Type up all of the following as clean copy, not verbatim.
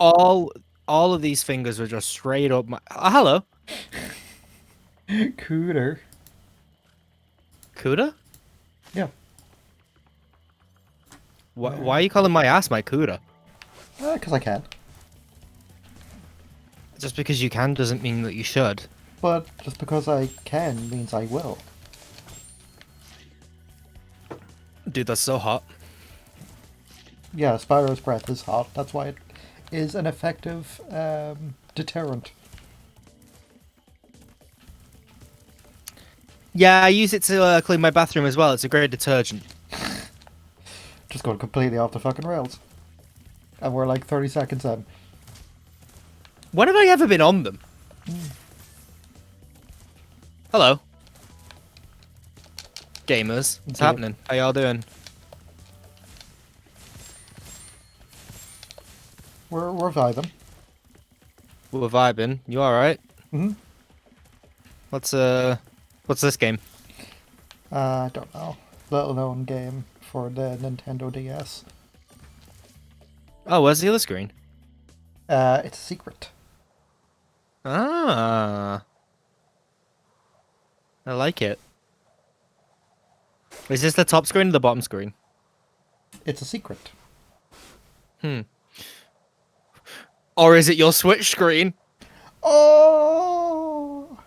all all of these fingers were just straight up my. Hello, Cooter. Cuda. Yeah. Why are you calling my ass my Cuda? Because I can. Just because you can doesn't mean that you should. But just because I can means I will. Dude, that's so hot. Yeah, Spyro's breath is hot. That's why it is an effective deterrent. Yeah, I use it to clean my bathroom as well. It's a great detergent. Just going completely off the fucking rails. And we're like 30 seconds in. When have I ever been on them? Hello, gamers. What's Game. happening? How y'all doing? We're vibing. We're vibing. You all right? Hmm. What's this game? I don't know. Little known game for the Nintendo DS. Oh, where's the other screen? It's a secret. Ah, I like it. Is this the top screen or the bottom screen? It's a secret. Hmm. Or is it your Switch screen? Oh!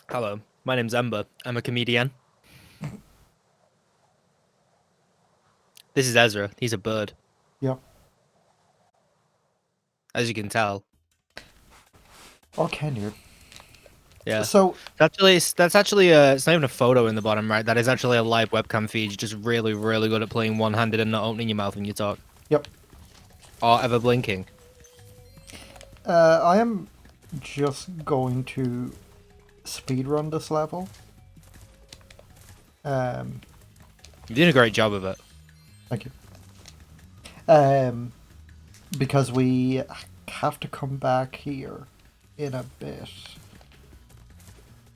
Hello, my name's Ember. I'm a comedian. This is Ezra. He's a bird, Yeah. as you can tell. Or can you? Yeah. So, That's actually it's not even a photo in the bottom right. That is actually a live webcam feed. You're just really, really good at playing one-handed and not opening your mouth when you talk. yep. Or ever blinking. I am just going to speedrun this level. Um, You're doing a great job of it. Thank you. Um, because we have to come back here in a bit.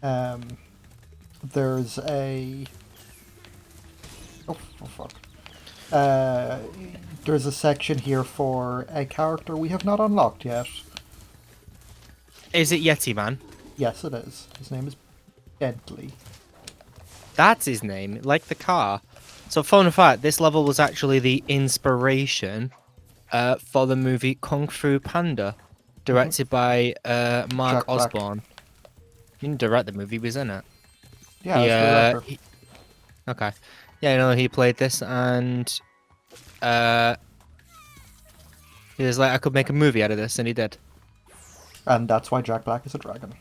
Um, there's a... Oh, for fuck. Uh, there's a section here for a character we have not unlocked yet. Is it Yeti Man? Yes, it is. His name is Bentley. That's his name, like the car. So, fun fact: this level was actually the inspiration for the movie Kung Fu Panda, directed by Mark Jack Black. Osborne. He didn't direct the movie; he was in it. Yeah, that's the director. Okay, yeah, you know he played this, and uh, he was like, I could make a movie out of this, and he did. And that's why Jack Black is a dragon.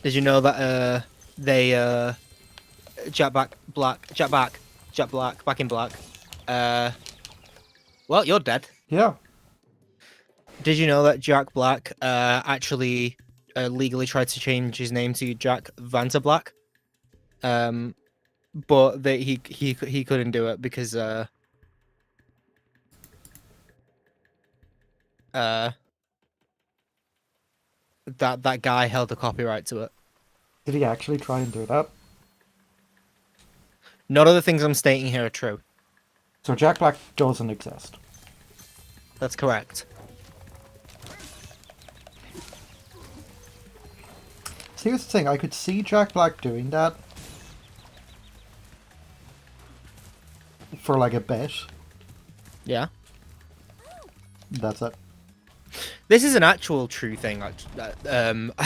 Did you know that they Jack Black, back in black. Uh, well, you're dead. Yeah. Did you know that Jack Black actually legally tried to change his name to Jack Vanta Black? But that he couldn't do it because uh that guy held the copyright to it. Did he actually try and do that? None of the things I'm stating here are true. So Jack Black doesn't exist. That's correct. See, here's the thing. I could see Jack Black doing that for like a bit. Yeah. That's it. This is an actual true thing. I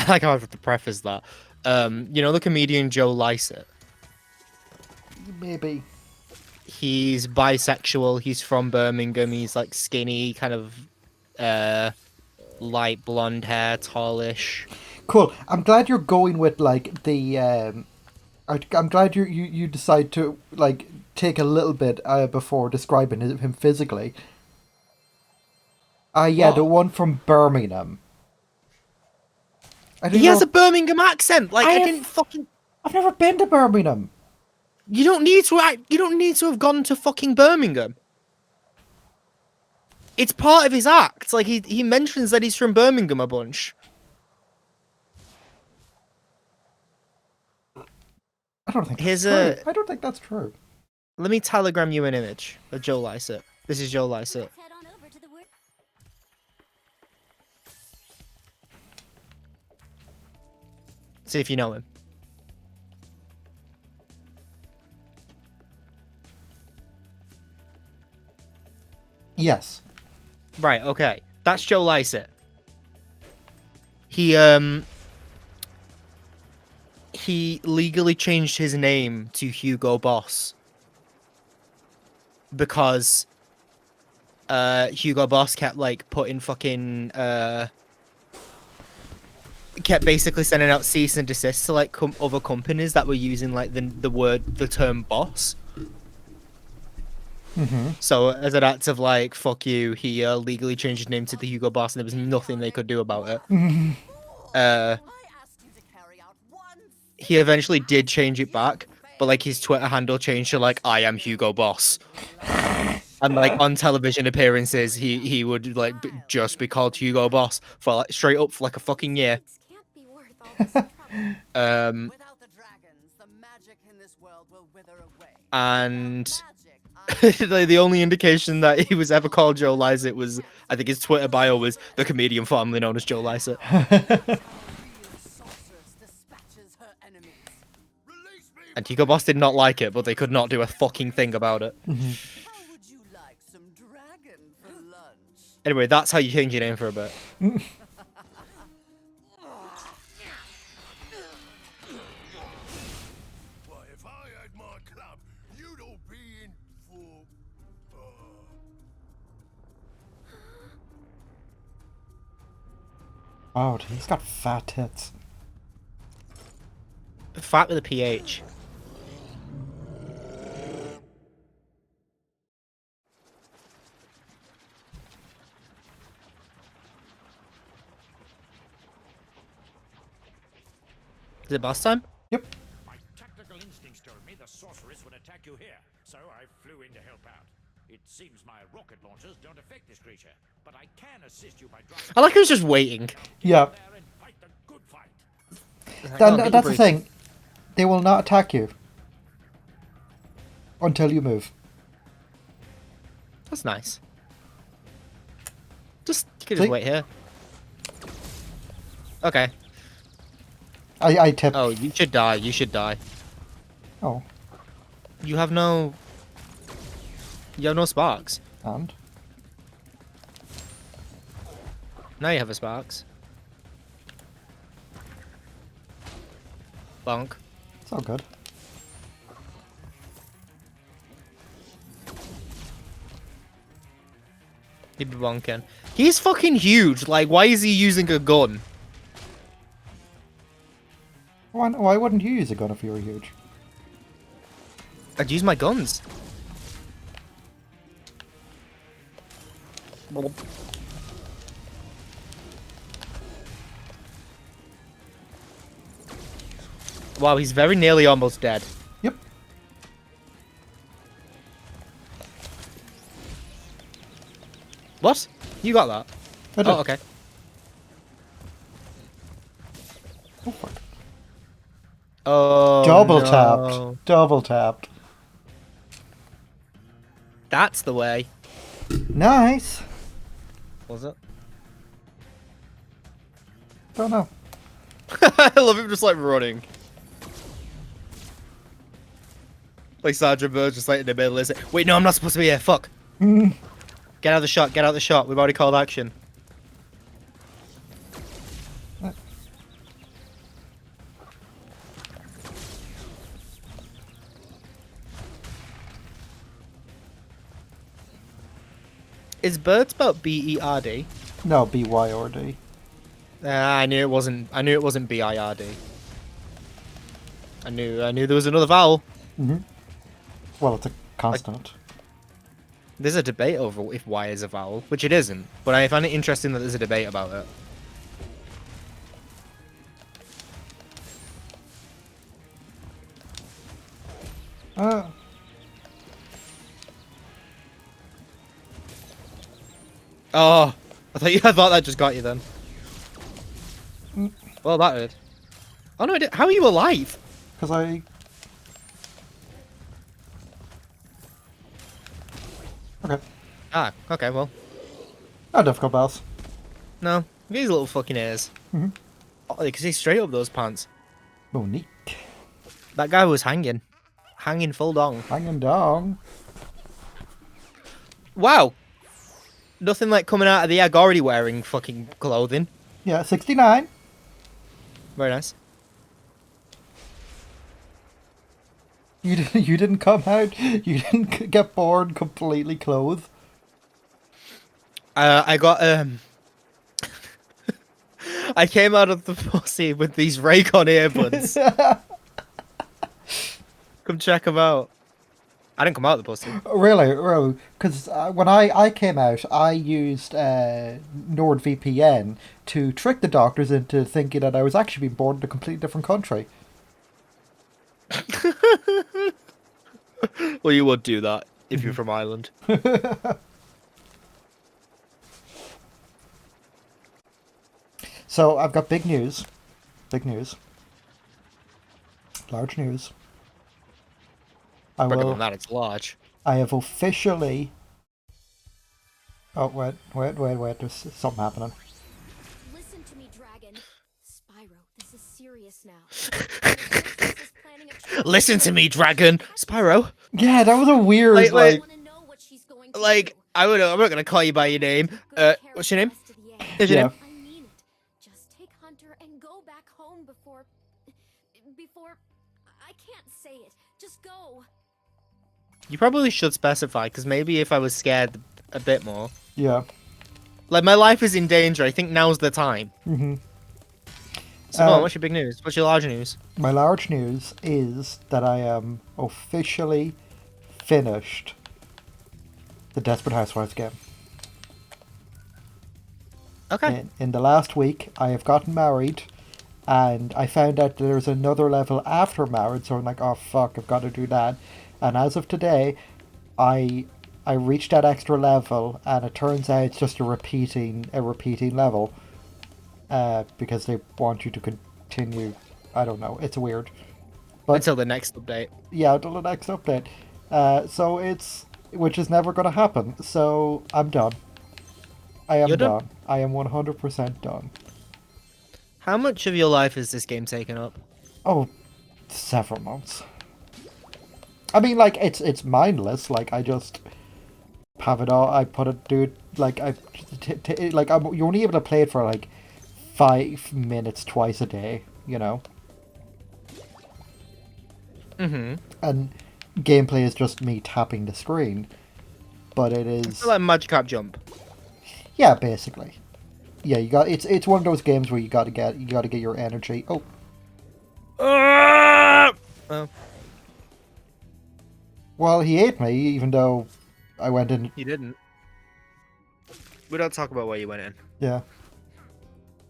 like how I have to preface that. You know the comedian Joe Lycett? Maybe. He's bisexual. He's from Birmingham. He's like skinny, kind of light blonde hair, tallish. Cool. I'm glad you're going with like the. I'm glad you decide to like take a little bit before describing him physically. Yeah, the What? one from Birmingham. I didn't He has know. a Birmingham accent. Like I I have. didn't fucking. I've never been to Birmingham. You don't need to act. You don't need to have gone to fucking Birmingham. It's part of his act. Like he mentions that he's from Birmingham a bunch. don't think Here's that's true. I don't think that's true. Let me telegram you an image of Joe Lycett. This is Joe Lycett. Head on over to the work. See if you know him. Yes. Right, okay. That's Joe Lycett. He legally changed his name to Hugo Boss because Hugo Boss kept like putting fucking kept basically sending out cease and desist to like other companies that were using like the term boss. So as an act of like fuck you, he legally changed his name to the Hugo Boss, and there was nothing they could do about it. He eventually did change it back, but like his Twitter handle changed to like I am Hugo Boss. And like on television appearances, he would like just be called Hugo Boss for like straight up for like a fucking year. Can't be worth all this trouble. Without the dragons, the magic in this world will wither away. And Magic, the only indication that he was ever called Joe Lycett was, I think his Twitter bio was the comedian formerly known as Joe Lycett. real sorceress dispatches her enemies. Release me! And Hugo Boss did not like it, but they could not do a fucking thing about it. How would you like some dragon for lunch? Anyway, that's how you change your name for a bit. Why, if I had my club, you'd all be in for. Oh, he's got fat tits. Fat with a PH. Is it boss time? Yep. My tactical instincts told me the sorceress would attack you here, so I flew in to help out. It seems my rocket launchers don't affect this creature, but I can assist you by dropping I like who's just waiting. Yeah. there and fight the good fight. That's the thing. They will not attack you until you move. That's nice. You can See? just wait here. Okay. I tip. Oh, you should die. You should die. Oh, You have no. You have no sparks. and Now you have a sparks. Bonk. it's all good. He'd be bonking. He's fucking huge. Like, why is he using a gun? Why wouldn't you use a gun if you were huge? I'd use my guns. Wow, he's very nearly almost dead. Yep. What? You got that? I did. Oh, okay. Oh, fuck. Oh, Double no. tapped. Double tapped. That's the way. Nice. Was it? Don't know. I love him just like running. Like Sandra Bird just like in the middle is it? Wait, no, I'm not supposed to be here. Fuck. Get out of the shot. Get out of the shot. We've already called action. Is bird spelled B-E-R-D? No, BY or D. I knew it wasn't. I knew it wasn't B-I-R-D. I knew there was another vowel. Well, it's a consonant. There's a debate over if Y is a vowel, which it isn't. But I find it interesting that there's a debate about it. Oh, I thought that just got you then. Well, that did. Oh no, it did. How are you alive? Because I Ah, okay, well. Not difficult boss. No, these little fucking ears. Oh, you can see straight up those pants. Oh, neat. That guy was hanging. Hanging full dong. Hanging down. Wow. Nothing like coming out of the egg already wearing fucking clothing. Yeah, 69. Very nice. You didn't come out. You didn't get born completely clothed. I got I came out of the pussy with these Raycon earbuds. Come check them out. I didn't come out of the pussy. Really? Because when I came out, I used NordVPN to trick the doctors into thinking that I was actually being born in a completely different country. Well, you would do that if you're from Ireland. So I've got big news. Big news. Large news. Bigger than that, it's large. I have officially... Oh, wait. There's something happening. Listen to me, Dragon. Spyro, this is serious now. Princess is planning a trip. Listen to me, dragon. Spyro. Yeah, that was a weird, Wait, I wait. wanna know what she's going to Like, do. I'm not gonna call you by your name. Good care What's of your the name? rest of the egg. What's your Yeah. name? I mean it. Just take Hunter and go back home before I can't say it. Just go. You probably should specify, because maybe if I was scared a bit more. Yeah. Like, my life is in danger. I think now's the time. Mm-hmm. So, go on, what's your big news? What's your large news? My large news is that I am officially finished the Desperate Housewives game. Okay. In the last week, I have gotten married, and I found out that there's another level after marriage, so I'm like, oh fuck, I've got to do that. And as of today, I reached that extra level, and it turns out it's just a repeating level, because they want you to continue. I don't know. It's weird. But Until the next update. yeah, until the next update. So which is never going to happen. So I'm done. I am You're done? done. I am 100% done. How much of your life has this game taken up? Oh, several months. I mean, like, it's mindless. Like, I just have it all. I put it, dude. Like, you're only able to play it for like 5 minutes twice a day. You know. Mm-hmm. And gameplay is just me tapping the screen, but it is Like Magikarp Jump. yeah, basically. Yeah, it's one of those games where you gotta get your energy. Oh, Oh, well, he ate me, even though I went in. you didn't. We don't talk about where you went in. Yeah.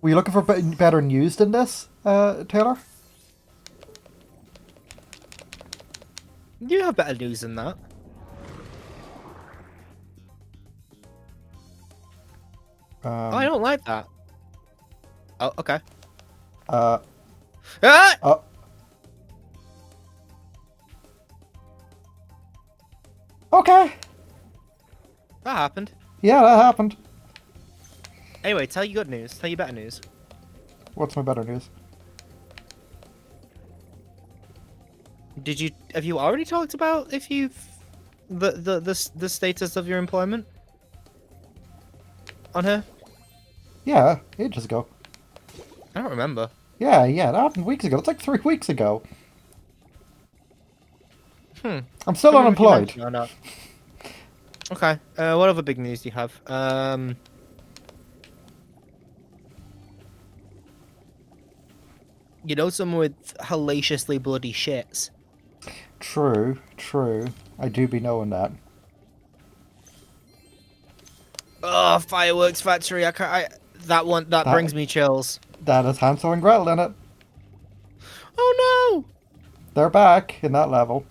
Were you looking for better news than this, Taylor? You have better news than that. Oh, I don't like that. Oh, okay. Uh, Ah! oh. Okay. That happened. Yeah, that happened. Anyway, tell you good news. Tell you better news. What's my better news? Have you already talked about if you've the status of your employment on her? Yeah, ages ago. I don't remember. Yeah, that happened weeks ago. It's like 3 weeks ago. I'm still Couldn't remember if you unemployed. mentioned it or not. Okay. What other big news do you have? You know someone with hellaciously bloody shits. True. I do be knowing that. Oh, fireworks factory! That brings me chills. That is Hansel and Gretel in it. Oh no! They're back in that level.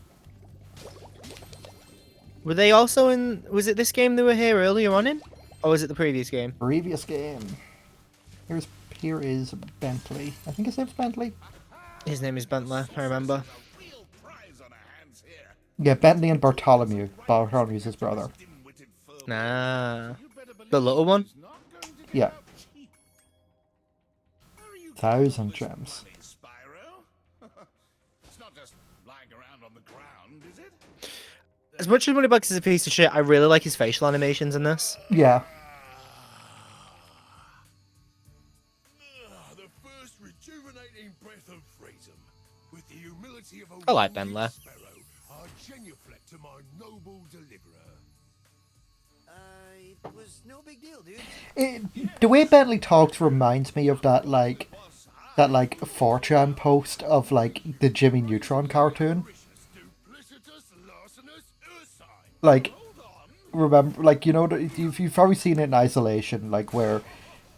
Were they also in? Was it this game they were here earlier on in, or was it the previous game? Previous game. Here is Bentley. I think his name's Bentley. His name is Bentley. I remember. A real prize on our hands here. Yeah, Bentley and Bartholomew. Bartholomew's his brother. Dim-witted foe Nah. The little one? Yeah. How are you 1,000 getting all this gems. money, Spyro? It's not just lying around on the ground, is it? As much as Moneybags is a piece of shit, I really like his facial animations in this. Yeah. The first rejuvenating breath of freedom. With the humility of a I like wounded Bentley. sparrow, I genuflect to my noble deliverer. It was no big deal, dude. The way Bentley talks reminds me of that 4chan post of like the Jimmy Neutron cartoon. Duplicitous, larcenous, ursine. Like, Hold on. remember, like, you know, you've probably seen it in isolation, like where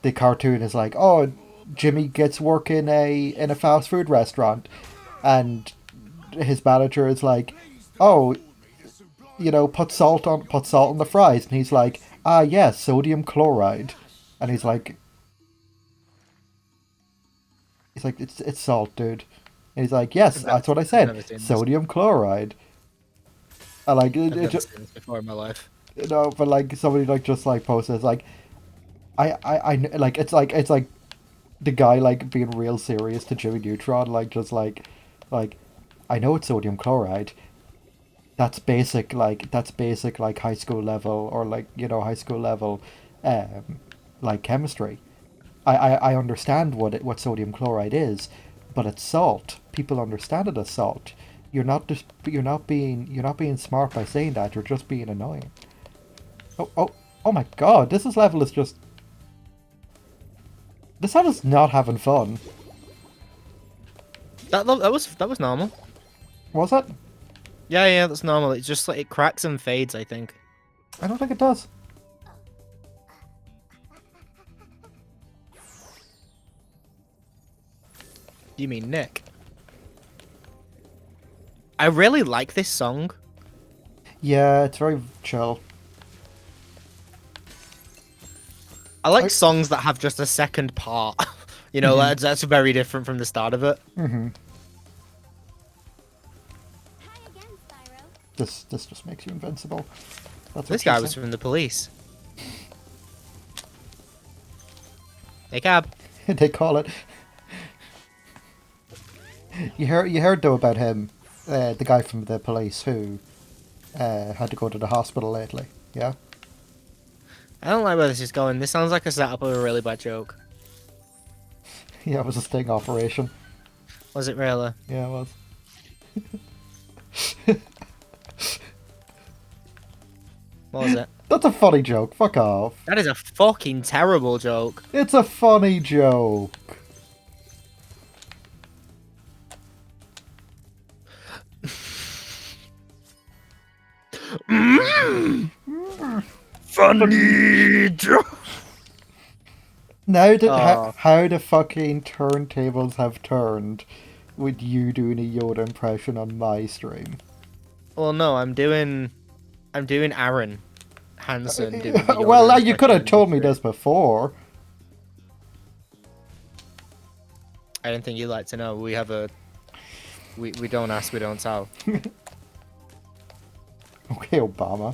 the cartoon is like, oh, Jimmy gets work in a fast food restaurant, and his manager is like, oh, you know, put salt on the fries, and he's like, ah, yes, sodium chloride, and he's like, it's salt, dude, and he's like, yes, that's what I never said, seen this. sodium chloride. I like I've it never just, seen this before in my life. you know, but like somebody like just like posted, it's like, I like it's like the guy like being real serious to Jimmy Neutron, like just like I know it's sodium chloride. That's basic like high school level, or like, you know, high school level like chemistry. I understand what sodium chloride is, but it's salt. People understand it as salt. You're not being smart by saying that. You're just being annoying. Oh my god, this level is just... This level's not having fun. That was normal. Was it? Yeah, that's normal. It's just like it cracks and fades, I think. I don't think it does. You mean Nick? I really like this song. Yeah, it's very chill. I like songs that have just a second part. You know, that's very different from the start of it. Mm-hmm. Hi again, Spyro. This just makes you invincible. That's This what guy she was said. from the police. Hey, cab. They call it. You heard though about him, the guy from the police who had to go to the hospital lately. Yeah. I don't like where this is going. This sounds like a setup of a really bad joke. Yeah, it was a sting operation. Was it really? Yeah, it was. What was it? That's a funny joke. Fuck off. That is a fucking terrible joke. It's a funny joke. Funny joke. Now that Aw. how the fucking turntables have turned with you doing a Yoda impression on my stream. Well, no, I'm doing Aaron Hansen. Doing the Yoda Well, you could have impression told me industry. this before. I don't think you'd like to know. We have a. We don't ask, we don't tell. Okay, Obama.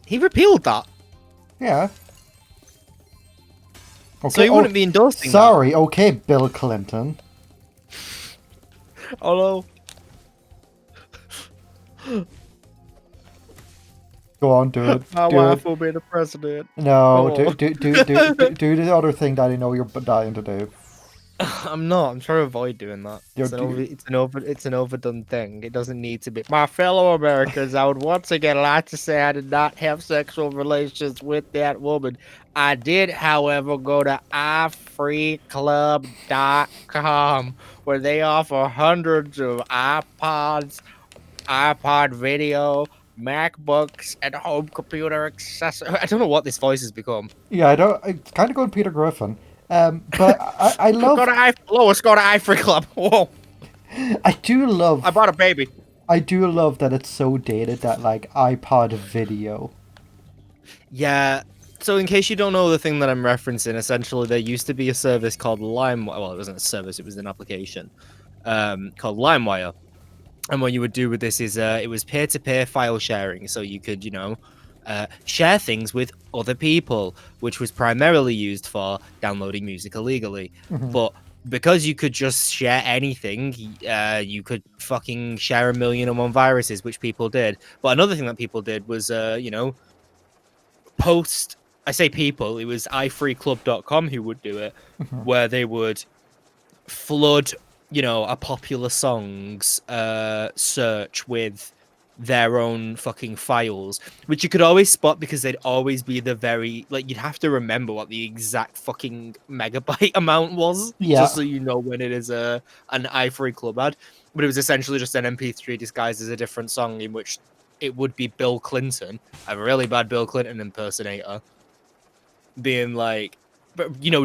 He repealed that, Yeah. Okay. so he wouldn't be endorsing Sorry. Okay, Bill Clinton. that. Hello. Go on, do it. My do wife it. will be the president. No, Oh. do the other thing that I know you're dying to do. I'm not. I'm trying to avoid doing that. It's an overdone thing. It doesn't need to be. My fellow Americans, I would once again like to say I did not have sexual relations with that woman. I did, however, go to ifreeclub.com, where they offer hundreds of iPods, iPod video, MacBooks, and home computer accessories. I don't know what this voice has become. Yeah, I don't. It's kind of going Peter Griffin. But I love. Let's go to iFree Club. Whoa! I do love. I bought a baby. I do love that it's so dated that like iPod video. Yeah. So in case you don't know the thing that I'm referencing, essentially there used to be a service called LimeWire. Well, it wasn't a service; it was an application called LimeWire, And what you would do with this is it was peer-to-peer file sharing, so you could, share things with other people, which was primarily used for downloading music illegally. But because you could just share anything, you could fucking share 1,000,001 viruses, which people did. But another thing that people did was, post. I say people, it was ifreeclub.com who would do it, where they would flood, a popular songs search with their own fucking files, which you could always spot because they'd always be the very, like, you'd have to remember what the exact fucking megabyte amount was, Yeah. just so you know when it is an iFree Club ad. But it was essentially just an MP3 disguised as a different song, in which it would be Bill Clinton, a really bad Bill Clinton impersonator, being like,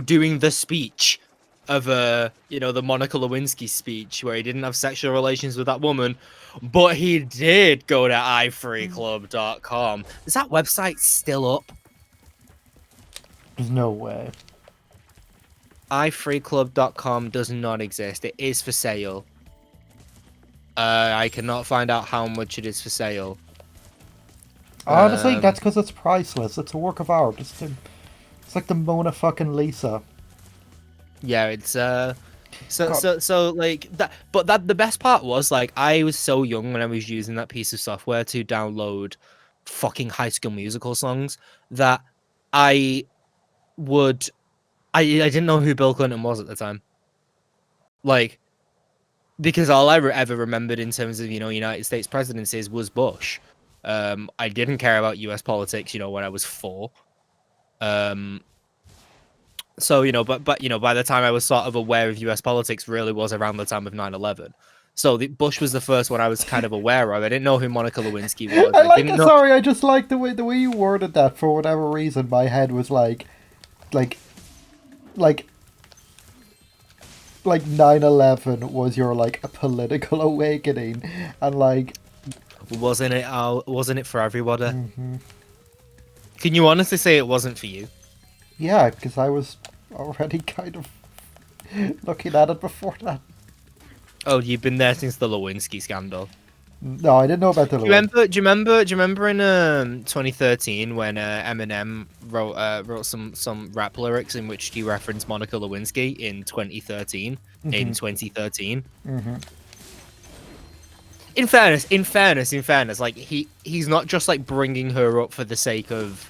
doing the speech of the Monica Lewinsky speech where he didn't have sexual relations with that woman, but he did go to ifreeclub.com. Is that website still up? There's no way. ifreeclub.com does not exist. It is for sale. I cannot find out how much it is for sale. Honestly, that's because it's priceless. It's a work of art. It's like the Mona fucking Lisa. Yeah, it's so like that. But the best part was, like, I was so young when I was using that piece of software to download fucking High School Musical songs that I didn't know who Bill Clinton was at the time. Like, because all I ever remembered in terms of, United States presidencies was Bush. I didn't care about US politics, when I was 4. So, but by the time I was sort of aware of US politics, really was around the time of 9/11. So Bush was the first one I was kind of aware of. I didn't know who Monica Lewinsky was. I like didn't it. know. Sorry, I just like the way you worded that. For whatever reason, my head was like 9/11 was your like a political awakening, and like Wasn't it for everybody? Can you honestly say it wasn't for you? yeah, because I was already kind of looking at it before that. Oh, you've been there since the Lewinsky scandal. No, I didn't know about the. Do you remember in 2013 when Eminem wrote some rap lyrics in which he referenced Monica Lewinsky in 2013? In 2013. In fairness, like he's not just like bringing her up for the sake of,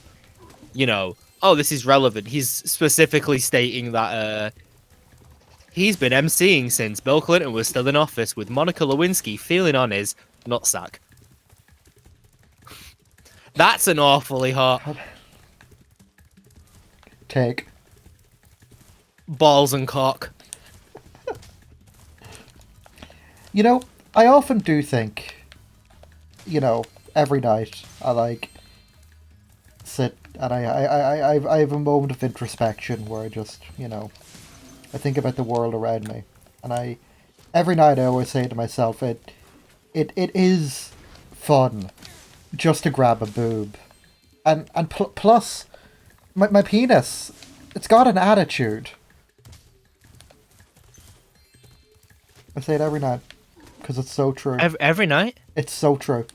oh, this is relevant. He's specifically stating that he's been emceeing since Bill Clinton was still in office, with Monica Lewinsky feeling on his nutsack. That's an awfully hot Take. balls and cock. I often do think, every night I like sit and I have a moment of introspection where I just, I think about the world around me, and every night I always say to myself, it is fun just to grab a boob, and plus my penis, it's got an attitude. I say it every night because it's so true. Every night? It's so true.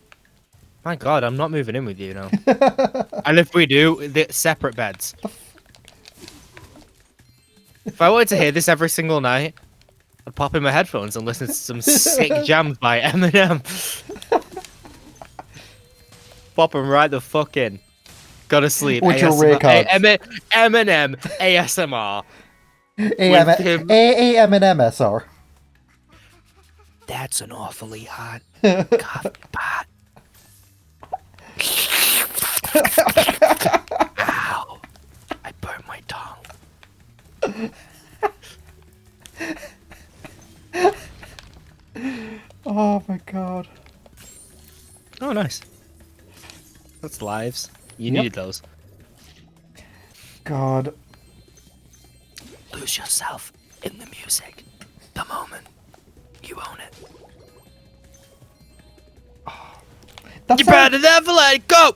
My God, I'm not moving in with you now. And if we do, separate beds. If I wanted to hear this every single night, I'd pop in my headphones and listen to some sick jams by Eminem. Pop them right the fuck in. Go to sleep. With your records. Eminem ASMR. AMNMSR. That's an awfully hot coffee pot. Ow. I burnt my tongue. Oh my God. Oh, nice. That's lives. You Yep. needed those. God. Lose yourself in the music. The moment. You own it. That's You better never let it go!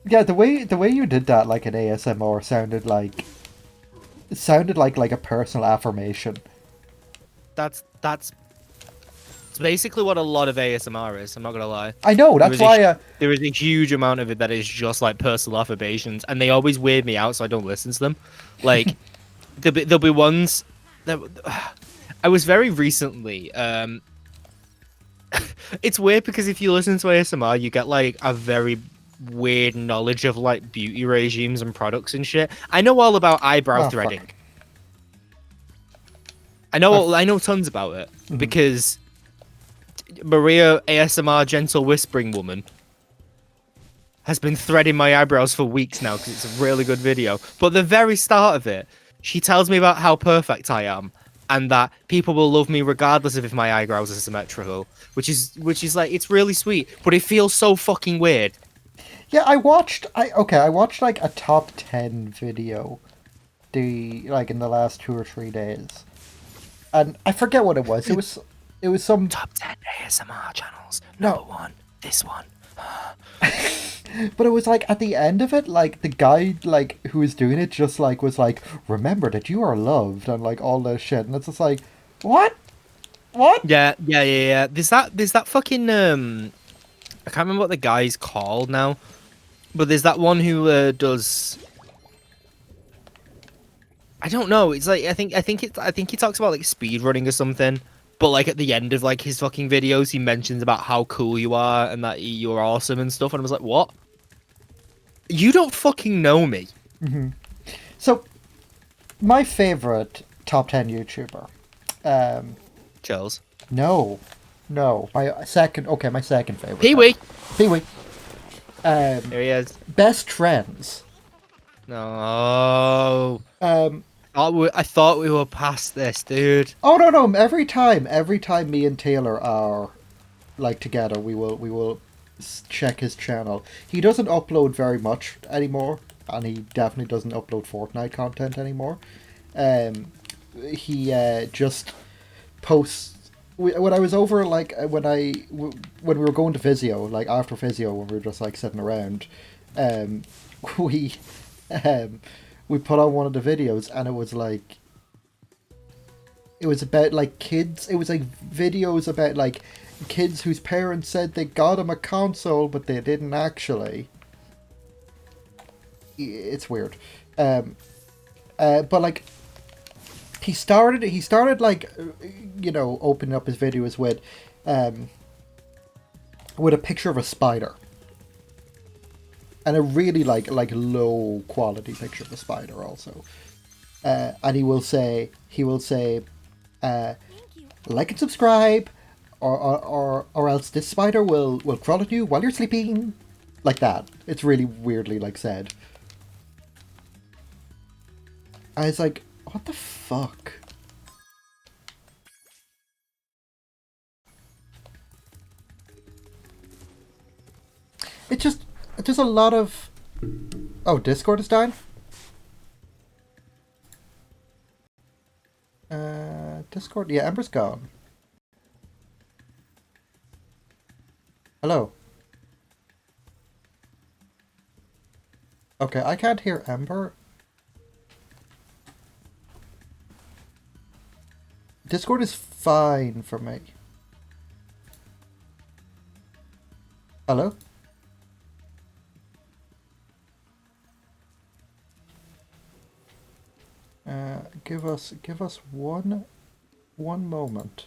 Yeah, the way you did that like an ASMR sounded like a personal affirmation. That's It's basically what a lot of ASMR is. I'm not gonna lie. I know, There that's is a why. there is a huge amount of it that is just like personal affirmations, and they always weird me out, so I don't listen to them. Like there'll be ones that I was very recently. It's weird because if you listen to ASMR, you get like a very weird knowledge of like beauty regimes and products and shit. I know all about eyebrow Oh, fuck. threading. Oh, I know tons about it Mhm. because Maria ASMR Gentle Whispering Woman has been threading my eyebrows for weeks now because it's a really good video. But the very start of it, she tells me about how perfect I am and that people will love me regardless of if my eyebrows are symmetrical, which is like it's really sweet, but it feels so fucking weird. Yeah, I watched. I watched like a top 10 video, in the last 2 or 3 days, and I forget what it was. It was some. Top 10 ASMR channels. No. Number 1, this one. But it was like at the end of it, like the guy like who was doing it just like was like, remember that you are loved and like all this shit, and it's just like, what? Yeah. There's that fucking I can't remember what the guy's called now, but there's that one who does. I don't know. It's like I think he talks about like speed running or something. But like at the end of like his fucking videos, he mentions about how cool you are and that you're awesome and stuff. And I was like, what? You don't fucking know me. So, my favorite top 10 YouTuber. Chills. No, my second. Okay, my second favorite. Pee Wee. Pee Wee. There he is. Best trends. No. Um. I thought we were past this, dude. Oh no. Every time me and Taylor are like together, we will check his channel. He doesn't upload very much anymore, and he definitely doesn't upload Fortnite content anymore. He just posts. When I was over, like when we were going to physio, like after physio, when we were just like sitting around, we we put on one of the videos, and it was like, it was about like kids. It was like videos about like kids whose parents said they got them a console, but they didn't actually. It's weird, but like he started like opening up his videos with a picture of a spider, and a really like low quality picture of a spider also, and he will say like and subscribe, or else this spider will crawl at you while you're sleeping, like that. It's really weirdly like said. I was like, what the fuck? It just, there's a lot of... Oh, Discord is dying? Discord? Yeah, Ember's gone. Hello? Okay, I can't hear Ember. Discord is fine for me. Hello? Give us one moment.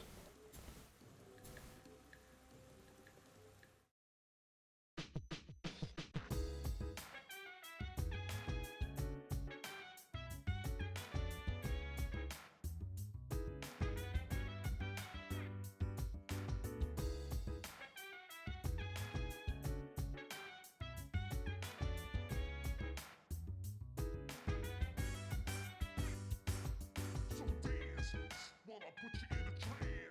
So dance, wanna put you in a trance.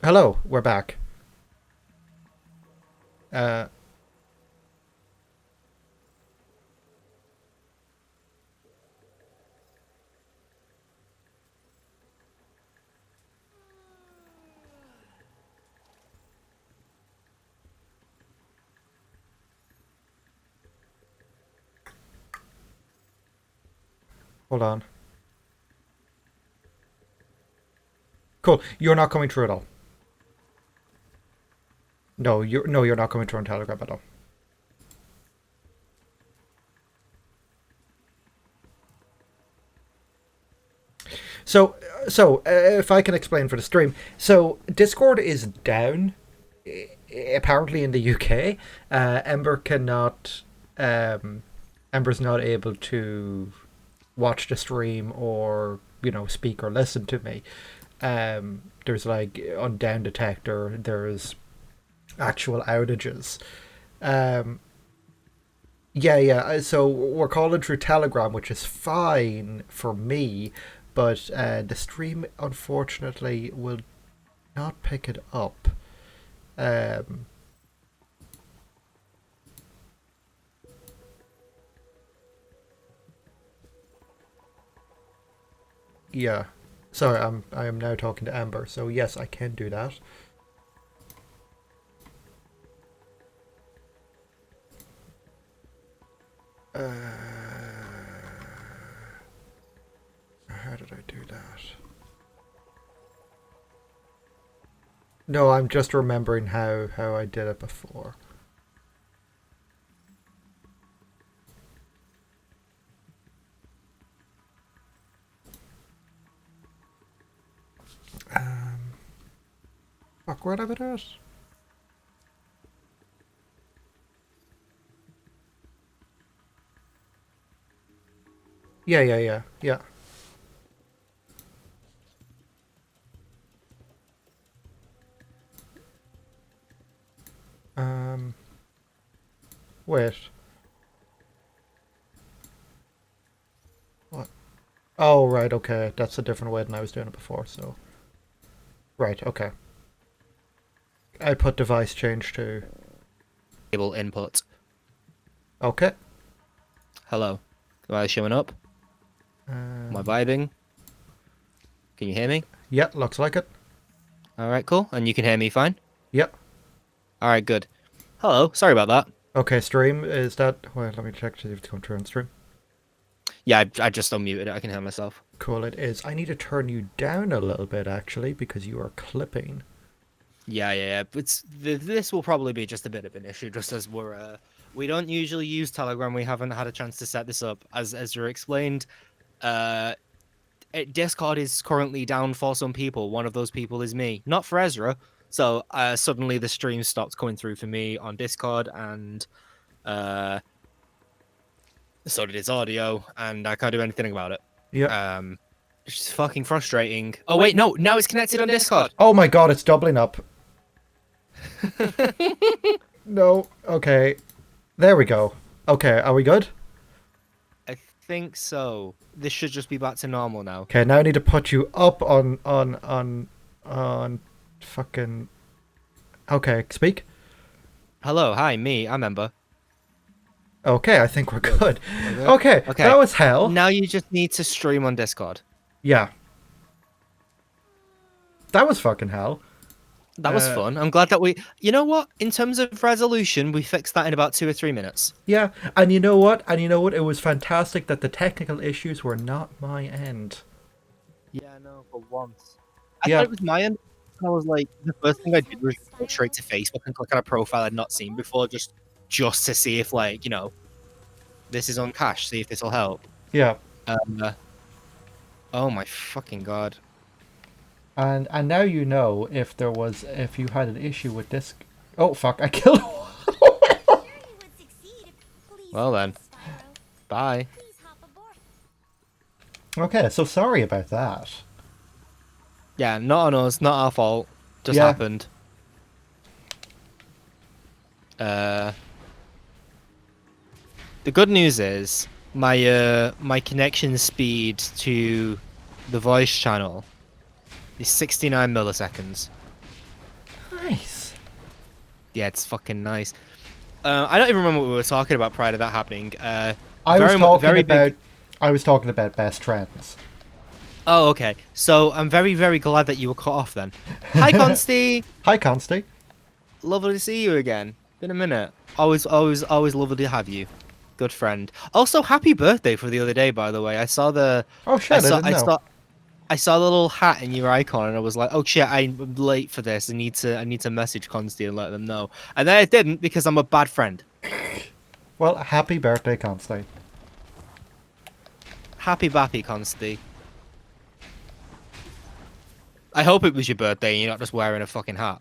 Hello, we're back. Uh, hold on. Cool. You're not coming through at all. No, you're not coming through on Telegram at all. So, if I can explain for the stream, so Discord is down, apparently in the UK. Ember cannot, Ember's not able to watch the stream or speak or listen to me. There's like on Down Detector, there's actual outages. Yeah. So we're calling through Telegram, which is fine for me, but the stream unfortunately will not pick it up. Yeah. Sorry, I am now talking to Amber. So yes, I can do that. How did I do that? No, I'm just remembering how I did it before. Fuck, where did I do it? Yeah. Wait. What? Oh, right, okay. That's a different way than I was doing it before, so. Right, okay. I put device change to. Table input. Okay. Hello. Am I showing up? Am I vibing? Can you hear me? Yeah, looks like it. All right, cool. And you can hear me fine? Yep. All right, good. Hello. Sorry about that. Okay, stream, is that... Wait, let me check to see if it's come through on stream. Yeah, I just unmuted it. I can hear myself. Cool, it is. I need to turn you down a little bit, actually, because you are clipping. Yeah. This will probably be just a bit of an issue, just as we don't usually use Telegram. We haven't had a chance to set this up. As Ezra explained, Discord is currently down for some people. One of those people is me, not for Ezra. So suddenly the stream stopped coming through for me on Discord, and so did its audio, and I can't do anything about it. Yeah. It's just fucking frustrating. Oh wait, no, now it's connected on Discord. Oh my god, it's doubling up. No, okay. There we go. Okay, are we good? I think so. This should just be back to normal now. Okay, now I need to put you up on fucking... Okay, speak. Hello, hi, me, I'm Ember. Okay, I think we're good. Okay. Okay, that was hell. Now you just need to stream on Discord. Yeah. That was fucking hell. That was fun. I'm glad that you know what? In terms of resolution, we fixed that in about 2 or 3 minutes. Yeah, and you know what? It was fantastic that the technical issues were not my end. Yeah, no, for once. I Yeah. thought it was my end. I was like, the first thing I did was go straight to Facebook and click on a profile I'd not seen before, just to see if, like, this is on cache, see if this will help. Yeah. Oh my fucking god. And now you know if you had an issue with this. Oh fuck! I killed one. Well then. Bye. Okay, so sorry about that. Yeah, not on us, not our fault. Just Yeah. happened. The good news is my connection speed to the voice channel is 69 milliseconds. Nice. Yeah, it's fucking nice. I don't even remember what we were talking about prior to that happening. I was talking very about. big. I was talking about best trends. Oh, okay. So I'm very, very glad that you were cut off then. Hi, Consti. Hi, Consti. Lovely to see you again. Been a minute. Always lovely to have you. Good friend. Also, happy birthday for the other day, by the way. I saw the. Oh shit! I saw. didn't know. I saw the little hat in your icon, and I was like, "Oh shit! I'm late for this. I need to message Consti and let them know." And then I didn't because I'm a bad friend. Well, happy birthday, Consti. Happy bappy, Consti. I hope it was your birthday and you're not just wearing a fucking hat.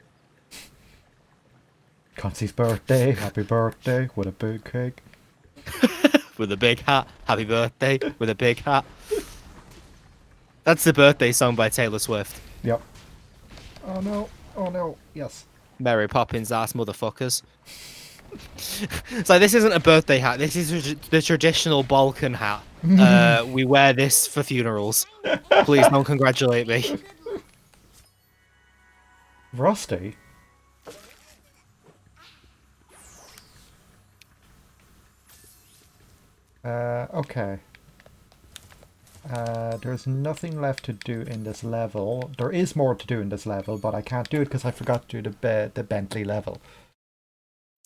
Consti's birthday. Happy birthday with a big cake. With a big hat. Happy birthday with a big hat. That's the birthday song by Taylor Swift. Yep. Oh no. Oh no. Yes. Mary Poppins ass motherfuckers. So this isn't a birthday hat. This is the traditional Balkan hat. We wear this for funerals. Please don't congratulate me. Rusty. Okay. There's nothing left to do in this level. There is more to do in this level, but I can't do it because I forgot to do the Bentley level.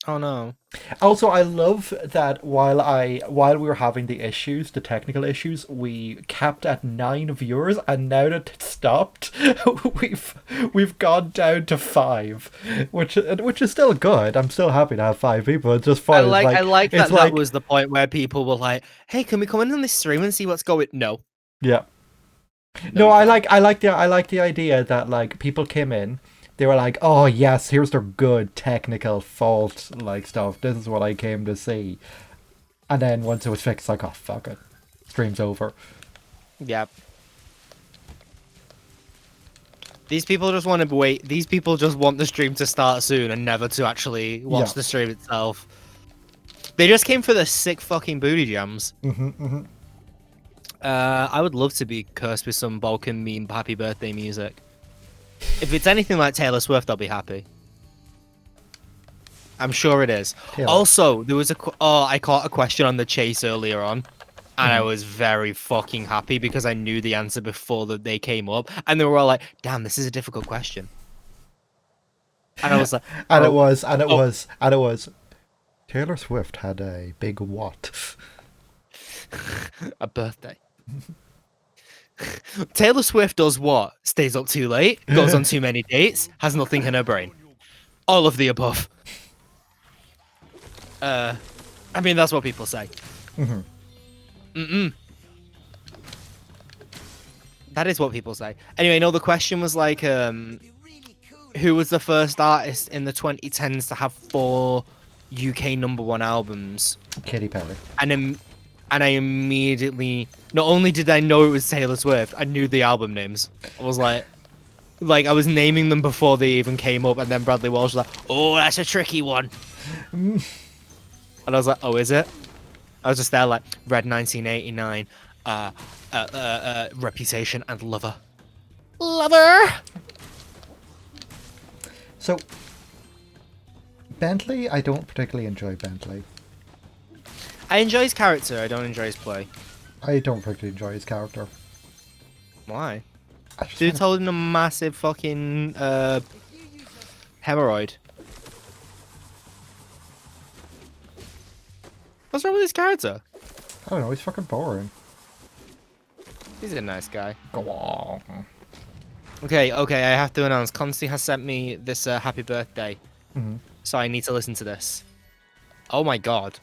Oh no. Also, I love that while we were having the issues, the technical issues, we capped at 9 viewers, and now that it stopped, we've gone down to 5, which is still good. I'm still happy to have 5 people. It's just fun. I like that. it's That was the point where people were like, "Hey, can we come in on this stream and see what's going?" No. Yeah. No, No, you I like the idea that like people came in, they were like, "Oh yes, here's their good technical fault like stuff. This is what I came to see." And then once it was fixed, like, "Oh fuck it, stream's over." Yep. These people just want to wait. These people just want the stream to start soon and never to actually watch Yeah. the stream itself. They just came for the sick fucking booty jams. I would love to be cursed with some Balkan meme happy birthday music. If it's anything like Taylor Swift, I'll be happy. I'm sure it is. Taylor. Also, there was I caught a question on the chase earlier on, and I was very fucking happy because I knew the answer before that they came up, and they were all like, "Damn, this is a difficult question." And I was like, And oh, it was. Taylor Swift had a big what? a birthday. Taylor Swift does what? Stays up too late, goes on too many dates, has nothing in her brain. All of the above. I mean, that's what people say. That is what people say. Anyway, no, the question was like, who was the first artist in the 2010s to have 4 UK #1 albums? Katy Perry. And I immediately, not only did I know it was Taylor Swift, I knew the album names. I was like I was naming them before they even came up, and then Bradley Walsh was like, "Oh, that's a tricky one." And I was like, "Oh, is it?" I was just there like, Red 1989, Reputation, and Lover. Lover! So, Bentley, I don't particularly enjoy Bentley. I enjoy his character, I don't enjoy his play. I don't particularly enjoy his character. Why? I just Dude's find holding a massive fucking hemorrhoid. What's wrong with his character? I don't know, he's fucking boring. He's a nice guy. Go on. Okay, I have to announce. Consti has sent me this happy birthday. So I need to listen to this. Oh my god.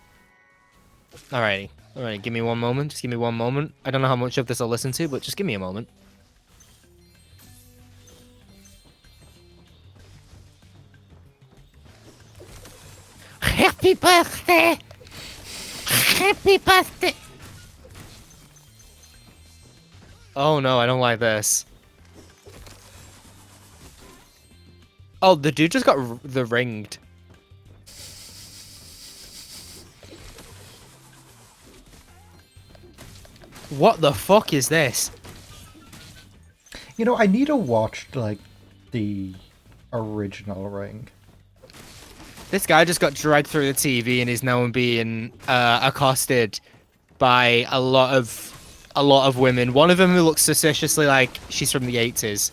Alrighty, give me one moment. Just give me one moment. I don't know how much of this I'll listen to, but just give me a moment. Happy birthday! Happy birthday! Oh no, I don't like this. Oh, the dude just got the ringed. What the fuck is this? You know, I need to watch like the original Ring. This guy just got dragged through the TV and is now being accosted by a lot of women. One of them who looks suspiciously like she's from the 80s.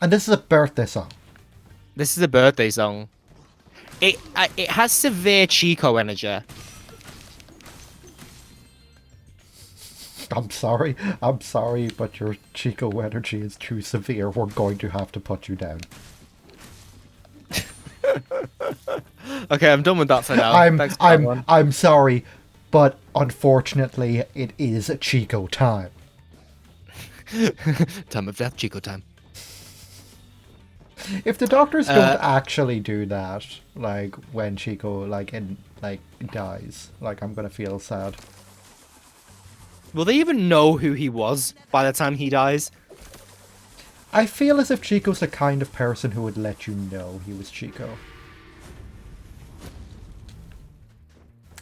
And this is a birthday song. This is a birthday song. It has severe Chico energy. I'm sorry, but your Chico energy is too severe. We're going to have to put you down. Okay, I'm done with that for now. Thanks for that one. I'm sorry, but unfortunately, it is Chico time. Time of death, Chico time. If the doctors don't actually do that, like when Chico dies, like I'm gonna feel sad. Will they even know who he was by the time he dies? I feel as if Chico's the kind of person who would let you know he was Chico.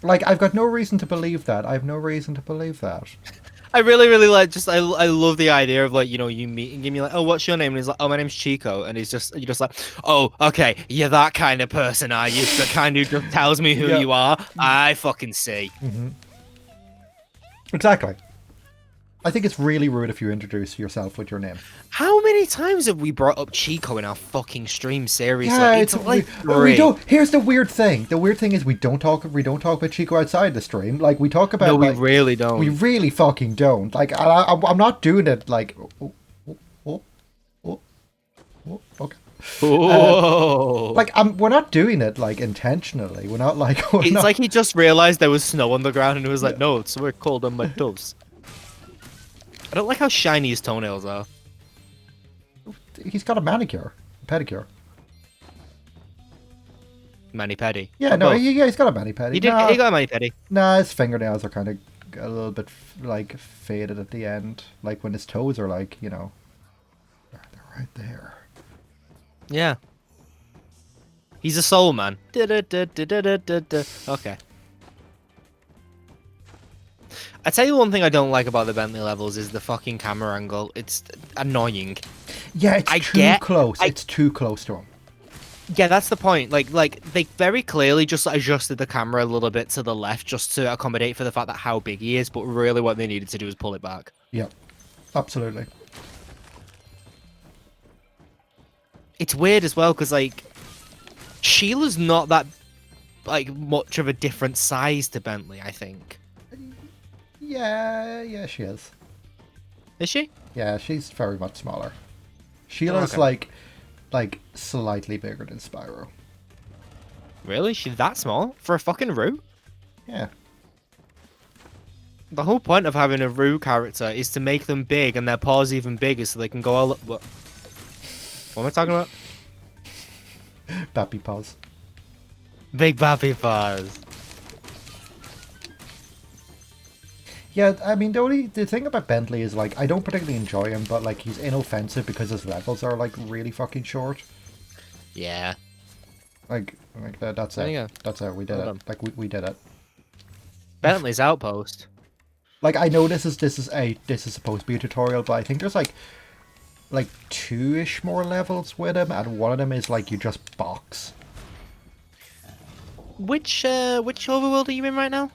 Like, I've got no reason to believe that. I have no reason to believe that. I really like I love the idea of like, you know, you meet and give me like, oh, what's your name? And he's like, oh, my name's Chico, and you're just like, oh, okay, you're that kind of person, are you? The kind who just tells me who Yeah. you are. I fucking see. Exactly. I think it's really rude if you introduce yourself with your name. How many times have we brought up Chico in our fucking stream? Seriously, Yeah, it's like we don't. Here's the weird thing. The weird thing is we don't talk about Chico outside the stream. Like we talk about. No, we like, really don't. We really fucking don't. Like I'm not doing it. Like. Okay. Whoa. Like we're not doing it like intentionally. We're not like. It's like he just realized there was snow on the ground and he was like, no, it's we're cold on my toes. I don't like how shiny his toenails are. He's got a manicure, pedicure. Mani-pedi. Yeah, no, he's got a mani-pedi. He did. He got a mani-pedi. Nah, his fingernails are kind of a little bit like faded at the end, like when his toes are like, you know, they're right there. Yeah. He's a soul man. Okay. I tell you one thing I don't like about the Bentley levels is the fucking camera angle. It's annoying. Yeah, it's too close. It's too close to him. Yeah, that's the point. Like they very clearly just adjusted the camera a little bit to the left just to accommodate for the fact that how big he is, but really what they needed to do is pull it back. Yep, absolutely. It's weird as well because like Sheila's not that like much of a different size to Bentley, I think. Yeah, she is. Is she? Yeah, she's very much smaller. Sheila's like slightly bigger than Spyro. Really? She's that small for a fucking Roo? Yeah. The whole point of having a Roo character is to make them big and their paws even bigger so they can go all. What am I talking about? Bappy paws. Big bappy paws. Yeah, I mean the thing about Bentley is like I don't particularly enjoy him, but like he's inoffensive because his levels are like really fucking short. Yeah. Like that's There it. you go. That's it. We did Well it. Like we did it. Bentley's outpost. Like I know this is supposed to be a tutorial, but I think there's like 2-ish more levels with him, and one of them is like you just box. Which overworld are you in right now?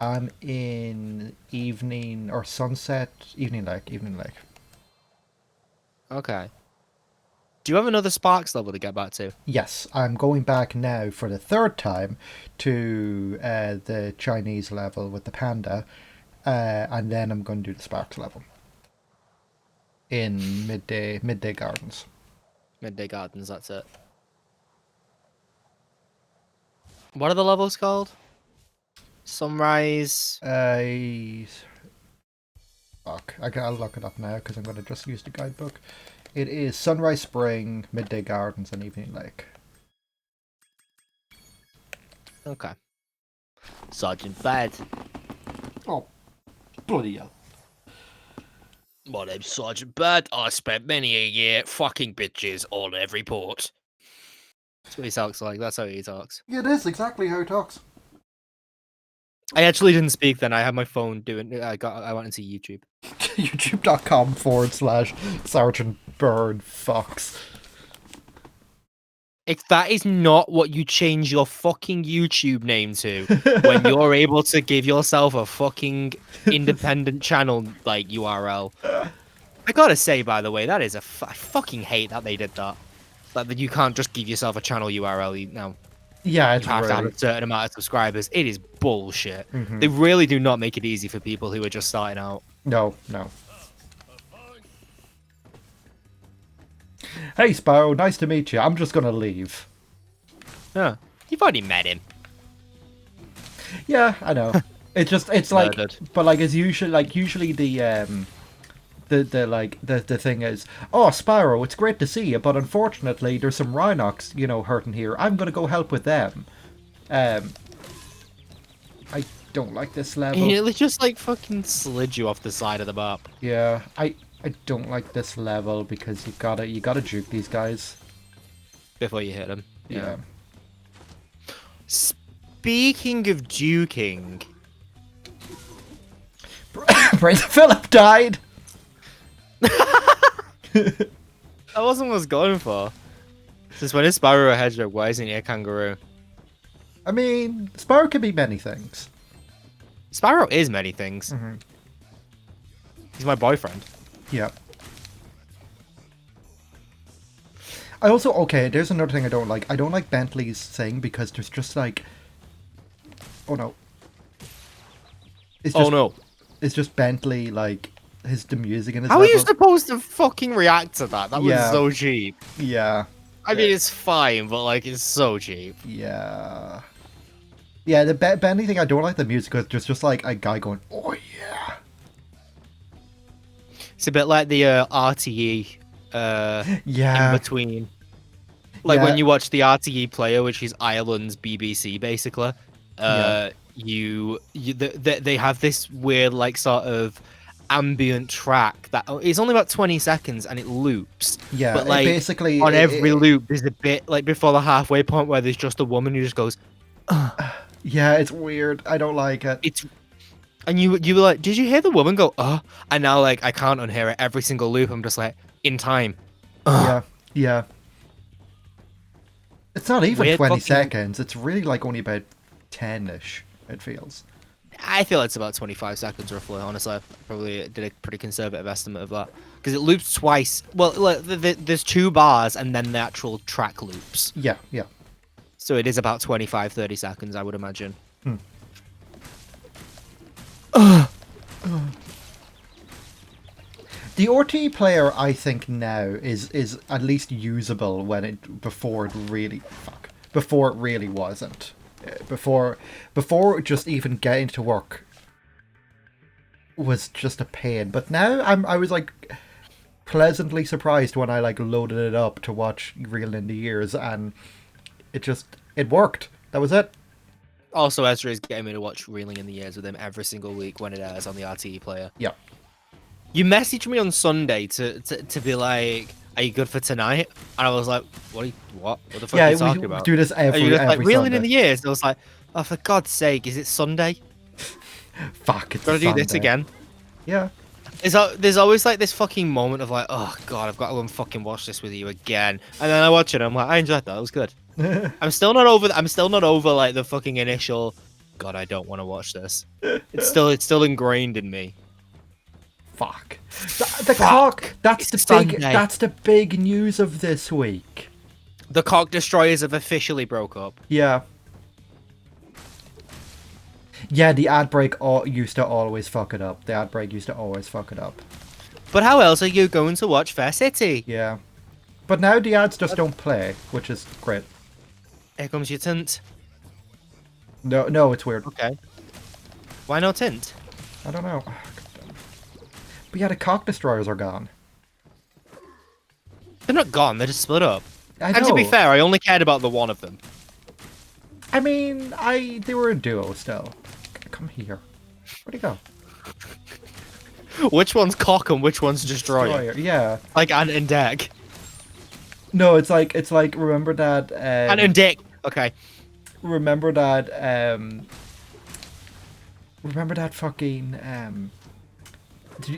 I'm in evening lake. Okay. Do you have another Sparks level to get back to? Yes, I'm going back now for the third time to the Chinese level with the panda, and then I'm going to do the Sparks level in midday gardens. Midday Gardens, that's it. What are the levels called? Sunrise. Fuck, I'll look it up now because I'm going to just use the guidebook. It is Sunrise Spring, Midday Gardens, and Evening Lake. Okay. Sergeant Bad. Oh, bloody hell. My name's Sergeant Bad. I spent many a year fucking bitches on every port. That's what he talks like. That's how he talks. It is exactly how he talks. I actually didn't speak then. I had my phone doing. I went into YouTube. YouTube.com/Sergeant Bird Fox. If that is not what you change your fucking YouTube name to, when you're able to give yourself a fucking independent channel like URL, I gotta say, by the way, that is I fucking hate that they did that. Like that you can't just give yourself a channel URL now. Yeah, You it's have to have really... a certain amount of subscribers. It is bullshit. Mhm. They really do not make it easy for people who are just starting out. No. Hey, Spyro, nice to meet you. I'm just gonna leave. Yeah, you've already met him. Yeah, I know. It's like, Murdered. but like it's usually the thing is, oh, Spyro, it's great to see you, but unfortunately there's some Rhinox, hurting here. I'm gonna go help with them. I don't like this level. Yeah, they just like fucking slid you off the side of the map Yeah, I don't like this level because you gotta juke these guys. before you hit them. Yeah. Speaking of duking, Prince Philip died. that wasn't what I was going for. Since when is Spyro a hedgehog? Why isn't he a kangaroo? I mean, Spyro can be many things. Spyro is many things. Mhm. He's my boyfriend. Yeah. I also, okay, there's another thing I don't like. I don't like Bentley's thing because there's just like... Oh no. It's just, Oh no. It's just Bentley, like, the music in his How are you level. supposed to fucking react to that? That was Yeah. so cheap. Yeah. I mean, it's fine, but like, it's so cheap. Yeah. Yeah, the Bentley thing, I don't like the music because there's just like a guy going, oh yeah. It's a bit like the RTE Yeah. in between. Like Yeah. when you watch the RTE player, which is Ireland's BBC, basically. Yeah. They have this weird like sort of ambient track that is only about 20 seconds and it loops. Yeah, but it like basically... on every loop, there's a bit like before the halfway point where there's just a woman who just goes, Yeah, it's weird. I don't like it. it's. And you were like, did you hear the woman go, And now like I can't unhear it every single loop. I'm just like, in time. Yeah, yeah. It's not even Weird 20 fucking- seconds. It's really like only about 10-ish, it feels. I feel it's about 25 seconds roughly, honestly. I probably did a pretty conservative estimate of that. Because it loops twice. Well, look, there's 2 bars and then the actual track loops. Yeah, yeah. So it is about 25-30 seconds, I would imagine. The RTE player, I think now is at least usable before it really wasn't. Before just even getting to work was just a pain. But now I was like pleasantly surprised when I like loaded it up to watch Real in the Years, and it worked. That was it. Also, Ezra is getting me to watch Reeling in the Years with him every single week when it airs on the RTE player. Yeah. You messaged me on Sunday to be like, "Are you good for tonight?" And I was like, "What? What the fuck are you talking we about?" do this And you were just like, every "Reeling Sunday. in the Years." And I was like, "Oh, for God's sake, is it Sunday? Fuck, it's Gotta do this Sunday. again." Yeah. There's always like this fucking moment of like, "Oh God, I've got to go and fucking watch this with you again." And then I watch it, and I'm like, "I enjoyed that. It was good." I'm still not over like the fucking initial. God, I don't want to watch this. It's still ingrained in me. Fuck. The cock. That's It's the big. Sunday. That's the big news of this week. The Cock Destroyers have officially broke up. Yeah. Yeah, the ad break used to always fuck it up. The ad break used to always fuck it up. But how else are you going to watch Fair City? Yeah. But now the ads just don't play, which is great. Here comes your tint. No, it's weird. Okay. Why no tint? I don't know. But yeah, the cock destroyers are gone. They're not gone. They're just split up. I And to be know. fair, I only cared about the one of them. I mean, they were a duo still. Come here. Where'd he go? Which one's cock and which one's destroyer? Yeah. Like Ant and Deck. No, it's like remember that Ant and Dick. Okay. remember that fucking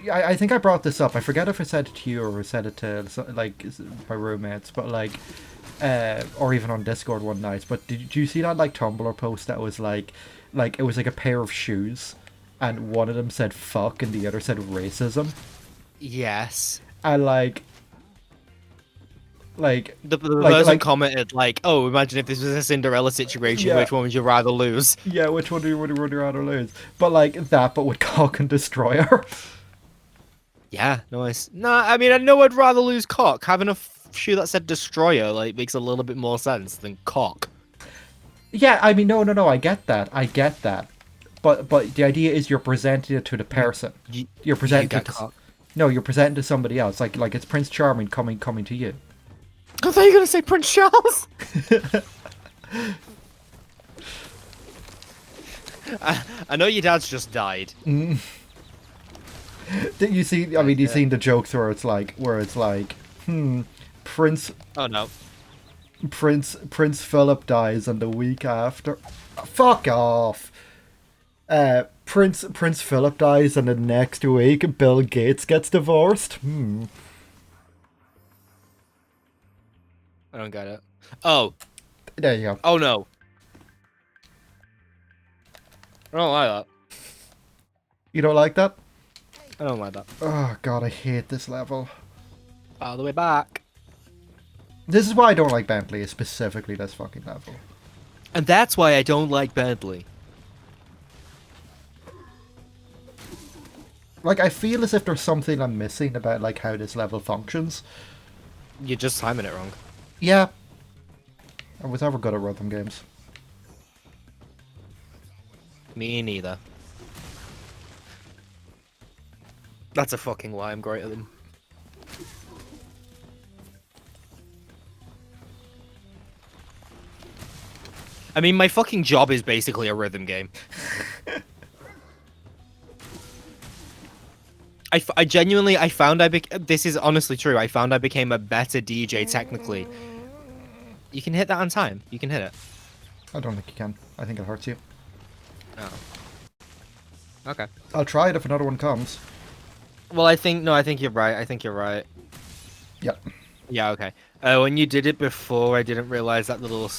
I think I brought this up. I forget if I said it to you or I said it to like my roommates, but like or even on Discord one night. But did you see that like Tumblr post that was like it was like a pair of shoes, and one of them said fuck and the other said racism, Yes. and like The person commented like, "Oh, imagine if this was a Cinderella situation. Yeah. Which one would you rather lose?" yeah, which one would you rather lose? But like that, but with cock and destroyer. Yeah, nice. No, I mean, I know I'd rather lose cock. Having a shoe that said destroyer like makes a little bit more sense than cock. Yeah, I mean, no, I get that. But the idea is you're presenting it to the person. You're presenting you it get to, cock. no, you're presenting to somebody else. Like it's Prince Charming coming to you. I thought you were gonna say Prince Charles. I know your dad's just died. Did you see? I mean, you've seen the jokes where it's like, Prince Oh no. Prince Philip dies, and the week after, fuck off. Prince Philip dies, and the next week Bill Gates gets divorced. I don't get it. Oh. There you go. Oh no. I don't like that. You don't like that? I don't like that. Oh god, I hate this level. All the way back. This is why I don't like Bentley, specifically this fucking level. And that's why I don't like Bentley. Like, I feel as if there's something I'm missing about like how this level functions. You're just timing it wrong. Yeah. I was never good at rhythm games. Me neither. That's a fucking lie. I'm great at them. I mean, my fucking job is basically a rhythm game. I genuinely, I found this is honestly true. I found I became a better DJ technically. You can hit that on time. You can hit it. I don't think you can. I think it hurts you. Oh. Okay. I'll try it if another one comes. Well, I think you're right. I think you're right. Yep. Yeah, okay. When you did it before, I didn't realize that little...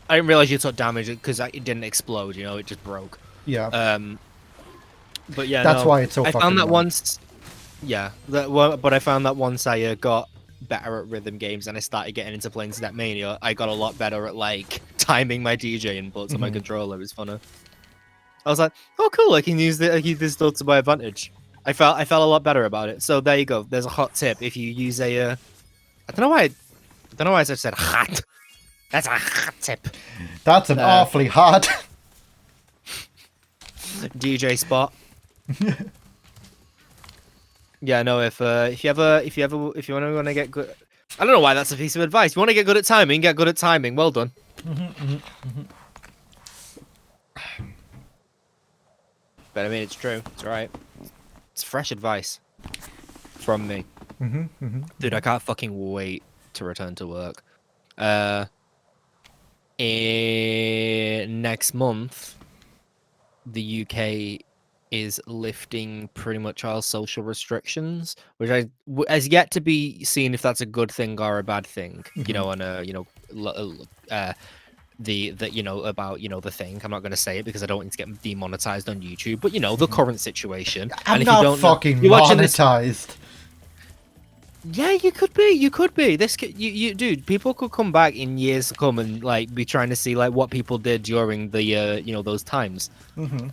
I didn't realize you took damage because it didn't explode, you know, it just broke. Yeah. But yeah, That's no, why it's so I fucking found that annoying. once... Yeah, but I found that once I got better at rhythm games and I started getting into playing Snapmania, I got a lot better at, like, timing my DJ inputs on my controller. It was funner. I was like, oh, cool, I can use this stuff to my advantage. I felt a lot better about it. So there you go. There's a hot tip. If you use a, I don't know why I just said hot. That's a hot tip. That's an awfully hot. DJ spot. Yeah, no. If you want to get good, I don't know why that's a piece of advice. You want to get good at timing, get good at timing. Well done. But I mean, it's true. It's right. It's fresh advice from me. Dude, I can't fucking wait to return to work. Next month, the UK is lifting pretty much all social restrictions, which has yet to be seen if that's a good thing or a bad thing. You know, on a the thing. I'm not going to say it because I don't want it to get demonetized on YouTube. But the current situation. I'm and if not you don't fucking you're watching this. monetized. Yeah, you could be. You could be. Dude. People could come back in years to come and like be trying to see like what people did during the those times. On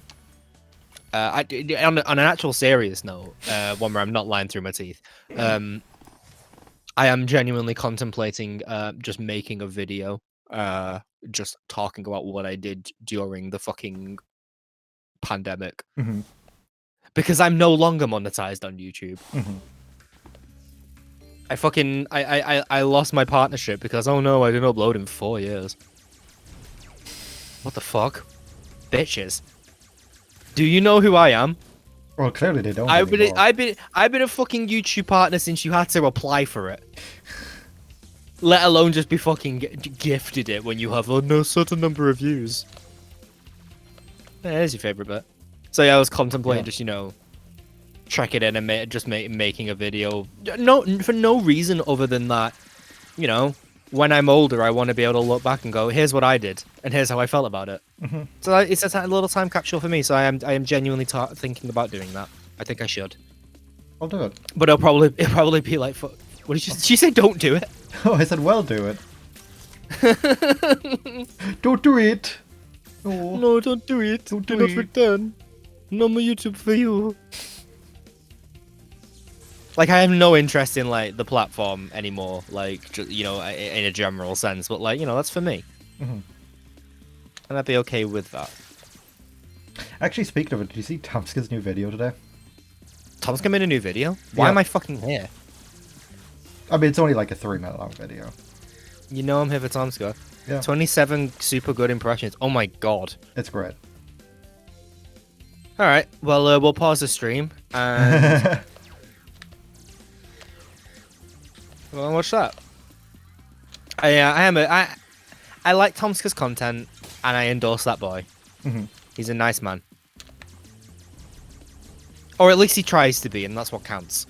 an actual serious note, one where I'm not lying through my teeth. I am genuinely contemplating just making a video, just talking about what I did during the fucking pandemic, because I'm no longer monetized on YouTube. I lost my partnership because oh no, I didn't upload in 4 years. What the fuck? Bitches. Do you know who I am? Well, clearly they don't I've been anymore. I've been a fucking YouTube partner since you had to apply for it. Let alone just be fucking gifted it when you have a certain number of views. Yeah, there's your favorite bit. So yeah, I was contemplating just track it in and making a video. No, for no reason other than that, when I'm older, I want to be able to look back and go, here's what I did, and here's how I felt about it. So it's a little time capsule for me. So I am genuinely thinking about doing that. I think I should. I'll do it. But it'll probably be like, what did she say? Don't do it. Oh, I said, well, do it. Don't do it. Oh. No, don't do it. Don't do do not it. return. No more YouTube for you. Like, I have no interest in like the platform anymore. Like, in a general sense. But like, that's for me. And I'd be okay with that. Actually, speaking of it, did you see Tomska's new video today? Tom's made a new video. Why Yeah. am I fucking here? I mean, it's only like a 3-minute long video. You know I'm here for Tomska. Yeah. 27 super good impressions. Oh my god. It's great. All right. Well, we'll pause the stream and we'll watch that. I like Tomska's content and I endorse that boy. He's a nice man. Or at least he tries to be, and that's what counts.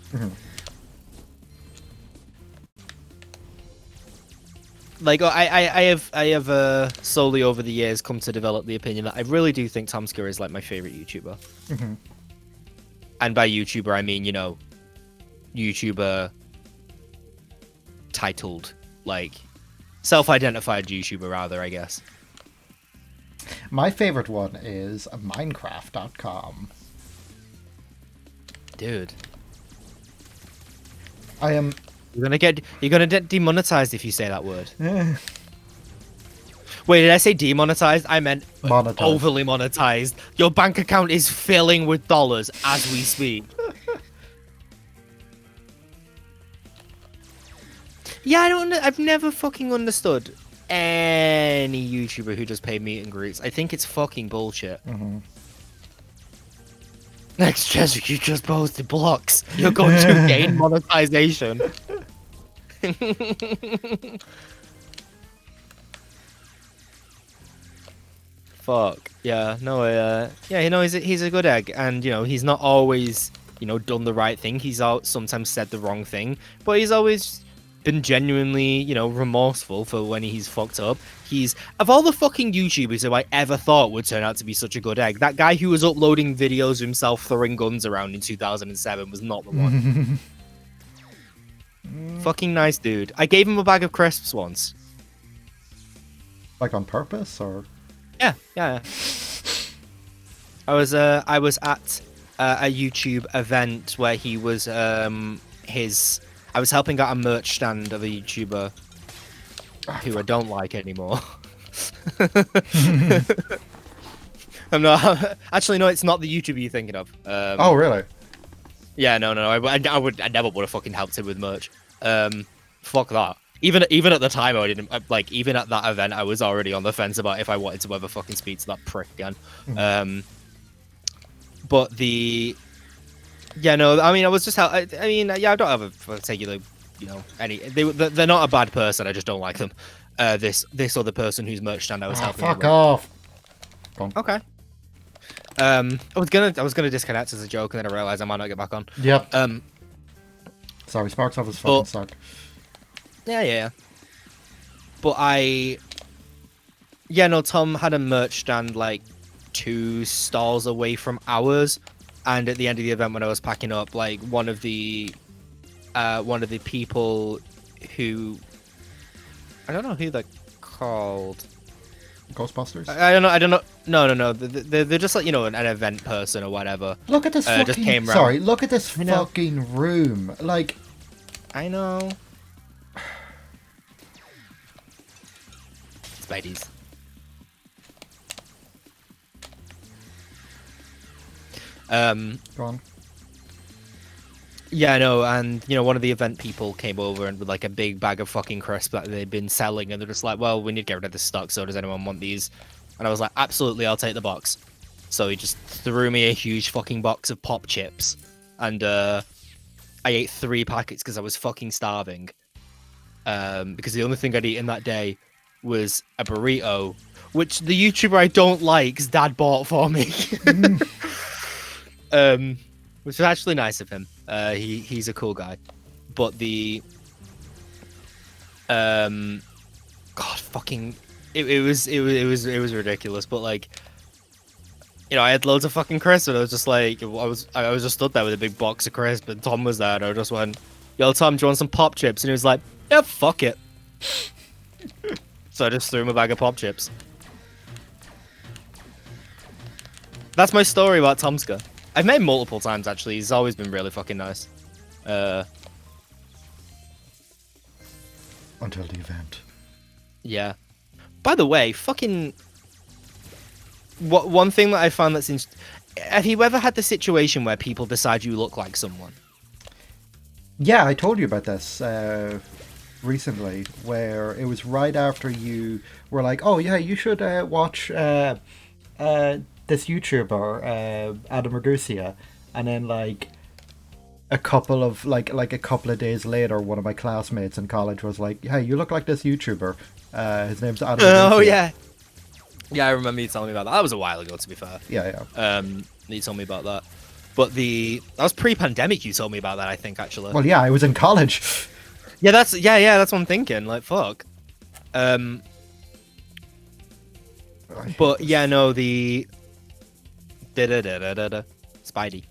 Like, I have slowly over the years come to develop the opinion that I really do think Tomska is like my favorite YouTuber. And by YouTuber, I mean, YouTuber titled, like, self-identified YouTuber, rather, I guess. My favorite one is Minecraft.com. Dude. I am... You're gonna get demonetized if you say that word. Wait, did I say demonetized? I meant Monetized. overly monetized. Your bank account is filling with dollars as we speak. Yeah, I've never fucking understood any YouTuber who does paid meet and greets. I think it's fucking bullshit. Next, Chester, you just posted blocks. You're going to gain monetization. Fuck. Yeah, no, yeah, he's a good egg, and, he's not always, done the right thing. He's sometimes said the wrong thing, but he's always been genuinely, remorseful for when he's fucked up. Of all the fucking YouTubers who I ever thought would turn out to be such a good egg, that guy who was uploading videos of himself throwing guns around in 2007 was not the one. Fucking nice dude. I gave him a bag of crisps once. Like on purpose, or? Yeah. I was at a YouTube event where he was I was helping out a merch stand of a YouTuber who I don't like anymore. I'm not. Actually, no, it's not the YouTuber you're thinking of. Oh, really? Yeah, no. I never would have fucking helped him with merch. Fuck that. Even at the time, I didn't like. Even at that event, I was already on the fence about if I wanted to ever fucking speak to that prick again. But the. Yeah, no, I mean, I was just. I don't have a particular, they're not a bad person. I just don't like them. This other person whose merch stand I was helping. Fuck off. Okay. I was gonna disconnect as a joke, and then I realized I might not get back on. Yep. Sorry, Sparks Office fucking suck. Yeah. But Tom had a merch stand like 2 stalls away from ours. And at the end of the event, when I was packing up, like one of the people who I don't know who they're called. Ghostbusters? I don't know. No. They're just like an event person or whatever. Look at this fucking. Just came round. Sorry, look at this fucking room. Like, I know. Spideys. Go on. Yeah, I know, and one of the event people came over and with like a big bag of fucking crisps that they'd been selling, and they're just like, well, we need to get rid of this stock, so does anyone want these? And I was like, absolutely, I'll take the box. So he just threw me a huge fucking box of pop chips, and I ate 3 packets because I was fucking starving. Because the only thing I'd eaten that day was a burrito, which the YouTuber I don't like's dad bought for me. Which was actually nice of him. He's a cool guy, but God, fucking, it was ridiculous. But like, you know, I had loads of fucking crisps, and I was just like, I was just stood there with a big box of crisps, and Tom was there, and I just went, "Yo, Tom, do you want some pop chips?" And he was like, "Yeah, fuck it." So I just threw him a bag of pop chips. That's my story about Tomska. I've met him multiple times, actually. He's always been really fucking nice. Until the event. Yeah. By the way, fucking... One thing that I found that's... Have you ever had the situation where people decide you look like someone? Yeah, I told you about this recently, where it was right after you were like, "Oh yeah, you should watch this YouTuber, Adam Ragusia," and then like a couple of days later, one of my classmates in college was like, "Hey, you look like this YouTuber. His name's Adam Ragusia." Oh yeah. Yeah, I remember you telling me about that. That was a while ago, to be fair. Yeah. You told me about that. But that was pre-pandemic. You told me about that, I think, actually. Well, yeah, I was in college. Yeah, that's what I'm thinking. Like, fuck. But yeah, no, the Spidey.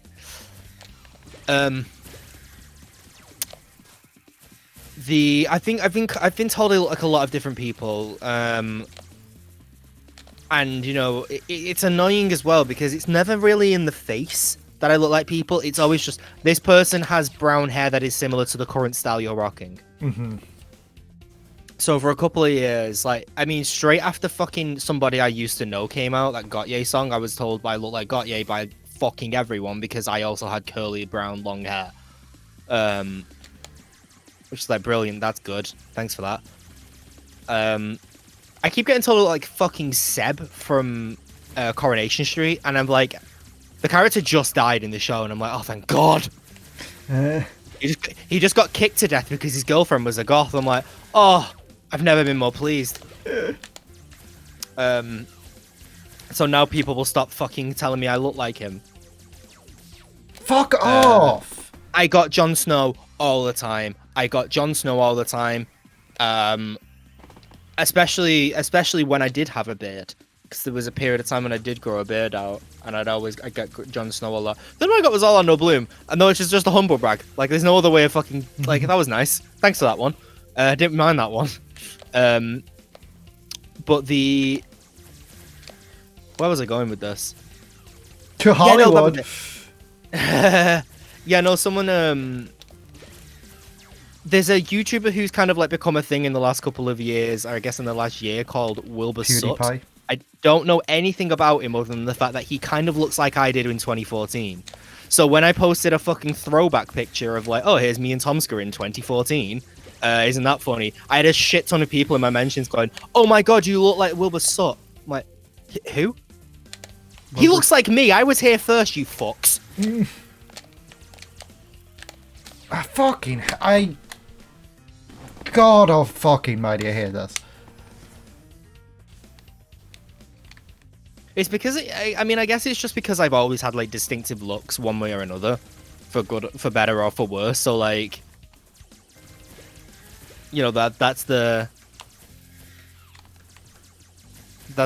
I think I've been told I look like a lot of different people. And you know, it's annoying as well because it's never really in the face that I look like people. It's always just, this person has brown hair that is similar to the current style you're rocking. Mm-hmm. So for a couple of years, like, I mean, straight after fucking Somebody I Used to Know came out, that Gautier song, I was told I look like Gautier by fucking everyone because I also had curly brown long hair. Which is like brilliant. That's good. Thanks for that. I keep getting told like fucking Seb from Coronation Street, and I'm like, the character just died in the show, and I'm like, oh, thank God. He just got kicked to death because his girlfriend was a goth. I'm like, oh, I've never been more pleased. So now people will stop fucking telling me I look like him. Fuck off! I got Jon Snow all the time. Especially when I did have a beard. Because there was a period of time when I did grow a beard out, and I'd get Jon Snow a lot. Then what I got was all on No Bloom, and though it's just a humble brag. Like, there's no other way of fucking... Like, that was nice. Thanks for that one. I didn't mind that one. But the... Where was I going with this? To Hollywood. Yeah, no, someone... There's a YouTuber who's kind of like become a thing in the last couple of years, or I guess in the last year, called Wilbur Soot. PewDiePie. I don't know anything about him other than the fact that he kind of looks like I did in 2014. So when I posted a fucking throwback picture of like, oh, here's me and Tomska in 2014, isn't that funny? I had a shit ton of people in my mentions going, oh my God, you look like Wilbur Soot. I'm like, who? He looks like me. I was here first, you fucks. God oh fucking mighty, I hate this. It's because I mean, I guess it's just because I've always had like distinctive looks one way or another, for good, for better or for worse. So like, you know, that's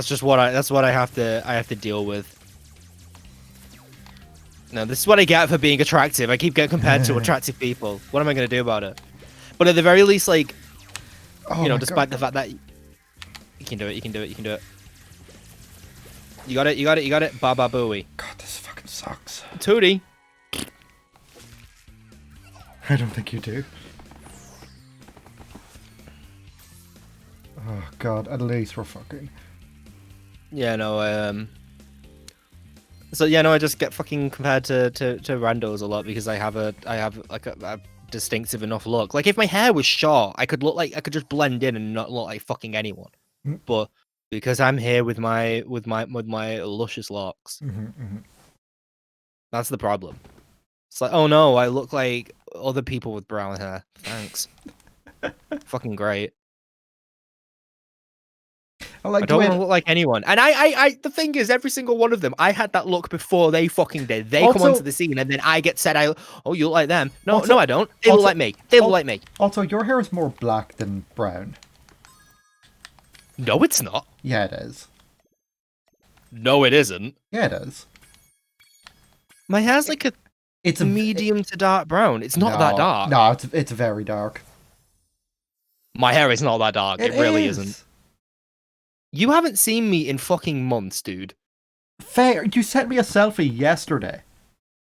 just what I have to deal with. No, this is what I get for being attractive. I keep getting compared to attractive people. What am I gonna do about it? But at the very least, like, you know, despite the fact that you can do it. You got it. Baba booey. God, this fucking sucks. Tootie. I don't think you do. Oh God, at least we're fucking. Yeah, no. So yeah, no, I just get fucking compared to randos a lot because I have like a distinctive enough look. Like if my hair was short, I could just blend in and not look like fucking anyone. But because I'm here with my luscious locks. That's the problem. It's like, oh no, I look like other people with brown hair. Thanks. Fucking great. I like I the don't way want to look like anyone. And I, the thing is, every single one of them, I had that look before they fucking did. They come Also- onto the scene, and then I get said, oh, you look like them. No, Also- no, I don't. They look also- like me. They look al- like me. Also, your hair is more black than brown. No, it's not. Yeah, it is. No, it isn't. Yeah, it is. My hair's like a It's a medium to dark brown. It's not that dark. No, it's very dark. My hair is not that dark. It really is. isn't. You haven't seen me in fucking months, dude. Fair. You sent me a selfie yesterday.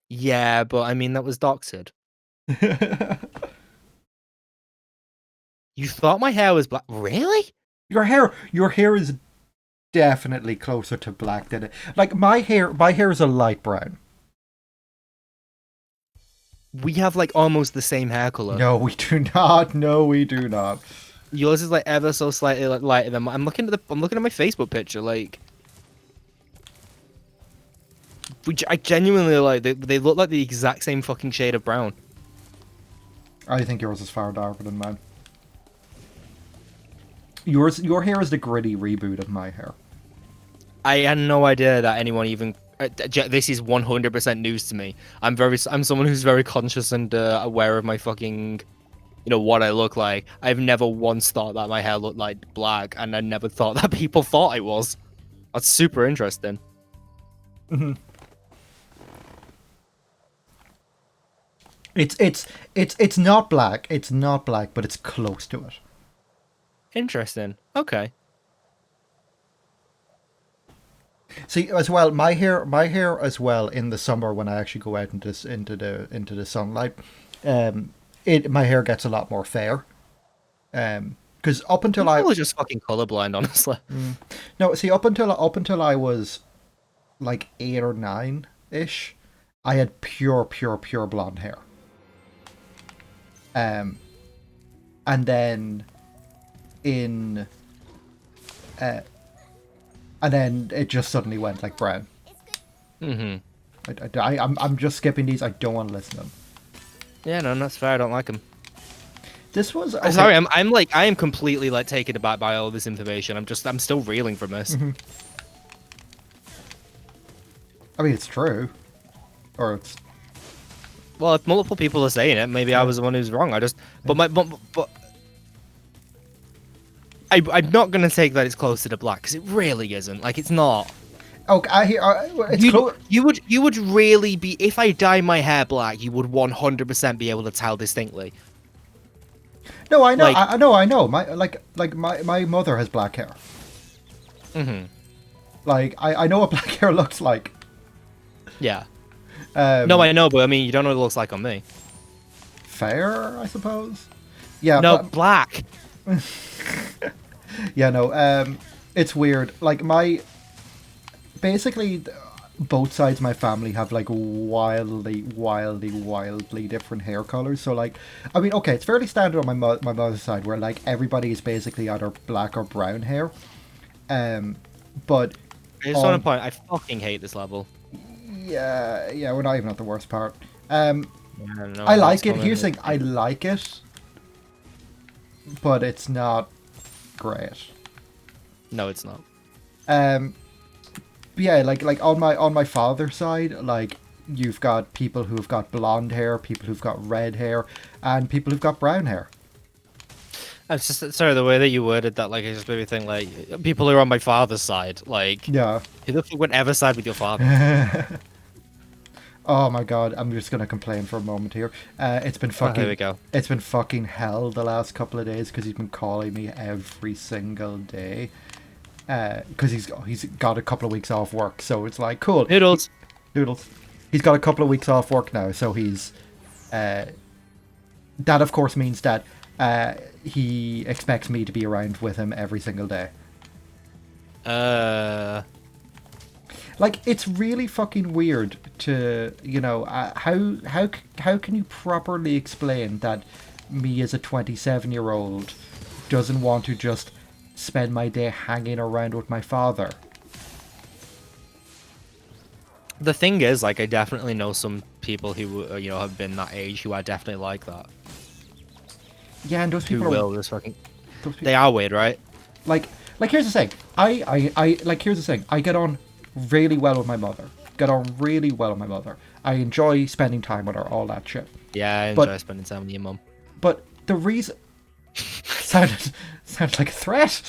Yeah, but I mean, that was doxed. You thought my hair was black? Really? Your hair is definitely closer to black than it. Like my hair is a light brown. We have like almost the same hair color. No, we do not. No, we do not. Yours is like ever so slightly like, lighter than mine. I'm looking at my Facebook picture. Like, I genuinely like they look like the exact same fucking shade of brown. I think yours is far darker than mine. Your hair is the gritty reboot of my hair. I had no idea that anyone even. This is 100% news to me. I'm someone who's very conscious and aware of my fucking, what I look like. I've never once thought that my hair looked like black, and I never thought that people thought it was. That's super interesting. It's not black. It's not black, but it's close to it. Interesting. Okay. See, as well, my hair as well in the summer when I actually go out into the sunlight, my hair gets a lot more fair. Because up until I was just fucking colorblind, honestly. no, see, up until I was like 8 or 9 ish, I had pure blonde hair. And then and then it just suddenly went like brown. I'm just skipping these. I don't want to listen to them. Yeah, no, that's fair. I don't like them. This was okay. Sorry, I am completely like taken aback by all this information. I'm still reeling from this. I mean, it's true, or it's. Well, if multiple people are saying it, maybe I was the one who's wrong. But I'm not gonna take that it's close to the black because it really isn't. Like, it's not. Oh, it's close. You would really be, if I dye my hair black, you would 100% be able to tell distinctly. No, I know, like- I know. My mother has black hair. Like I know what black hair looks like. Yeah. No, I know, but I mean, you don't know what it looks like on me. Fair, I suppose. Yeah. No, but, black. yeah, no. It's weird. Like basically, both sides of my family have like wildly different hair colors. So like, I mean, okay, it's fairly standard on my mother's side where like everybody is basically either black or brown hair. But I just want to point. I fucking hate this level. yeah, we're not even at the worst part. I don't know. I like it. Here's the thing, I like it, but it's not great. No, it's not. Yeah, like on my father's side, like you've got people who've got blonde hair, people who've got red hair, and people who've got brown hair. It's just sorry the way that you worded that. Like, it just made me think like people who are on my father's side. Like, Yeah. who the fuck would ever side with your father? Oh my god, I'm just gonna complain for a moment here. It's been fucking. Here we go. It's been fucking hell the last couple of days because he's been calling me every single day. Because he's got a couple of weeks off work, so it's like cool. Noodles. Noodles. He's got a couple of weeks off work now, so he's. That of course means that he expects me to be around with him every single day. Like, it's really fucking weird to, how can you properly explain that me as a 27-year-old doesn't want to just spend my day hanging around with my father. The thing is, like, I definitely know some people who, have been that age who are definitely like that. Yeah, and those Who people will are just fucking... those people, They are weird, right? like here's the thing. Here's the thing. I get on really well with my mother. Get on really well with my mother. I enjoy spending time with her, all that shit. Yeah, I enjoy But- spending time with your mum. But the reason sounded like a threat.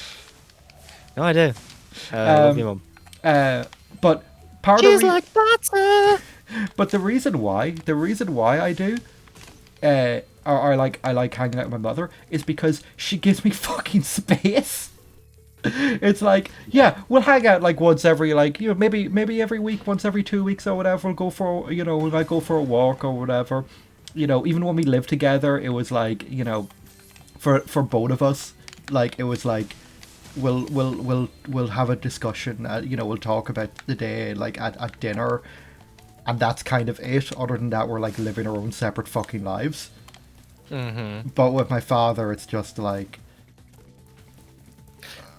No, I do. Love your mum. But part of She's the like butter! but the reason why I do, or I like hanging out with my mother is because she gives me fucking space. It's like, yeah, we'll hang out like once every maybe every week, once every 2 weeks or whatever. We'll go for we might go for a walk or whatever. Even when we lived together, it was like for both of us, like it was like we'll have a discussion. We'll talk about the day like at dinner, and that's kind of it. Other than that, we're like living our own separate fucking lives. Mm-hmm. But with my father, it's just like.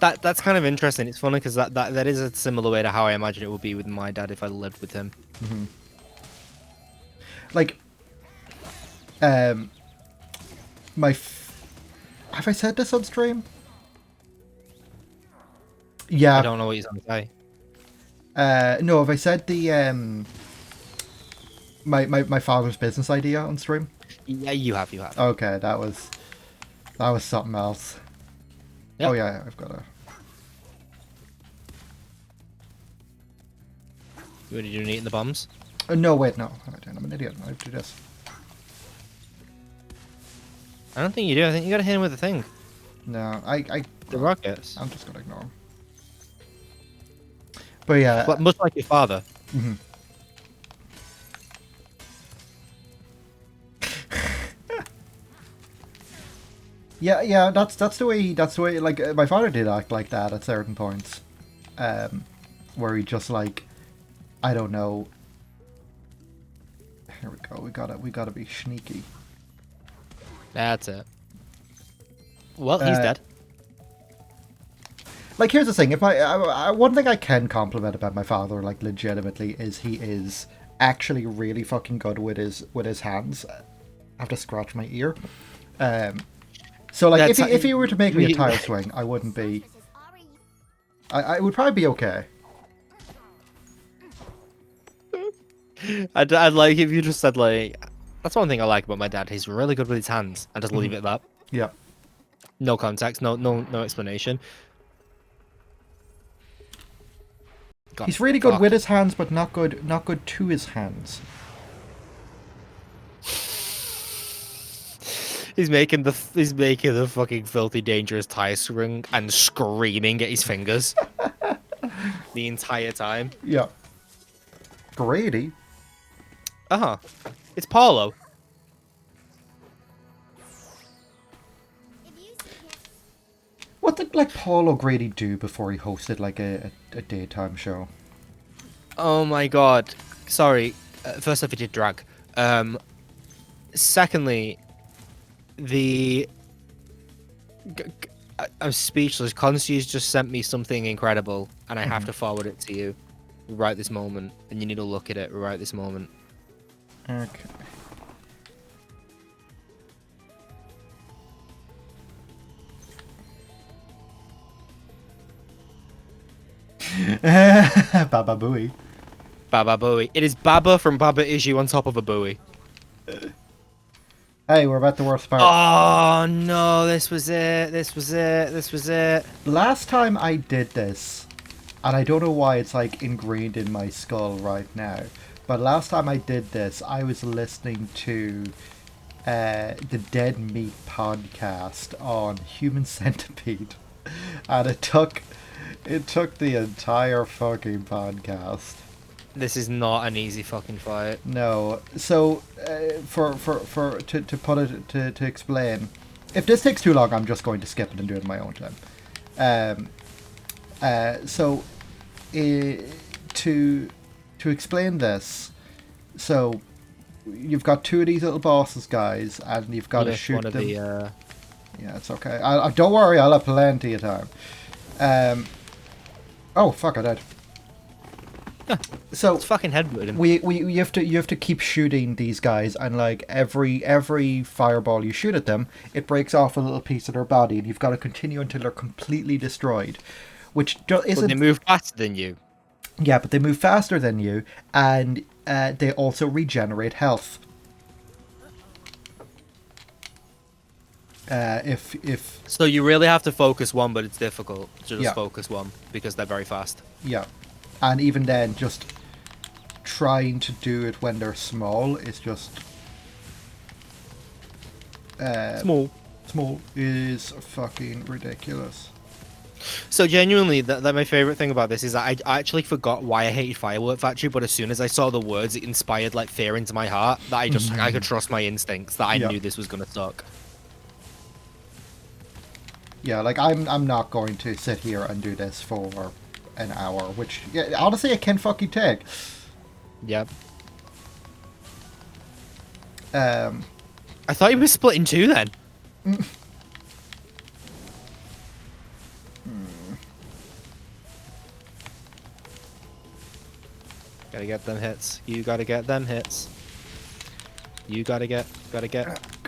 That's kind of interesting. It's funny because that is a similar way to how I imagine it would be with my dad if I lived with him. Like, have I said this on stream? Yeah. I don't know what you're going to say. No, have I said the my father's business idea on stream? Yeah, you have. Okay, that was something else. Yep. Oh yeah, I've got a. What are you doing, eating the bombs? No, wait, no. I'm an idiot. I have to do this. I don't think you do. I think you got to hit him with the thing. No, The rockets. I'm just gonna ignore him. But yeah, But much like your father. yeah. That's the way. Like my father did act like that at certain points, where he just like, I don't know. Here we go. We gotta be sneaky. That's it. Well, he's dead. Like, here's the thing. If one thing I can compliment about my father, like legitimately, is he is actually really fucking good with his hands. I have to scratch my ear. So like, if he were to make me a tile swing, I wouldn't be. I would probably be okay. I'd like if you just said like, that's one thing I like about my dad. He's really good with his hands, and just leave it at that. Yeah. No context, no explanation. God, He's really good fuck. with his hands, but not good to his hands. He's making the fucking filthy dangerous tie swing and screaming at his fingers the entire time. Yeah. Grady. It's Paulo. What did like Paul O'Grady do before he hosted like a daytime show? Oh my god. Sorry. First off, he did drag. Secondly, I'm speechless. Consti's just sent me something incredible, and I have to forward it to you right this moment, and you need to look at it right this moment. Okay. Baba Booey. Baba Booey. It is Baba from Baba Is You on top of a buoy. Hey, we're about the worst part. Oh no, this was it. Last time I did this, and I don't know why it's like ingrained in my skull right now, but last time I did this, I was listening to the Dead Meat podcast on Human Centipede, and it took the entire fucking podcast. This is not an easy fucking fight. No. So, to put it to explain, if this takes too long, I'm just going to skip it and do it in my own time. To explain this, so you've got two of these little bosses, guys, and you've got to shoot them. Yeah, it's okay. Don't worry, I'll have plenty of time. Oh fuck! I died. So It's fucking headbutted him. you have to keep shooting these guys, and like every fireball you shoot at them, it breaks off a little piece of their body, and you've got to continue until they're completely destroyed. Which But isn't. they move faster than you. Yeah, but they move faster than you, and they also regenerate health. If So you really have to focus one, but it's difficult to just Yeah. focus one because they're very fast. yeah, and even then, just trying to do it when they're small is just Small. small is fucking ridiculous. So genuinely, that my favorite thing about this is that I actually forgot why I hated Firework Factory, but as soon as I saw the words, it inspired like fear into my heart that I could trust my instincts that I Yeah. knew this was gonna suck. Yeah, like I'm not going to sit here and do this for an hour, which yeah, honestly it can fucking take. Yep. Um, I thought you were split in two then. Gotta get them hits. You gotta get them hits. You gotta get.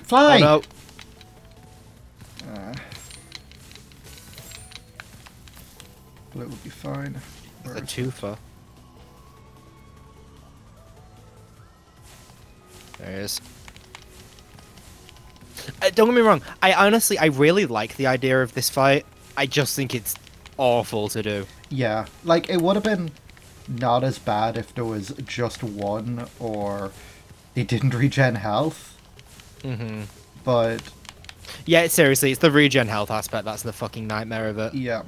fly. Oh no. Blue would be fine. Where The is- twofer. There it is. Don't get me wrong. I really like the idea of this fight. I just think it's awful to do. Yeah, like it would have been not as bad if there was just one or they didn't regen health. Mm-hmm. But Yeah, seriously, it's the regen health aspect that's the fucking nightmare of it. yeah.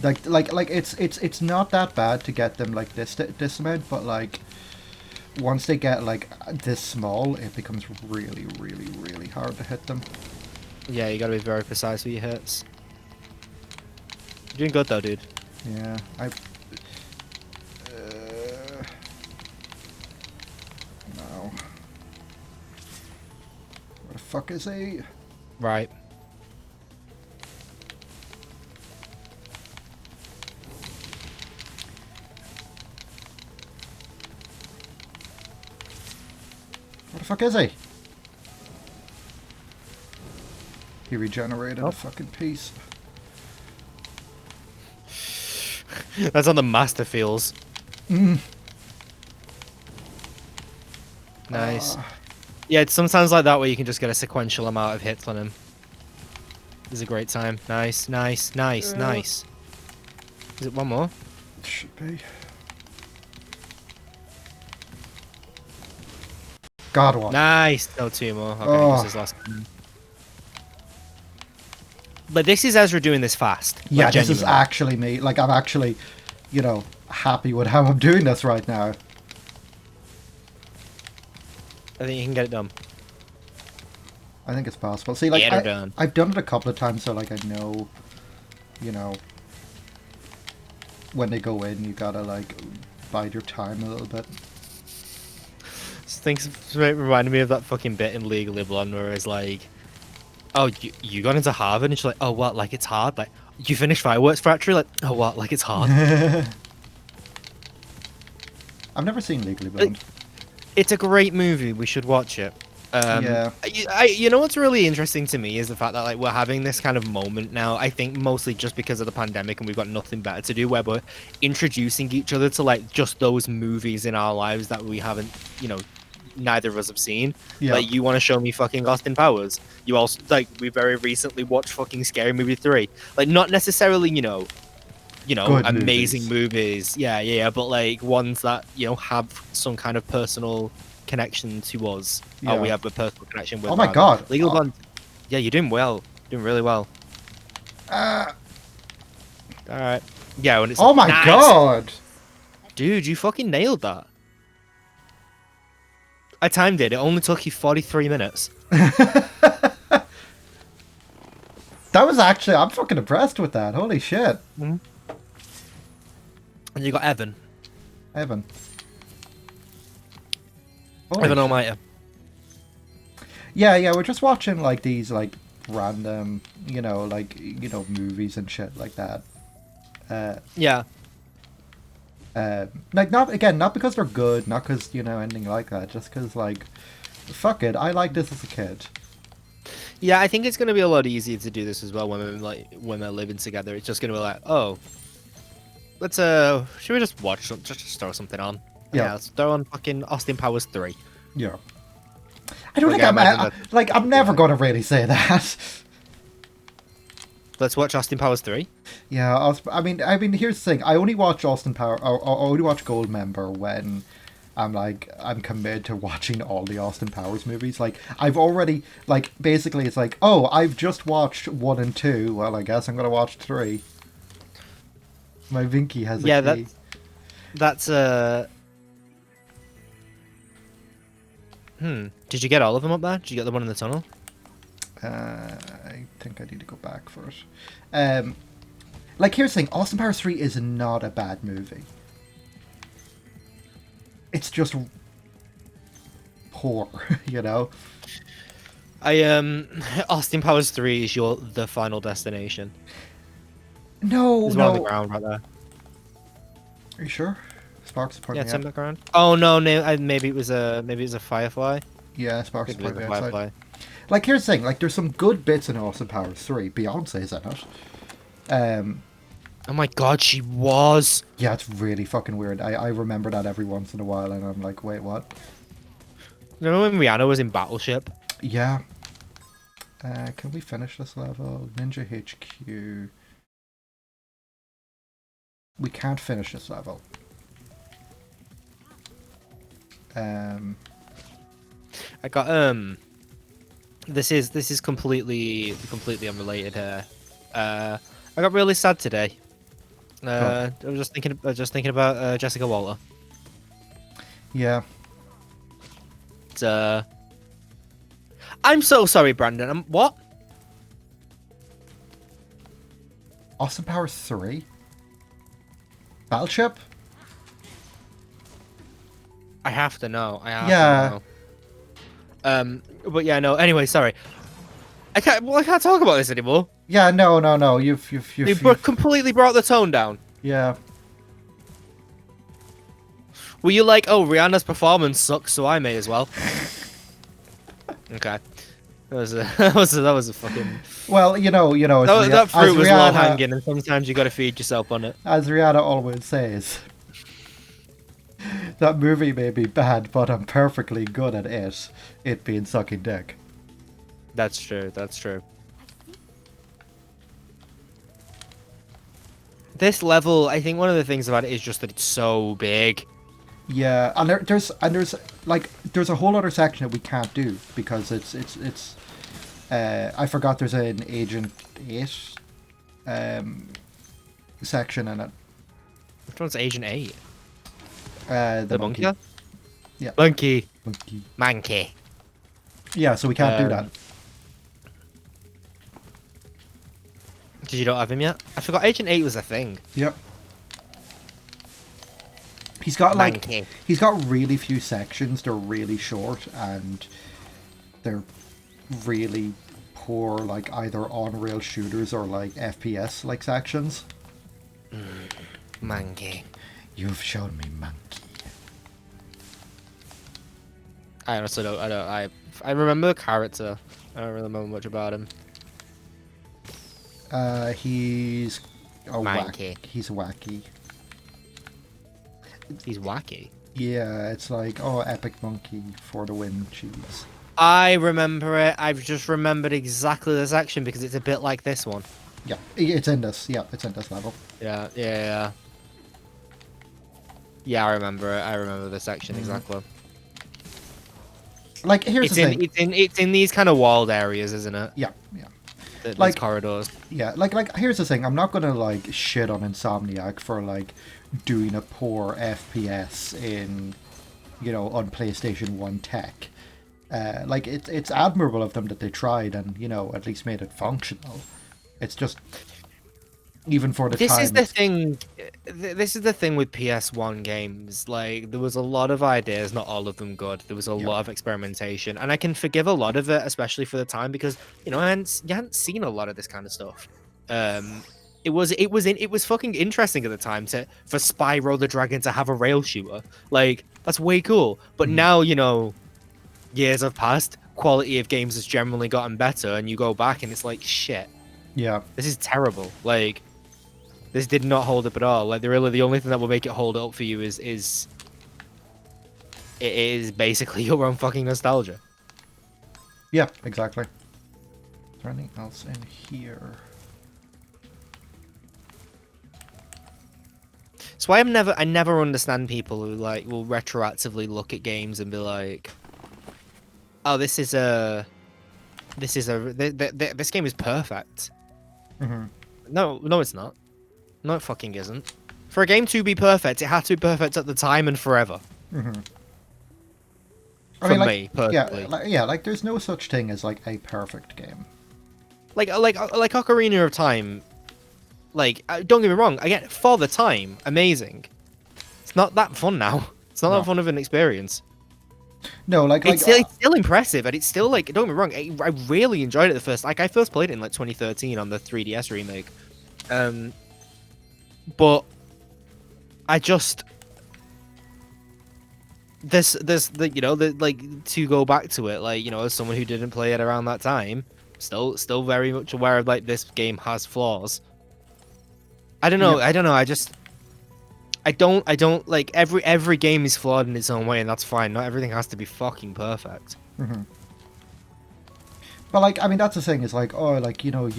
Like it's not that bad to get them like this amount, but like once they get like this small, it becomes really hard to hit them. Yeah, you gotta be very precise with your hits. You're doing good though, dude. Yeah, no. Where the fuck is he? Right. Where the fuck is he? He regenerated a fucking piece. That's on the master feels. Nice. Yeah, it's sometimes like that where you can just get a sequential amount of hits on him. This is a great time. Nice. Is it one more? Should be. God one. Nice. No, two more. Okay, Oh. this is last one. But this is Ezra doing this fast. Like, Yeah, this is genuinely. actually me. Like, I'm actually, you know, happy with how I'm doing this right now. I think you can get it done. I think it's possible. See, like, Get her done. I've done it a couple of times, so, like, I know, you know, when they go in, you gotta, like, bide your time a little bit. Things reminded me of that fucking bit in Legally Blonde where it's like, oh, you got into Harvard? And she's like, oh, what? Like, it's hard? Like, you finished Fireworks Factory? Like, oh, what? Like, it's hard? I've never seen Legally Blonde. It's a great movie. We should watch it. Yeah. You know what's really interesting to me is the fact that like we're having this kind of moment now. I think mostly just because of the pandemic and we've got nothing better to do, where we're introducing each other to like just those movies in our lives that we haven't, you know, neither of us have seen. Yeah. Like you want to show me fucking Austin Powers. You also like we very recently watched fucking Scary Movie 3. Like not necessarily, you know, Good amazing movies. Yeah, but like ones that, you know, have some kind of personal connection to us. Yeah. Oh, we have a personal connection with. Oh my rather. God. Legal Blonde. Yeah, you're doing well. Doing really well. Ah. All right. Yeah, when it's. Oh my Nice! God! Dude, you fucking nailed that. I timed it. It only took you 43 minutes. That was actually, I'm fucking impressed with that. Holy shit. And you got Evan. Evan. Evan Almighty. Yeah, we're just watching like these like random, like movies and shit like that. Yeah. Like not because they're good, not because anything like that, just because like, fuck it, I like this as a kid. Yeah, I think it's going to be a lot easier to do this as well when we're living together. It's just going to be like, oh, let's should we just watch just throw something on? Yeah. Let's throw on fucking Austin Powers 3. Yeah. I don't Like, think I I'm imagine like I'm never gonna really say that. Let's watch Austin Powers 3. Yeah, I mean, here's the thing. I only watch Austin Power, or only watch Goldmember when I'm committed to watching all the Austin Powers movies. Like, I've already, like, basically it's like, oh, I've just watched 1 and 2. Well, I guess I'm gonna watch 3. My Vinky has a key. That's Did you get all of them up there? Did you get the one in the tunnel? I think I need to go back for it. Like, here's the thing. Austin Powers 3 is not a bad movie. It's just poor, Austin Powers 3 is the final destination. No, There's one on the ground right there. Are you sure? Sparks are pointing Yeah, it's on out. the ground. Oh no, maybe it was a firefly. Yeah, Sparks are Could be the pointing outside. firefly. Like, here's the thing. Like, there's some good bits in Austin Powers 3. Beyonce's in it. Oh my god, she was. Yeah, it's really fucking weird. I remember that every once in a while, and I'm like, wait, what? Remember when Rihanna was in Battleship? Yeah. Can we finish this level? Ninja HQ. We can't finish this level. I got This is completely unrelated here. I got really sad today. I was just thinking about Jessica Walter. Yeah. It's, I'm so sorry, Brandon. What? Austin Powers 3? Battleship? I have to know. I have Yeah. to know. But yeah, no. Anyway, sorry. I can't talk about this anymore. Yeah, no. You've Completely brought the tone down. Yeah. Were you like, oh, Rihanna's performance sucks, so I may as well? Okay. That was a fucking. Well, That fruit was low hanging, and sometimes you got to feed yourself on it. As Rihanna always says, that movie may be bad, but I'm perfectly good at it being sucking dick. That's true. That's true. This level, I think one of the things about it is just that it's so big. Yeah, and there's a whole other section that we can't do because it's I forgot there's an Agent 8 section in it. Which one's Agent 8? The monkey? Yeah. Monkey. Monkey. Yeah, so we can't do that. Did you not have him yet? I forgot Agent 8 was a thing. Yep. He's got really few sections. They're really short and they're really poor, like either on-rail shooters or like FPS like sections. Monkey. You've shown me monkey. I honestly don't. I remember the character. I don't really remember much about him. He's Monkey. He's wacky. He's wacky. Yeah, it's like, oh, epic monkey for the win, cheese. I remember it. I've just remembered exactly this section because it's a bit like this one. Yeah, it's in this. Yeah, it's in this level. Yeah. Yeah, I remember it. I remember the section exactly. Like, here's the thing. It's in these kind of wild areas, isn't it? Yeah. These corridors. Yeah, like here's the thing. I'm not gonna like shit on Insomniac for like doing a poor FPS in, on PlayStation 1 tech. Like it's admirable of them that they tried and at least made it functional. It's just even for the This time. is the thing. This is the thing with PS1 games. Like, there was a lot of ideas, not all of them good. There was a lot of experimentation, and I can forgive a lot of it, especially for the time, because you hadn't seen a lot of this kind of stuff. It was fucking interesting at the time for Spyro the Dragon to have a rail shooter. Like, that's way cool. But now, years have passed. Quality of games has generally gotten better, and you go back and it's like, shit, Yeah. this is terrible. Like, this did not hold up at all. Like, the only thing that will make it hold up for you is basically your own fucking nostalgia. Yeah, exactly. Is there anything else in here? So I never understand people who like will retroactively look at games and be like, "Oh, this game is perfect." No, it's not. No, it fucking isn't. For a game to be perfect, it had to be perfect at the time and forever. I mean, me personally, like there's no such thing as like a perfect game. like Ocarina of Time. Like, don't get me wrong. Again, for the time, amazing. It's not that fun now. It's not that fun of an experience. No, It's still impressive, and it's still like, don't get me wrong. I really enjoyed it the first. Like, I first played it in like 2013 on the 3DS remake. But I just like to go back to it, like, as someone who didn't play it around that time, still very much aware of like this game has flaws. I don't know. Yeah. I don't know. I don't like every game is flawed in its own way, and that's fine. Not everything has to be fucking perfect. But like, I mean, that's the thing. Is like, oh, like people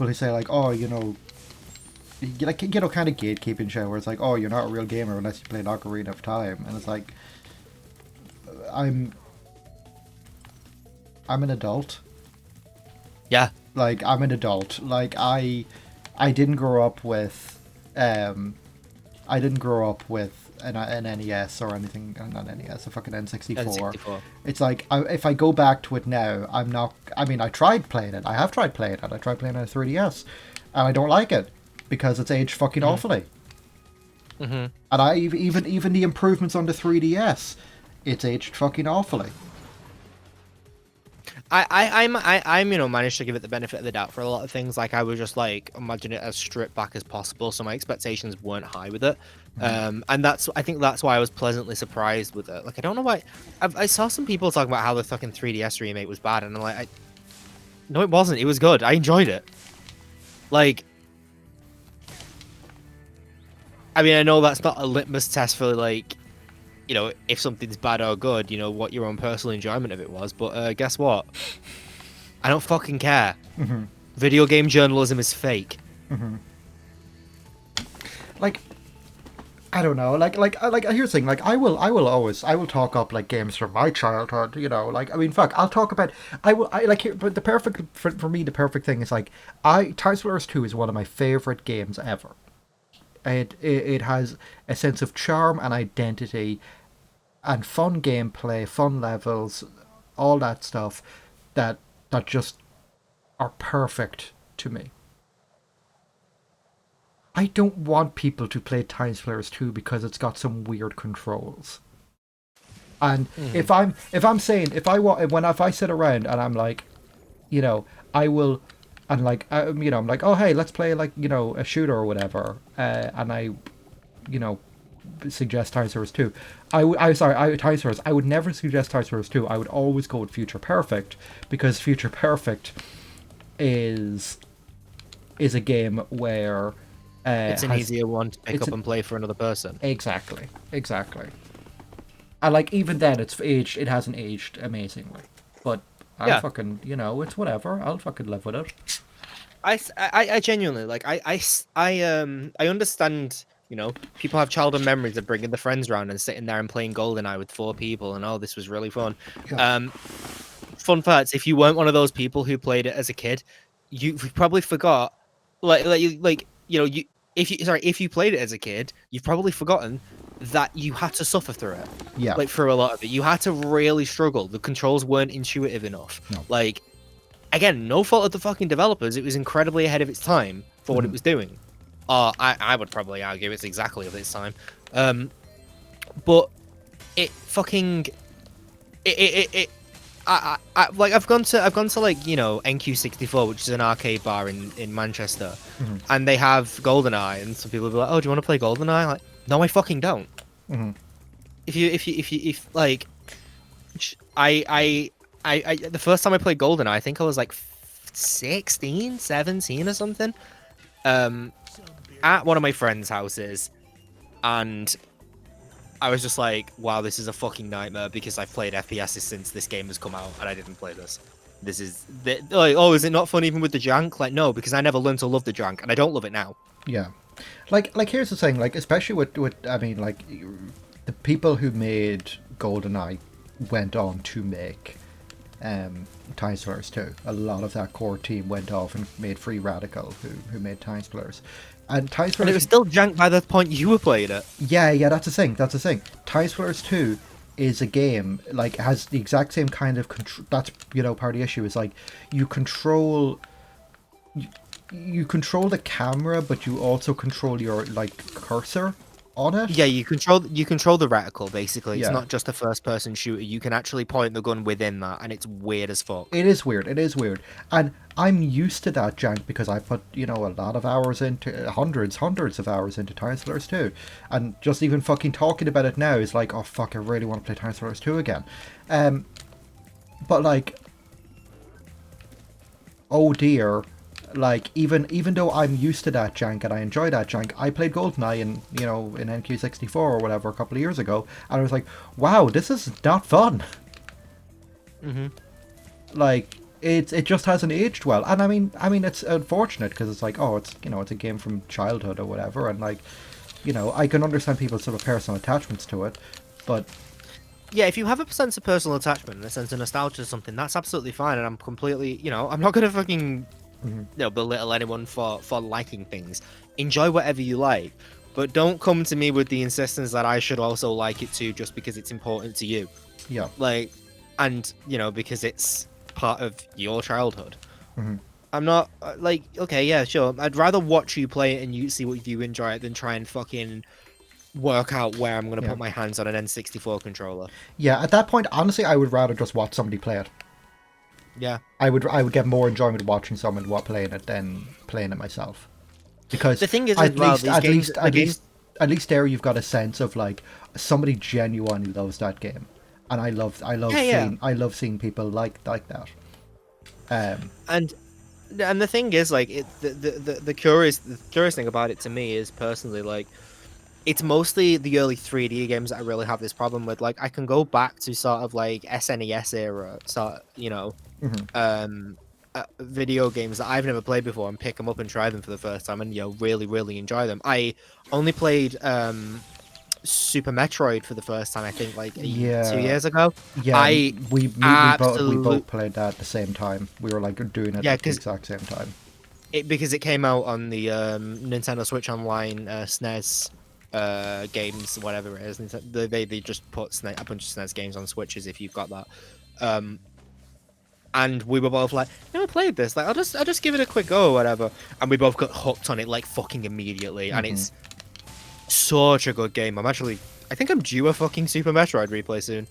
who say like, oh, kind of gatekeeping shit, where it's like, oh, you're not a real gamer unless you play Ocarina of Time, and it's like, I'm an adult. Yeah. Like, I'm an adult. Like, I didn't grow up with an NES or anything. Not NES, a fucking N64. N64. It's like, if I go back to it now, I'm not. I mean, I tried playing it. I have tried playing it. I tried playing it on a 3DS, and I don't like it because it's aged fucking awfully. And even the improvements on the 3DS, it's aged fucking awfully. I'm managed to give it the benefit of the doubt for a lot of things. Like, I would just like imagine it as stripped back as possible, so my expectations weren't high with it. And I think that's why I was pleasantly surprised with it. Like, I don't know why. I saw some people talking about how the fucking 3DS remake was bad, and I'm like, no, it wasn't. It was good. I enjoyed it. Like, I mean, I know that's not a litmus test for like, if something's bad or good, what your own personal enjoyment of it was. But guess what? I don't fucking care. Video game journalism is fake. Like, I don't know. Like here's the thing. Like, I will talk up like games from my childhood. Like, I mean, fuck. I'll talk about. But the perfect for me, the perfect thing is like, Time Splitters 2 is one of my favorite games ever. It has a sense of charm and identity and fun gameplay, fun levels, all that stuff that just are perfect to me. I don't want people to play Time Splitters 2 because it's got some weird controls. And if I sit around and I'm like, I will, and like, I'm like, oh hey, let's play like, a shooter or whatever, and I, suggest Time Splitters 2. I would never suggest Time Splitters 2. I would always go with Future Perfect, because Future Perfect is a game where It's an easier one to pick up and play for another person. Exactly. And like, even then, it hasn't aged amazingly. But I fucking, it's whatever. I'll fucking live with it. I genuinely like. I understand. People have childhood memories of bringing the friends around and sitting there and playing GoldenEye with 4 people, and this was really fun. Yeah. Fun facts: if you weren't one of those people who played it as a kid, you probably forgot. If you played it as a kid, you've probably forgotten that you had to suffer through it. Yeah. Like, for a lot of it, you had to really struggle. The controls weren't intuitive enough. No. Like, again, no fault of the fucking developers. It was incredibly ahead of its time for what it was doing. I would probably argue it's exactly of its time. But it fucking like I've gone to like, you know, NQ64, which is an arcade bar in Manchester, and they have GoldenEye, and some people will be like, "Oh, do you want to play GoldenEye?" Like, no, I fucking don't. If like, the first time I played GoldenEye, I think I was like 16, 17 or something, at one of my friends' houses, and I was just like, wow, this is a fucking nightmare because I've played FPSs since this game has come out and I didn't play this. This is like, oh, is it not fun even with the jank? Like, no, because I never learned to love the jank and I don't love it now. Yeah, like here's the thing, like especially with I mean, like the people who made GoldenEye went on to make Time Splitters 2. A lot of that core team went off and made Free Radical, who made Time Splitters. And Time Splitters, And it was still jank by the point you were playing it. yeah, that's the thing. That's the thing. Time Splitters 2 is a game like has the exact same kind of control. That's, you know, part of the issue is like you control. You control the camera, but you also control your like cursor on it. Yeah, you control the reticle basically. It's Yeah. not just a first person shooter. You can actually point the gun within that, and it's weird as fuck. It is weird. It is weird, and I'm used to that jank because I put, you know, a lot of hours into hundreds of hours into Time Splitters 2, and just even fucking talking about it now is like, oh fuck, I really want to play Time Splitters 2 again. But like, oh dear, like even though I'm used to that jank and I enjoy that jank, I played GoldenEye in, you know, in NQ64 or whatever a couple of years ago, and I was like, wow, this is not fun. Like it just hasn't aged well, and I mean it's unfortunate because it's like, oh, it's, you know, it's a game from childhood or whatever, and like, you know, I can understand people's sort of personal attachments to it, but Yeah, if you have a sense of personal attachment and a sense of nostalgia to something, that's absolutely fine, and I'm completely, you know, I'm not gonna fucking, you know, belittle anyone for liking things. Enjoy whatever you like, but don't come to me with the insistence that I should also like it too just because it's important to you. yeah. Like, and, you know, because it's part of your childhood. I'm not like, okay, yeah, sure, I'd rather watch you play it and you see what you enjoy it than try and fucking work out where I'm gonna Yeah. put my hands on an N64 controller. Yeah, at that point, honestly, I would rather just watch somebody play it. Yeah. I would get more enjoyment watching someone playing it than playing it myself. Because The thing is, as well, these games- at least there you've got a sense of like somebody genuinely loves that game, and I love seeing people like that. And the thing is, like, the curious thing about it to me is personally, like, it's mostly the early 3D games that I really have this problem with. Like, I can go back to sort of like SNES era, sort, you know, video games that I've never played before and pick them up and try them for the first time and, you know, really enjoy them. I only played Super Metroid for the first time, I think, like 2 years ago. Yeah, we absolute- both played that at the same time. We were like doing it Yeah, at the 'cause- exact same time. because it came out on the Nintendo Switch Online SNES games, whatever it is. They just put a bunch of SNES games on Switches if you've got that. And we were both like, never played this. Like, I'll just give it a quick go or whatever. And we both got hooked on it like fucking immediately. And it's such a good game. I think I'm due a fucking Super Metroid replay soon.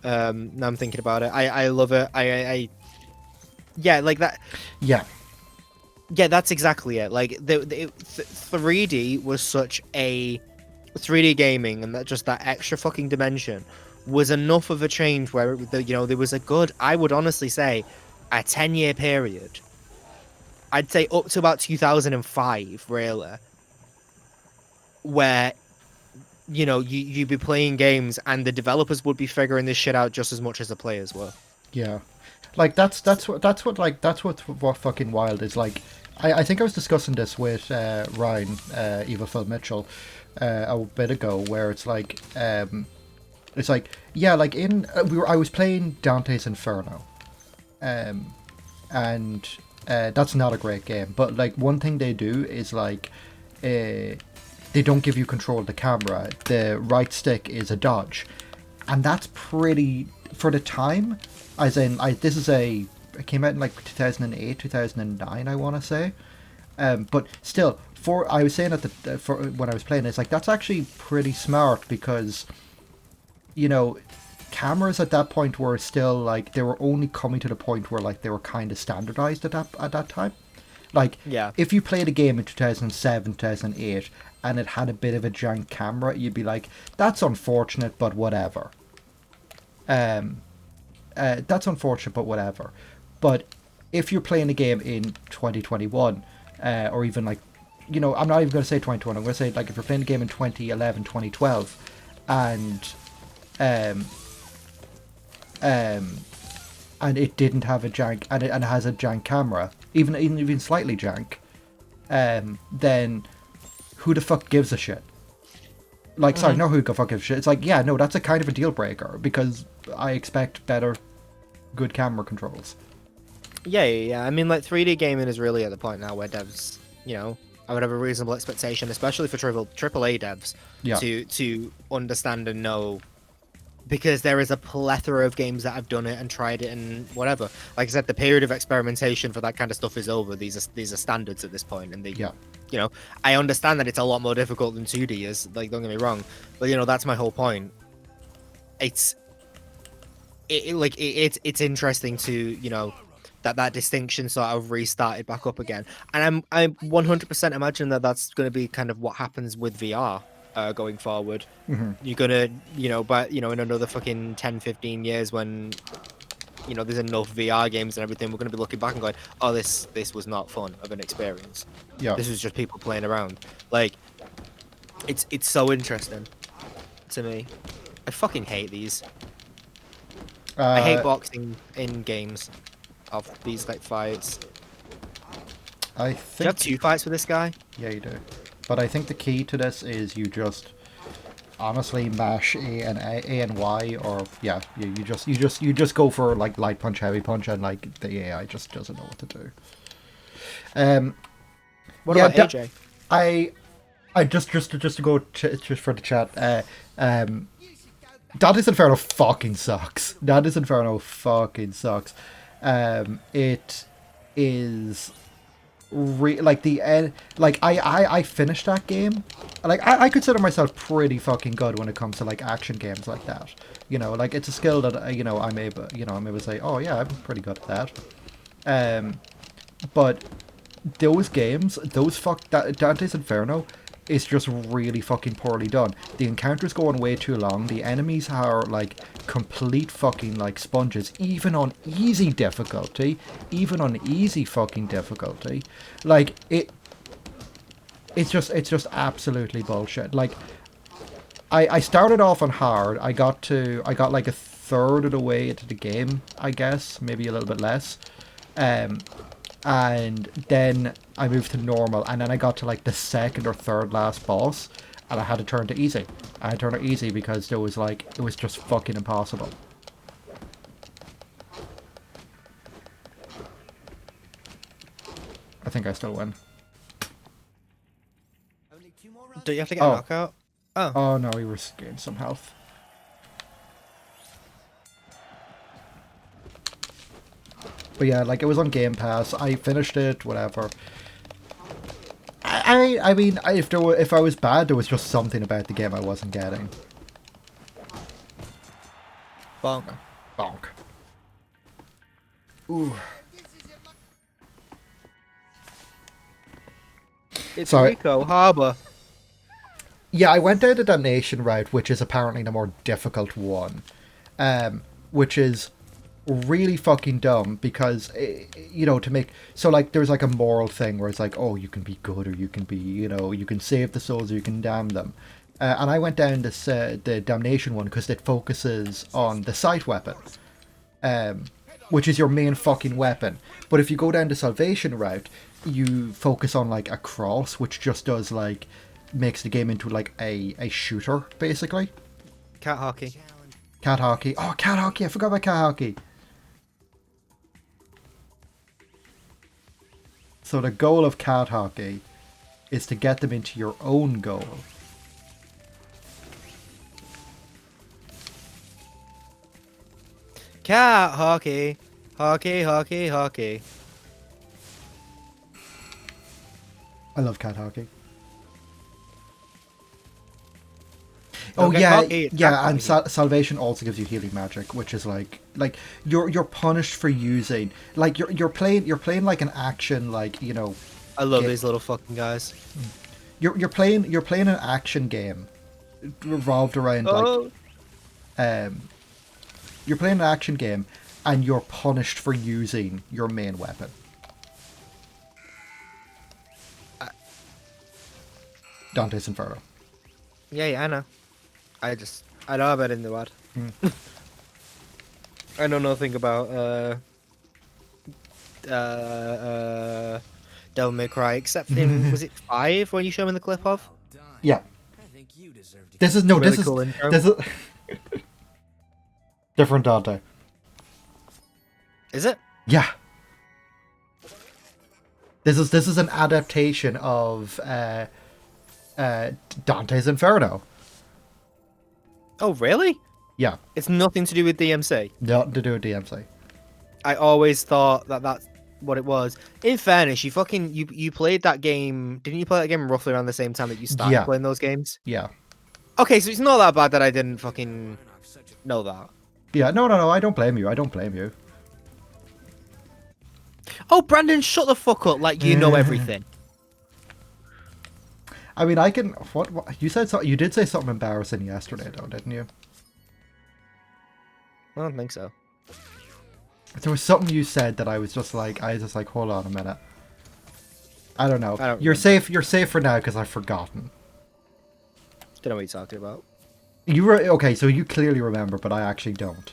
Now I'm thinking about it. I love it. Yeah, like that. Yeah. Yeah, that's exactly it. Like, 3D was such a 3D gaming, and that extra fucking dimension was enough of a change where you know, there was a good, I would honestly say, a 10-year period. I'd say up to about 2005, really, where, you know, you'd be playing games and the developers would be figuring this shit out just as much as the players were. Yeah, like that's what fucking wild is. Like, I think I was discussing this with Ryan, Eva Phil Mitchell, a bit ago, where it's like, yeah, like I was playing Dante's Inferno, and that's not a great game. But like one thing they do is like, they don't give you control of the camera. The right stick is a dodge, and that's pretty for the time. As in, this is a it came out in like 2008, 2009, I want to say. But still, I was saying for when I was playing, it's like that's actually pretty smart because, you know, cameras at that point were still like they were only coming to the point where like they were kind of standardized at that time. Like, Yeah. if you played a game in 2007, 2008, and it had a bit of a jank camera, you'd be like, that's unfortunate, but whatever. That's unfortunate, but whatever. But if you're playing a game in 2021, or even like, you know, I'm not even going to say 2021, I'm going to say like if you're playing a game in 2011, 2012, and it didn't have a jank, and it has a jank camera, even slightly jank, then who the fuck gives a shit? Like, sorry, no, who the fuck gives a shit? It's like, yeah, no, that's a kind of a deal breaker because I expect better, good camera controls. Yeah. I mean, like 3D gaming is really at the point now where devs, you know, I would have a reasonable expectation, especially for AAA devs, Yeah. to understand and know, because there is a plethora of games that have done it and tried it and whatever. Like I said, the period of experimentation for that kind of stuff is over. These are standards at this point, and Yeah. you know, I understand that it's a lot more difficult than 2D is. Like, don't get me wrong, but you know, that's my whole point. It's interesting to, you know, that distinction sort of restarted back up again, and I 100% imagine that that's going to be kind of what happens with VR going forward. You're gonna, you know, but you know, in another fucking 10-15 years when, you know, there's enough VR games and everything, we're gonna be looking back and going, oh, this was not fun of an experience. Yeah. This was just people playing around. Like, it's so interesting to me. I fucking hate these. I hate boxing in games of these like fights. I Do you think. have 2 fights with this guy? Yeah, you do. But I think the key to this is you just honestly mash A and Y, or yeah, you just go for like light punch, heavy punch, and like the AI just doesn't know what to do. What Yeah, about AJ? I just to go just for the chat. Dante's Inferno fucking sucks. Dante's Inferno fucking sucks. It is like the end. Like I finished that game. Like I consider myself pretty fucking good when it comes to like action games like that. You know, like it's a skill that you know I'm able to say, oh yeah, I'm pretty good at that. But those games, Dante's Inferno is just really fucking poorly done. The encounters go on way too long. The enemies are like complete fucking like sponges, even on easy difficulty, even on easy fucking difficulty. Like it's just absolutely bullshit. Like I started off on hard. I got like a third of the way into the game, I guess, maybe a little bit less. And then I moved to normal, and then I got to like the second or third last boss, and I had to turn to easy. I had to turn to easy because it was just fucking impossible. I think I still win. Only 2 more rounds. Do you have to get a knockout? Oh. Oh no, we were getting some health. But yeah, like it was on Game Pass. I finished it, whatever. I mean, if I was bad, there was just something about the game I wasn't getting. Bonk. Bonk. Ooh. It's Sorry. Rico Harbor. Yeah, I went down the Damnation route, which is apparently the more difficult one. Which is really fucking dumb because, you know, to make... So, like, there's, like, a moral thing where it's like, oh, you can be good or you can be, you know, you can save the souls or you can damn them. And I went down this the Damnation one because it focuses on the sight weapon. Which is your main fucking weapon. But if you go down the Salvation route, you focus on, like, a cross, which just does, like... makes the game into, like, a shooter, basically. Cat hockey. Cat hockey. Oh, cat hockey! I forgot about cat hockey. So the goal of cat hockey is to get them into your own goal. Cat hockey. Hockey, hockey, hockey. I love cat hockey. Don't Oh get yeah, cocky, it's yeah, cat and hockey. salvation also gives you healing magic, which is like you're punished for using like you're playing like an action like I love ga- these little fucking guys. you're playing an action game revolved around like Oh, you're playing an action game and you're punished for using your main weapon. Dante's Inferno. yeah, I know. I know about it in the word. I know nothing about Devil May Cry except in was it 5 when you show me the clip of? Yeah. I think you deserve to This is no. Really This cool is intro. this is different Dante. Is it? Yeah. This is an adaptation of Dante's Inferno. Oh really? Yeah, It's nothing to do with DMC. nothing to do with DMC. I always thought that that's what it was. In fairness, you played that game. Didn't you play that game roughly around the same time that you started Yeah. playing those games? Yeah, Okay, so it's not that bad that I didn't fucking know that. yeah. No. I don't blame you. I don't blame you. Oh, Brandon, shut the fuck up! Like you know everything. I mean, I can. What you said? You did say something embarrassing yesterday, though, didn't you? I don't think so. There was something you said that I was just like, hold on a minute. I don't know. I don't You're remember. safe. You're safe for now because I've forgotten. Don't know what you're talking about. You were okay. So you clearly remember, but I actually don't.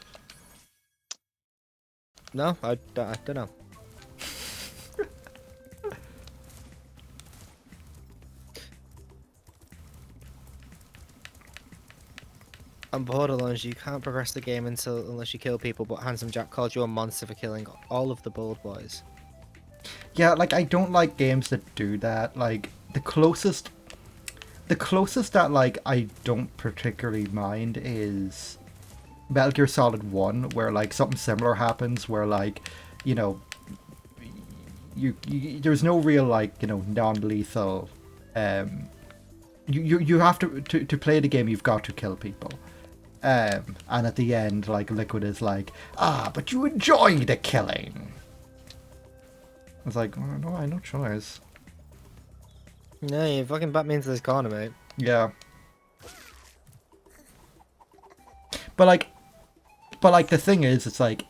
No, I don't know. On Borderlands, you can't progress the game unless you kill people, but Handsome Jack called you a monster for killing all of the Bold Boys. Yeah, like I don't like games that do that. Like the closest that like I don't particularly mind is Metal Gear Solid 1, where like something similar happens, where like you there's no real like non-lethal. You have to play the game. You've got to kill people. And at the end, like Liquid is like, but you enjoy the killing. I was like, oh, no, I no choice. No, you fucking back me into this corner, mate. Yeah. But like the thing is, it's like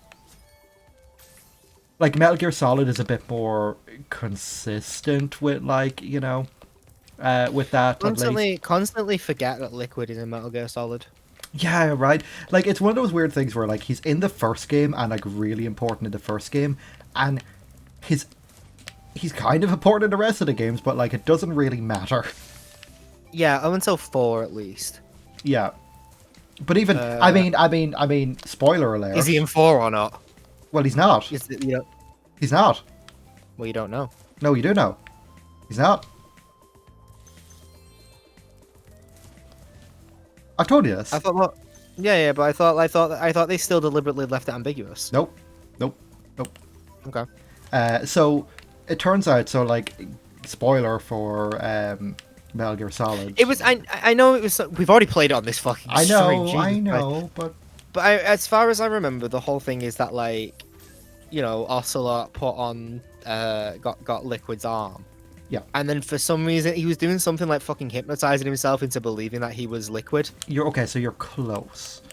Metal Gear Solid is a bit more consistent with like with that at least. Constantly forget that Liquid is in Metal Gear Solid. Yeah, right. Like it's one of those weird things where like he's in the first game and like really important in the first game, and he's kind of important in the rest of the games, but like it doesn't really matter. Yeah, up until 4 at least. Yeah. But even I mean, spoiler alert. Is he in 4 or not? Well, he's not. He's not. Well, you don't know. No, you do know. He's not. I've told you this. I thought, well, yeah, but I thought they still deliberately left it ambiguous. Nope. Okay. So it turns out, so like, spoiler for Metal Gear Solid. It was. I know it was. We've already played it on this fucking. I stream, know, Jesus I Christ. know, but As far as I remember, the whole thing is that like, Ocelot put on got Liquid's arm. Yeah. And then for some reason he was doing something like fucking hypnotizing himself into believing that he was Liquid. you're okay. So you're close.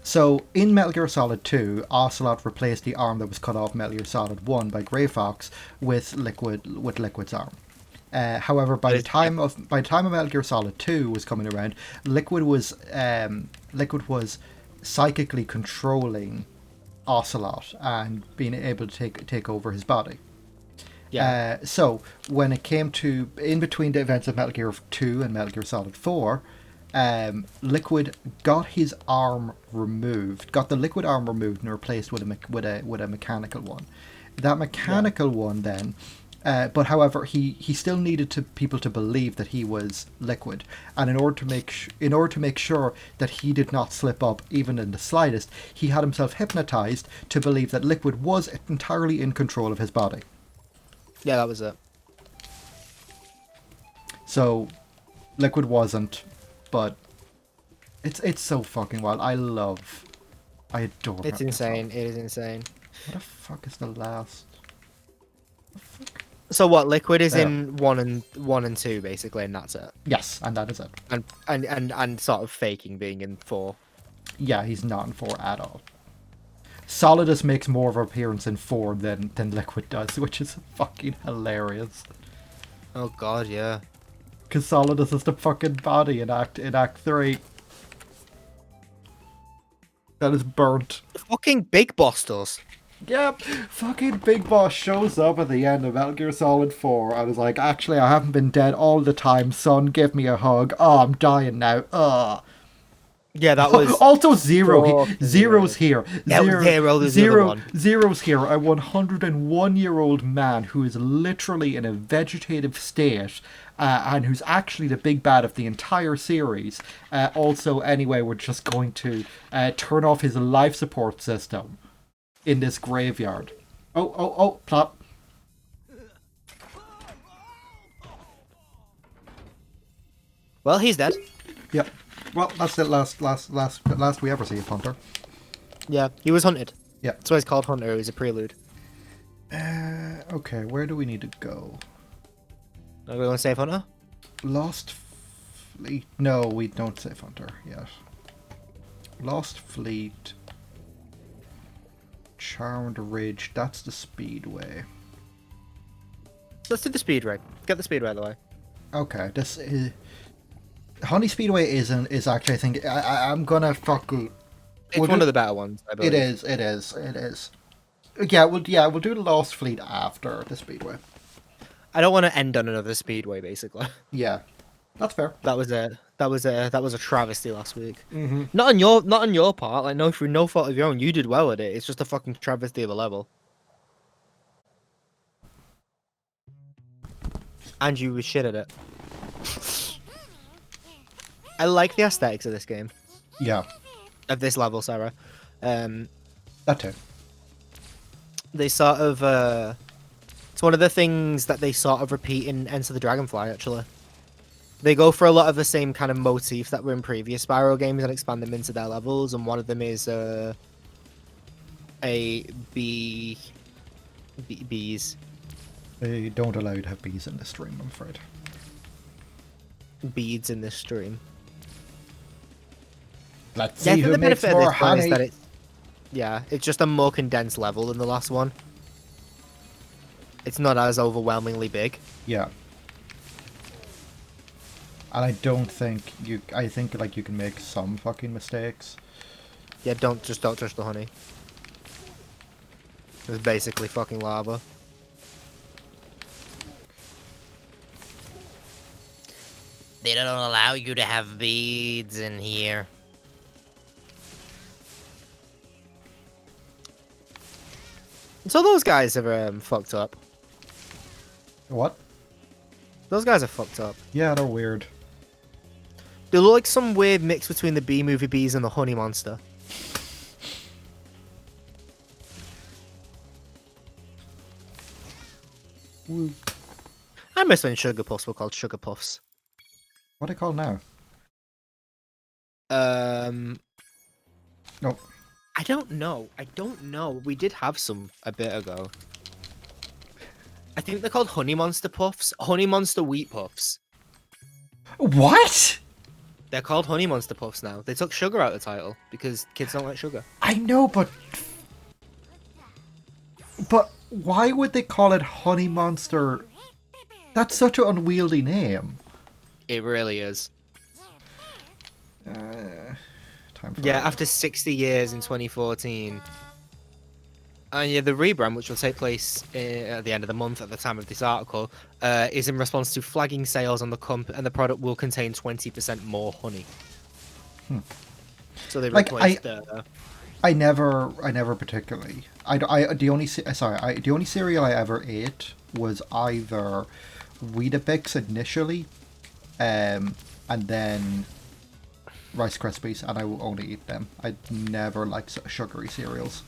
So in Metal Gear Solid 2, Ocelot replaced the arm that was cut off Metal Gear Solid 1 by Grey Fox with Liquid's arm. However, by the time of Metal Gear Solid 2 was coming around, Liquid was psychically controlling Ocelot and being able to take over his body. Yeah. So when it came to in between the events of Metal Gear 2 and Metal Gear Solid 4, Liquid got his arm removed, got the Liquid arm removed and replaced with a mechanical one. That mechanical one then But however, he still needed people to believe that he was Liquid, and in order to make sure that he did not slip up even in the slightest, he had himself hypnotized to believe that Liquid was entirely in control of his body. Yeah, that was it. So, Liquid wasn't, but it's so fucking wild. I adore. It's him. insane. It is insane. What the fuck is the last? So what? Liquid is Yeah. in one and two basically, and that's it. Yes, and that is it. And sort of faking being in 4. Yeah, he's not in 4 at all. Solidus makes more of an appearance in 4 than Liquid does, which is fucking hilarious. Oh god, yeah. Because Solidus is the fucking body in Act 3. That is burnt. Fucking Big Boss does. Yep, fucking Big Boss shows up at the end of Metal Gear Solid 4 and is like, actually, I haven't been dead all the time, son, give me a hug. Oh, I'm dying now. Ugh. Yeah, that was... Also Zero. fucking Zero's here. Yeah, Zero is the other one. Zero's here, a 101-year-old man who is literally in a vegetative state, and who's actually the big bad of the entire series. Also, anyway, we're just going to turn off his life support system in this graveyard. Oh, plop. Well, he's dead. Yep. Well, that's the last we ever see of Hunter. Yeah, he was hunted. Yeah. That's why he's called Hunter. It was a prelude. Okay, where do we need to go? Are we going to save Hunter? Lost Fleet. No, we don't save Hunter yet. Lost Fleet. Charmed Ridge. That's the Speedway. Let's do the speedway. Get the speedway out of the way. Okay, this is... Honey Speedway is actually, I think, I'm gonna fucking... It's one of the better ones, I believe. It is. Yeah, we'll do the Lost Fleet after the Speedway. I don't want to end on another speedway, basically. Yeah, that's fair. That was a travesty last week. Mm-hmm. Not on your part. Like, no, through no fault of your own. You did well at it. It's just a fucking travesty of a level. And you was shit at it. I like the aesthetics of this game. Yeah, Of this level, Sarah. that too. They sort of it's one of the things that they sort of repeat in Enter the Dragonfly, actually. They go for a lot of the same kind of motifs that were in previous Spyro games and expand them into their levels, and one of them is bees. They don't allow you to have bees in this stream, I'm afraid. Beads in this stream. Let's Yeah, I see think who the makes benefit of more this one is honey. that it's just a more condensed level than the last one. It's not as overwhelmingly big. Yeah. And I don't think I think like you can make some fucking mistakes. Yeah, don't touch the honey. It's basically fucking lava. They don't allow you to have beads in here. So those guys are fucked up. What? Those guys are fucked up. Yeah, they're weird. They look like some weird mix between the B-movie bees and the honey monster. I miss when Sugar Puffs were called Sugar Puffs. What are they called now? Nope. I don't know. We did have some a bit ago. I think they're called Honey Monster Puffs. Honey Monster Wheat Puffs. What? They're called Honey Monster Puffs now. They took sugar out of the title because kids don't like sugar. I know, but why would they call it Honey Monster? That's such an unwieldy name. It really is. Time for Yeah, after 60 years in 2014. And yeah, the rebrand, which will take place at the end of the month at the time of this article, is in response to flagging sales on the and the product will contain 20% more honey. So they Like, replaced I never particularly. The only the only cereal I ever ate was either Weetabix initially, and then Rice Krispies, and I will only eat them. I never liked sugary cereals.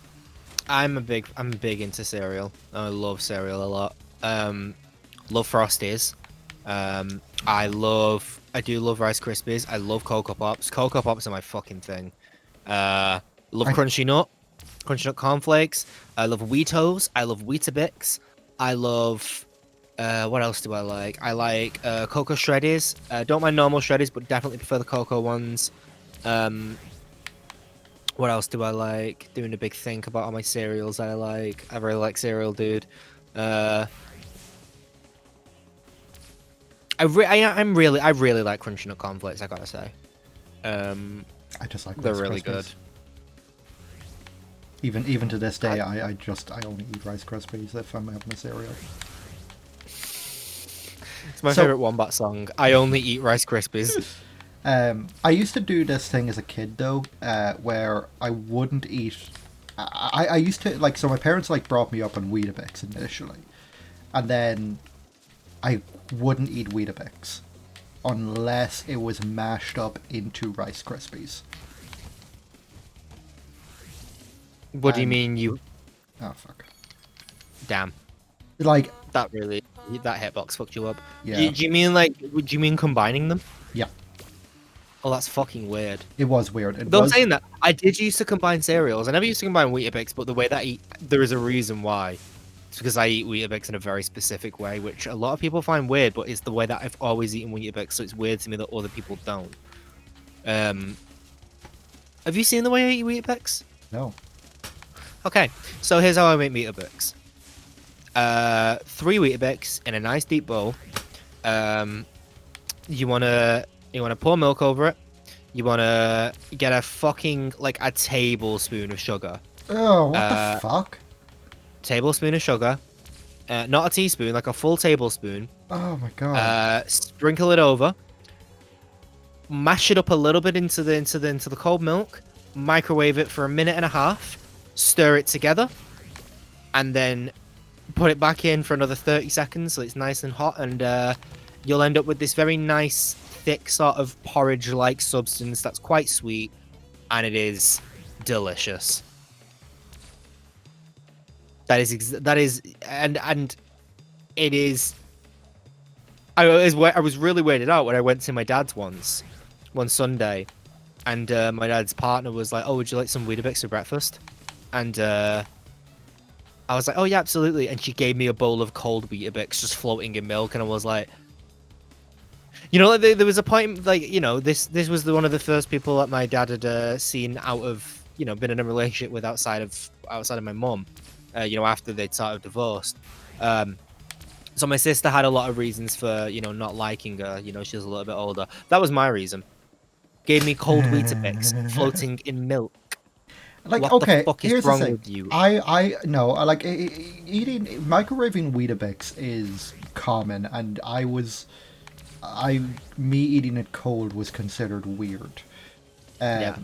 I'm big into cereal. I love cereal a lot. Love Frosties. I do love Rice Krispies. I love Cocoa Pops. Cocoa Pops are my fucking thing. Love I Crunchy Nut Cornflakes. I love Wheatos. I love Weetabix. I love what else do I like? I like Cocoa Shreddies. Don't mind normal Shreddies, but definitely prefer the Cocoa ones. What else do I like? Doing a big think about all my cereals I like. I really like cereal, dude. I really like Crunchy Nut Cornflakes. I gotta say, I just like they're Rice really Krispies. good. Even to this day, I only eat Rice Krispies if I'm having a cereal. It's my favorite Wombat song. I only eat Rice Krispies. I used to do this thing as a kid though, where I wouldn't eat. I used to like, so my parents like brought me up on Weetabix initially, and then I wouldn't eat Weetabix unless it was mashed up into Rice Krispies. What do you mean you? Oh fuck! Damn, Like, that hitbox fucked you up. Yeah. Do you mean like? Would you mean combining them? yeah, Oh, that's fucking weird. it was weird. Though saying that, I did used to combine cereals. I never used to combine Weetabix, but the way that there is a reason why. It's because I eat Weetabix in a very specific way, which a lot of people find weird, but it's the way that I've always eaten Weetabix, so it's weird to me that other people don't. Have you seen the way I eat Weetabix? No. Okay, so here's how I make Weetabix. 3 Weetabix in a nice deep bowl. You wanna pour milk over it. You wanna get a fucking like a tablespoon of sugar. Oh, what the fuck? Tablespoon of sugar. Not a teaspoon, like a full tablespoon. Oh my god. Sprinkle it over. Mash it up a little bit into the cold milk. Microwave it for a minute and a half. Stir it together, and then put it back in for another 30 seconds so it's nice and hot, and you'll end up with this very nice, thick sort of porridge-like substance that's quite sweet, and it is delicious. That is, and it is. I was really weirded out when I went to my dad's one Sunday, and my dad's partner was like, "Oh, would you like some Weetabix for breakfast?" And I was like, "Oh yeah, absolutely." And she gave me a bowl of cold Weetabix just floating in milk, and I was like, you know, like, there was a point, like, you know, this was one of the first people that my dad had seen out of, you know, been in a relationship with outside of my mum, you know, after they'd sort of divorced. So my sister had a lot of reasons for, you know, not liking her. You know, she was a little bit older. That was my reason. Gave me cold Weetabix floating in milk. Like, What okay, the fuck is here's wrong the thing. with you? I know, I like eating microwaving Weetabix is common, and me eating it cold was considered weird. Yeah.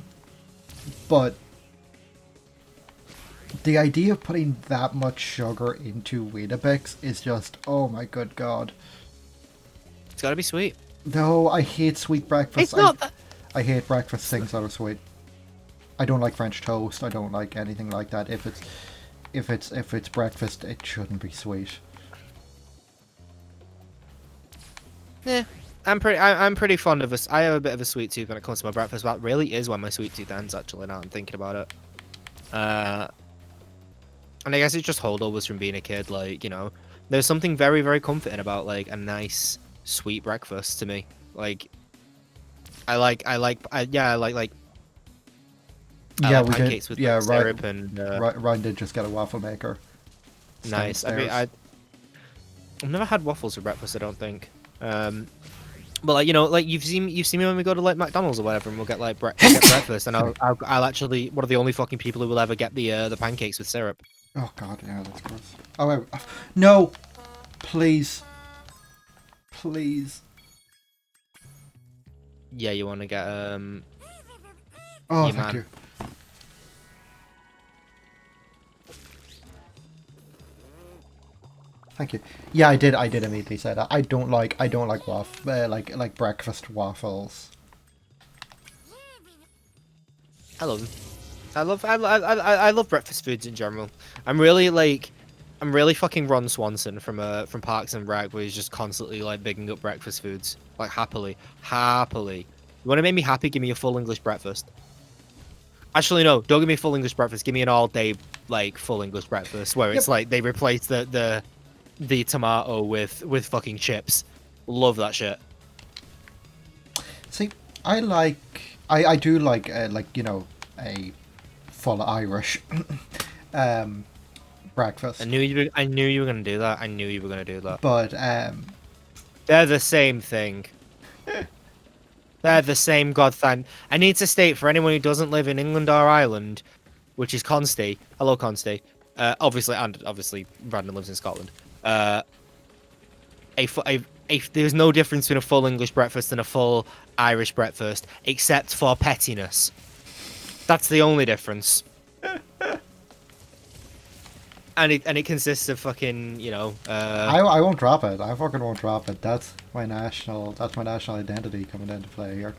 But the idea of putting that much sugar into Weetabix is just, oh my good god. It's gotta be sweet. No, I hate sweet breakfast. It's not that. I hate breakfast things that are sweet. I don't like French toast. I don't like anything like that. If it's breakfast, it shouldn't be sweet. Yeah, I'm pretty fond of I have a bit of a sweet tooth when it comes to my breakfast. That really is when my sweet tooth ends. Actually, now I'm thinking about it. And I guess it's just holdovers from being a kid. Like, you know, there's something very, very comforting about like a nice sweet breakfast to me. Like, I like pancakes with like, syrup and Ryan did just get a waffle maker. Nice. I mean, I've never had waffles for breakfast. I don't think. But like, you know, like you've seen me when we go to like McDonald's or whatever, and we'll get like breakfast, and I'll actually one of the only fucking people who will ever get the pancakes with syrup. Oh god, yeah, that's gross. Oh no, please. Yeah, you want to get Oh, yeah, thank man. you. Thank you. Yeah, I did immediately say that. I don't like like breakfast waffles. I love them. I love breakfast foods in general. I'm really fucking Ron Swanson from Parks and Rec, where he's just constantly like bigging up breakfast foods, like happily. You want to make me happy? Give me a full English breakfast. Actually, no, don't give me a full English breakfast. Give me an all day like full English breakfast, where it's like they replace the tomato with fucking chips. Love that shit. See, I do like you know, a full Irish breakfast. I knew you were gonna do that. I knew you were gonna do that. But They're the same thing. They're the same goddamn. I need to state for anyone who doesn't live in England or Ireland, which is Consti. Hello, Consti. Obviously, Brandon lives in Scotland. There's no difference between a full English breakfast and a full Irish breakfast, except for pettiness. That's the only difference. And it consists of fucking, you know. I won't drop it. I fucking won't drop it. That's my national identity coming into play here.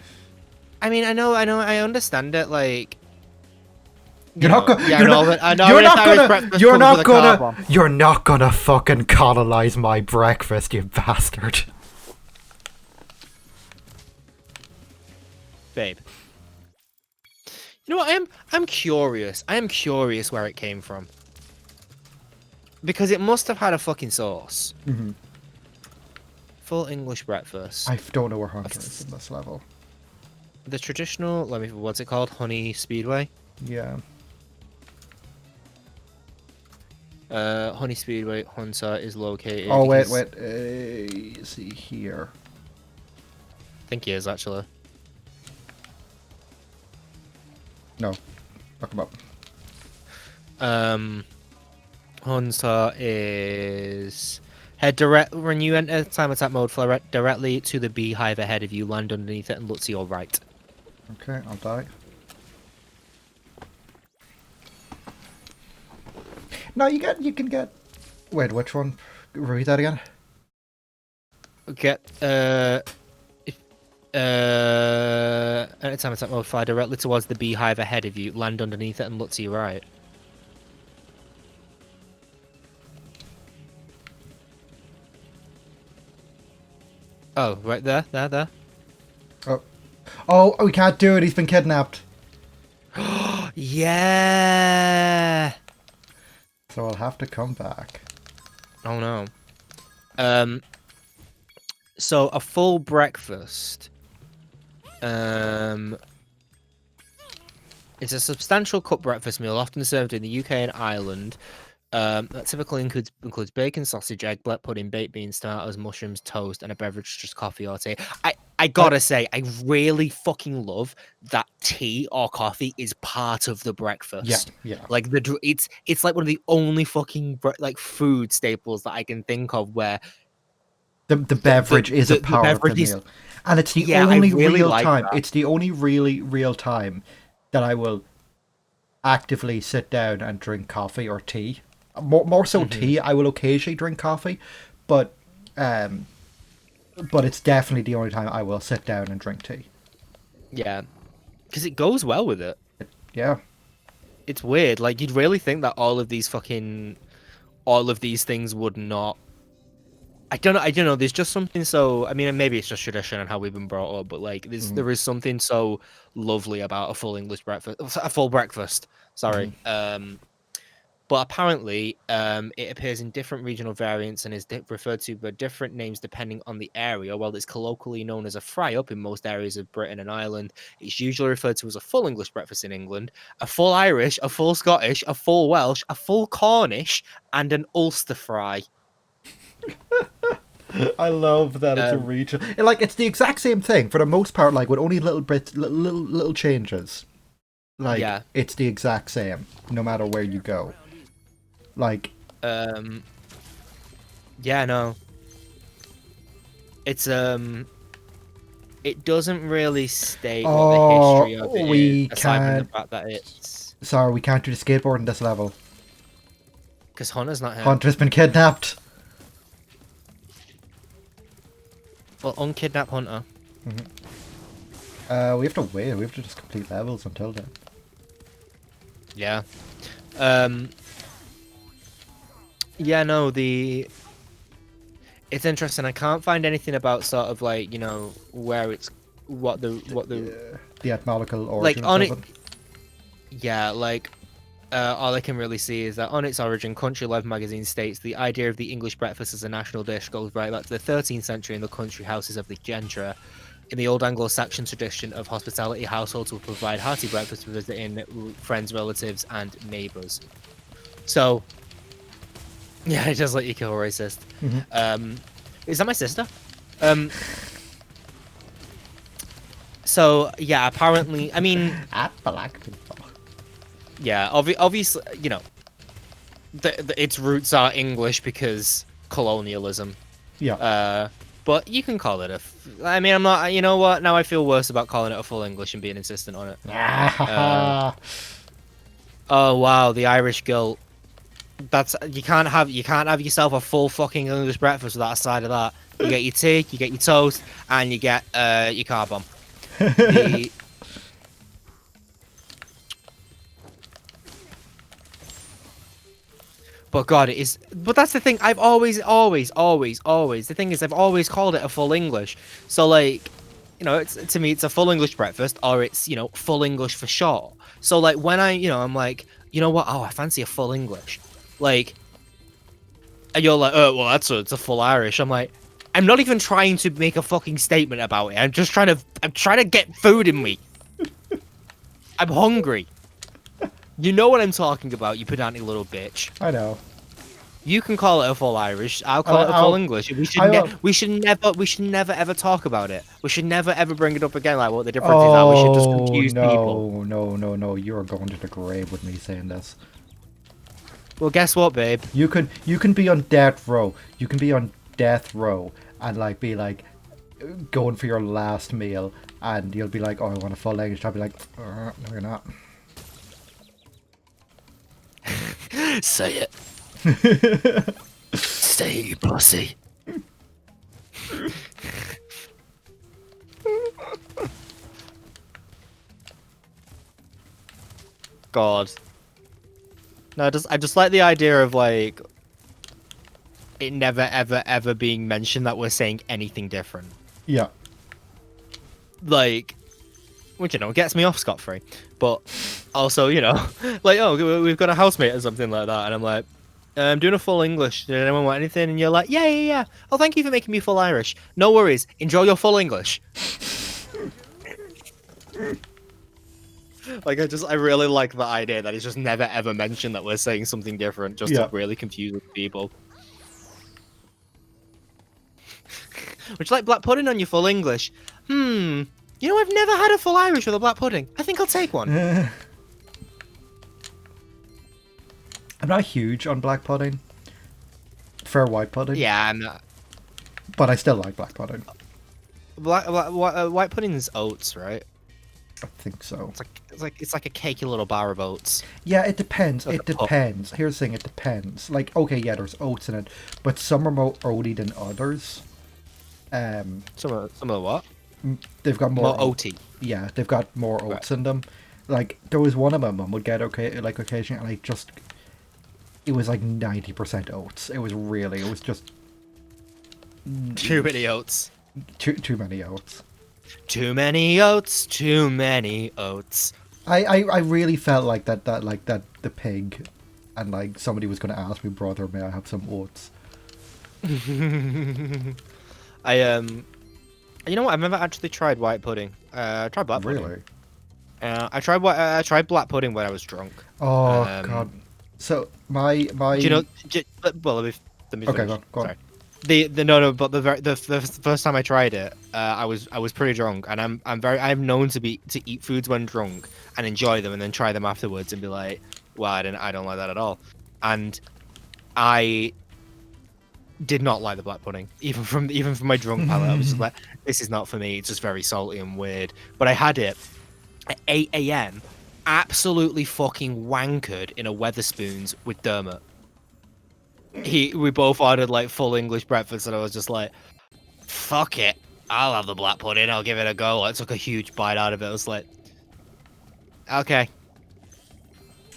I mean, I understand it. Like, You're not gonna fucking colonize my breakfast, you bastard. Babe. You know what? I'm curious. I am curious where it came from. Because it must have had a fucking sauce. Mm-hmm. Full English breakfast. I don't know where Hunter is in this level. The traditional, what's it called? Honey Speedway? Yeah. Honey Speedway Hunter is located. Oh, wait. Is he here? I think he is, actually. No. Look him up. Hunter is when you enter time attack mode, fly directly to the beehive ahead of you, land underneath it, and look to your right. Okay, I'll die. No, you can get. Wait, which one? Read that again. Get enter time attack mode, fly directly towards the beehive ahead of you, land underneath it, and look to your right. Oh, right there. Oh, we can't do it. He's been kidnapped. Yeah. So I'll have to come back. Oh no. So a full breakfast. It's a substantial cut breakfast meal, often served in the UK and Ireland. That typically includes bacon, sausage, egg, black pudding, baked beans, tomatoes, mushrooms, toast, and a beverage, just coffee or tea. I gotta say, I really fucking love that tea or coffee is part of the breakfast. Yeah. Like it's like one of the only fucking like food staples that I can think of where the beverage is a part of the meal, and it's the only real time. It's the only really real time that I will actively sit down and drink coffee or tea. More so tea. I will occasionally drink coffee, but it's definitely the only time I will sit down and drink tea. Yeah, because it goes well with it. Yeah, it's weird. Like you'd really think that all of these things would not. I don't know. There's just something so. I mean, maybe it's just tradition and how we've been brought up, but like, there is something so lovely about a full English breakfast, a full breakfast. Sorry. But apparently, it appears in different regional variants and is referred to by different names depending on the area. While it's colloquially known as a fry-up in most areas of Britain and Ireland, it's usually referred to as a full English breakfast in England, a full Irish, a full Scottish, a full Welsh, a full Cornish, and an Ulster fry. I love that it's a region. Like it's the exact same thing for the most part. Like with only little changes. Like it's the exact same no matter where you go. Like, yeah, no. It's it doesn't really state what the history of it is, aside from the fact that it's. Sorry, we can't do the skateboard in this level. Because Hunter's not here. Hunter's been kidnapped. Well, unkidnap Hunter. We have to wait. We have to just complete levels until then. Yeah. Yeah, no, it's interesting. I can't find anything about sort of like, you know, where it's what the The etymological like origins on of it. it. Yeah, like all I can really see is that on its origin, Country Life magazine states the idea of the English breakfast as a national dish goes right back to the 13th century in the country houses of the gentry. In the old Anglo-Saxon tradition of hospitality, households will provide hearty breakfast for visiting friends, relatives, and neighbours. So, yeah, it does let you kill a racist. Is that my sister? So, yeah, apparently, I mean, At black people. yeah, obviously, you know, its roots are English because colonialism. Yeah. But you can call it I mean, I'm not. You know what? Now I feel worse about calling it a full English and being insistent on it. Oh wow, the Irish guilt. That's you can't have yourself a full fucking English breakfast without a side of that. You get your tea, you get your toast, and you get your car bomb. The But God, it is. But that's the thing. I've always. The thing is, I've always called it a full English. So like, you know, it's to me, it's a full English breakfast, or it's full English for short. So like when I'm like, you know what? Oh, I fancy a full English. Like, and you're like, oh, well, it's a full Irish. I'm like, I'm not even trying to make a fucking statement about it. I'm trying to get food in me. I'm hungry. You know what I'm talking about, you pedantic little bitch. I know. You can call it a full Irish. I'll call it a full English. We should never ever talk about it. We should never ever bring it up again. Like what the difference is. That we should just confuse people. No. You are going to the grave with me saying this. Well, guess what, babe? You can be on death row. You can be on death row and like be like going for your last meal, and you'll be like, "Oh, I want a full English." I'll be like, "No, you're not." Say it. Say it, you pussy. God. No, I just like the idea of like it never ever being mentioned that we're saying anything different. Yeah. Like, which gets me off scot-free, but also like, oh, we've got a housemate or something like that, and I'm like, I'm doing a full English. Did anyone want anything? And you're like, yeah. Oh, thank you for making me full Irish. No worries. Enjoy your full English. Like, I really like the idea that it's just never ever mentioned that we're saying something different, just to really confuse people. Would you like black pudding on your full English? You know, I've never had a full Irish with a black pudding. I think I'll take one. I'm not huge on black pudding. Prefer white pudding. Yeah, I'm not. But I still like black pudding. White pudding is oats, right? I think so. It's like a cakey little bar of oats. Yeah, it depends. Like It depends. Here's the thing, it depends. Like, okay, yeah, there's oats in it, but some are more oaty than others. Some of the what? They've got more oaty. Yeah, they've got more oats in them. Like, there was one of my mum would get occasionally, and it was like 90% oats. It was just Too many oats. too many oats. Too many oats. Too many oats. I really felt like that the pig, and like somebody was going to ask me, brother, may I have some oats? You know what? I've never actually tried white pudding. I tried black pudding. Really? I tried black pudding when I was drunk. Oh God! So my Do you know? Well, let me okay, finish. go on. Sorry. No, but the first time I tried it, I was pretty drunk, and I'm known to eat foods when drunk and enjoy them, and then try them afterwards and be like, well, I don't like that at all, and I did not like the black pudding, even from my drunk palate. I was just like, this is not for me. It's just very salty and weird. But I had it at 8 a.m. absolutely fucking wankered in a Weatherspoons with Dermot. We both ordered like full English breakfast, and I was just like, fuck it. I'll have the black pudding. I'll give it a go. I took a huge bite out of it. I was like, okay,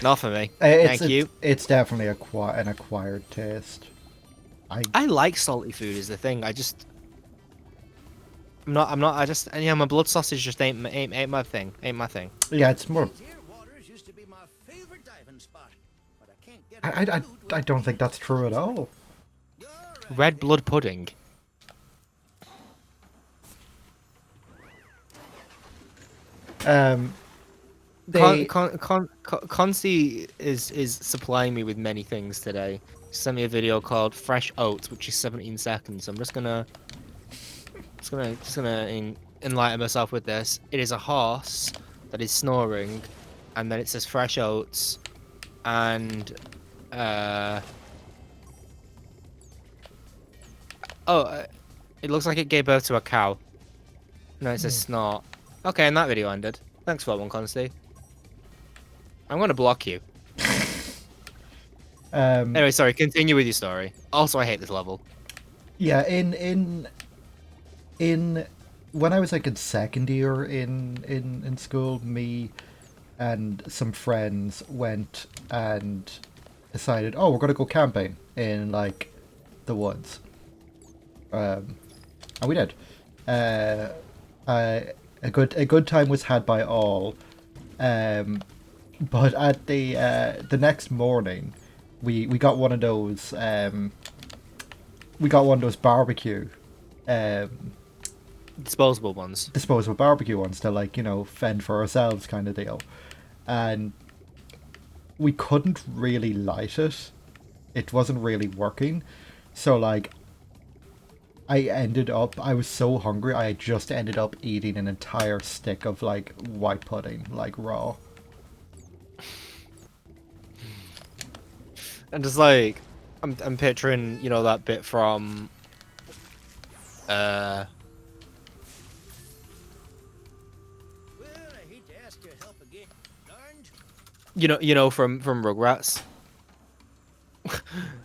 not for me. Thank you. It's definitely an acquired taste. I like salty food. Is the thing. I'm not. I just. Yeah, my blood sausage just ain't my thing. Ain't my thing. Yeah, it's more. These here waters used to be my favorite diving spot, but I can't get I don't think that's true at all. Red blood pudding. They Consti is supplying me with many things today. She sent me a video called Fresh Oats, which is 17 seconds. So I'm just gonna enlighten myself with this. It is a horse that is snoring, and then it says Fresh Oats, and it looks like it gave birth to a cow. No, it says snort. Okay, and that video ended. Thanks for that one, Consti. I'm gonna block you. Anyway, sorry. Continue with your story. Also, I hate this level. Yeah, in when I was like in second year in school, me and some friends went and decided, oh, we're gonna go camping in like the woods. And we did. A good time was had by all. But at the next morning, we got one of those barbecue Disposable ones. disposable barbecue ones to, like, you know, fend for ourselves kind of deal, and we couldn't really light it. It wasn't really working, so like I was so hungry, I just ended up eating an entire stick of like white pudding, like raw. And just like, I'm picturing, you know, that bit from, Well, I hate to ask your help again. Darned. you know, from Rugrats.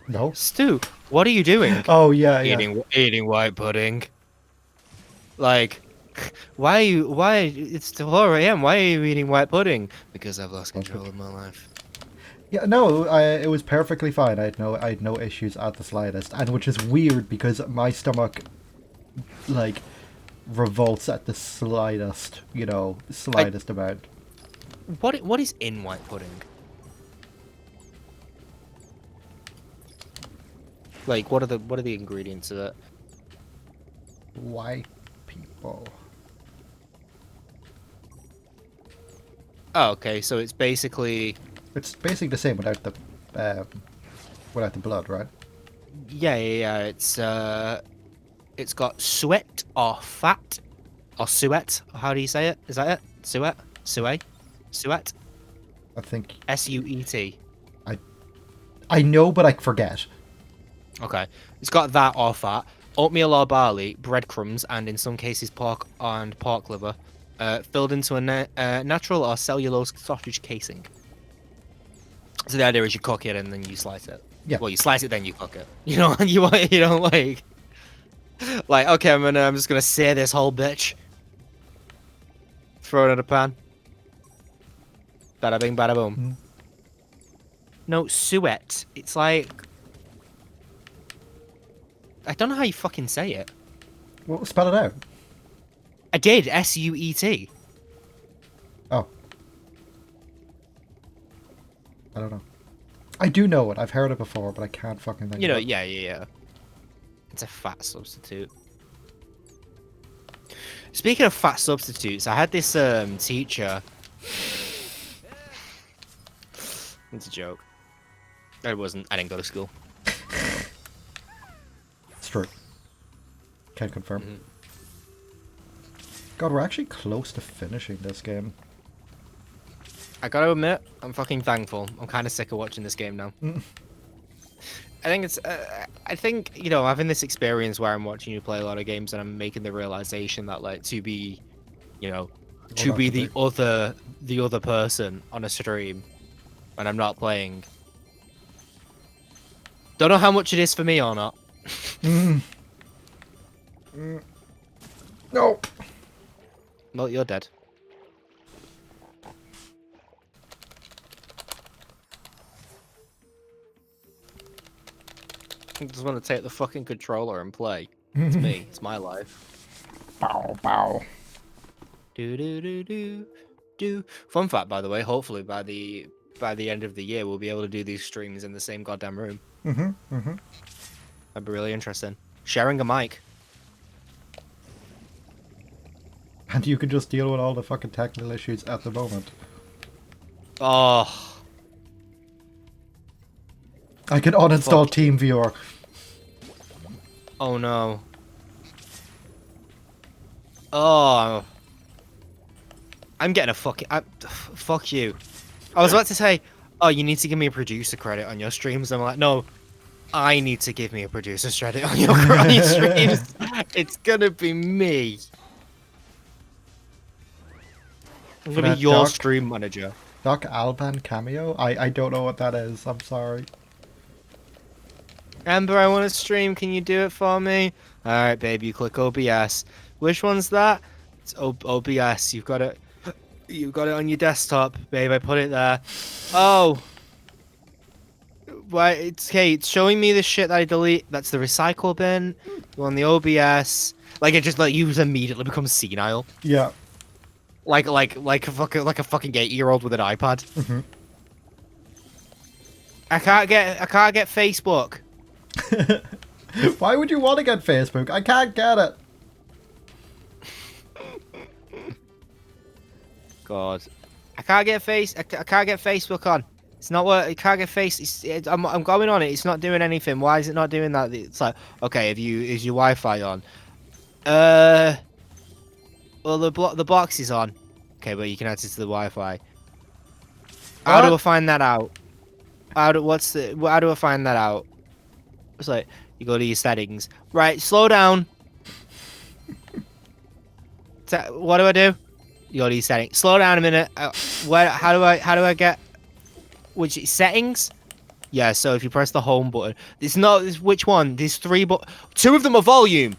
No. Stu, what are you doing? Oh yeah, yeah. Eating white pudding. Like, why? It's 4 a.m. Why are you eating white pudding? Because I've lost control of my life. Yeah, no, it was perfectly fine. I had no issues at the slightest, and which is weird because my stomach, like, revolts at the slightest, you know, amount. What is in white pudding? Like, what are the ingredients of it? White people. Oh, okay. So it's basically. It's basically the same without the blood, right? Yeah. It's got sweat or fat or suet. How do you say it? Is that it? Suet? Suet? I think Suet. I know, but I forget. Okay. It's got that or fat, oatmeal or barley, breadcrumbs, and in some cases pork and pork liver, filled into a natural or cellulose sausage casing. So the idea is you cook it and then you slice it. Yeah. Well, you slice it then you cook it. You know, you don't like okay, I'm just gonna sear this whole bitch. Throw it in a pan. Bada bing, bada boom. Mm. No, suet. It's like I don't know how you fucking say it. Well, spell it out. I did. Suet. Oh. I don't know. I do know it. I've heard it before, but I can't fucking think You know, of it. yeah. It's a fat substitute. Speaking of fat substitutes, I had this teacher. It's a joke. It wasn't. I didn't go to school. It's true. Can confirm. Mhm. God, we're actually close to finishing this game. I gotta admit, I'm fucking thankful. I'm kind of sick of watching this game now. I think it's. I think, you know, having this experience where I'm watching you play a lot of games and I'm making the realization that, like, to be, you know, to be the other person on a stream when I'm not playing. Don't know how much it is for me or not. No. Well, you're dead. I just want to take the fucking controller and play. It's me. It's my life. Bow, bow. Do do do do do. Fun fact, by the way. Hopefully, by the end of the year, we'll be able to do these streams in the same goddamn room. That'd be really interesting. Sharing a mic. And you can just deal with all the fucking technical issues at the moment. Oh. I can uninstall Fuck. TeamViewer. Oh no. Oh. I'm getting a fucking. Fuck you. I was about to say, oh, you need to give me a producer credit on your streams. I'm like, no, I need to give me a producer's credit on your streams. It's gonna be me. I'm gonna Fred be your Doc. stream manager. Doc Alban cameo? I don't know what that is. I'm sorry. Amber, I want to stream. Can you do it for me? All right, babe. You click OBS. Which one's that? It's OBS. You've got it. You've got it on your desktop, babe. I put it there. Oh. Why? It's okay. It's showing me the shit that I delete. That's the recycle bin. You on the OBS. Like it just like you immediately become senile. Yeah. Like a fucking 8-year-old with an iPad. I can't get Facebook. Why would you want to get Facebook? I can't get it. God, I can't get Facebook on. It's not what I can't get I'm going on it. It's not doing anything. Why is it not doing that? It's like, okay, is your Wi-Fi on? Well, the box is on. Okay, but you can access to the Wi-Fi. How do I find that out? How do I find that out? It's like you go to your settings. Right, slow down. What do I do? You go to your settings. Slow down a minute. How do I get which settings? Yeah, so if you press the home button, it's not which one. There's 3 but 2 of them are volume.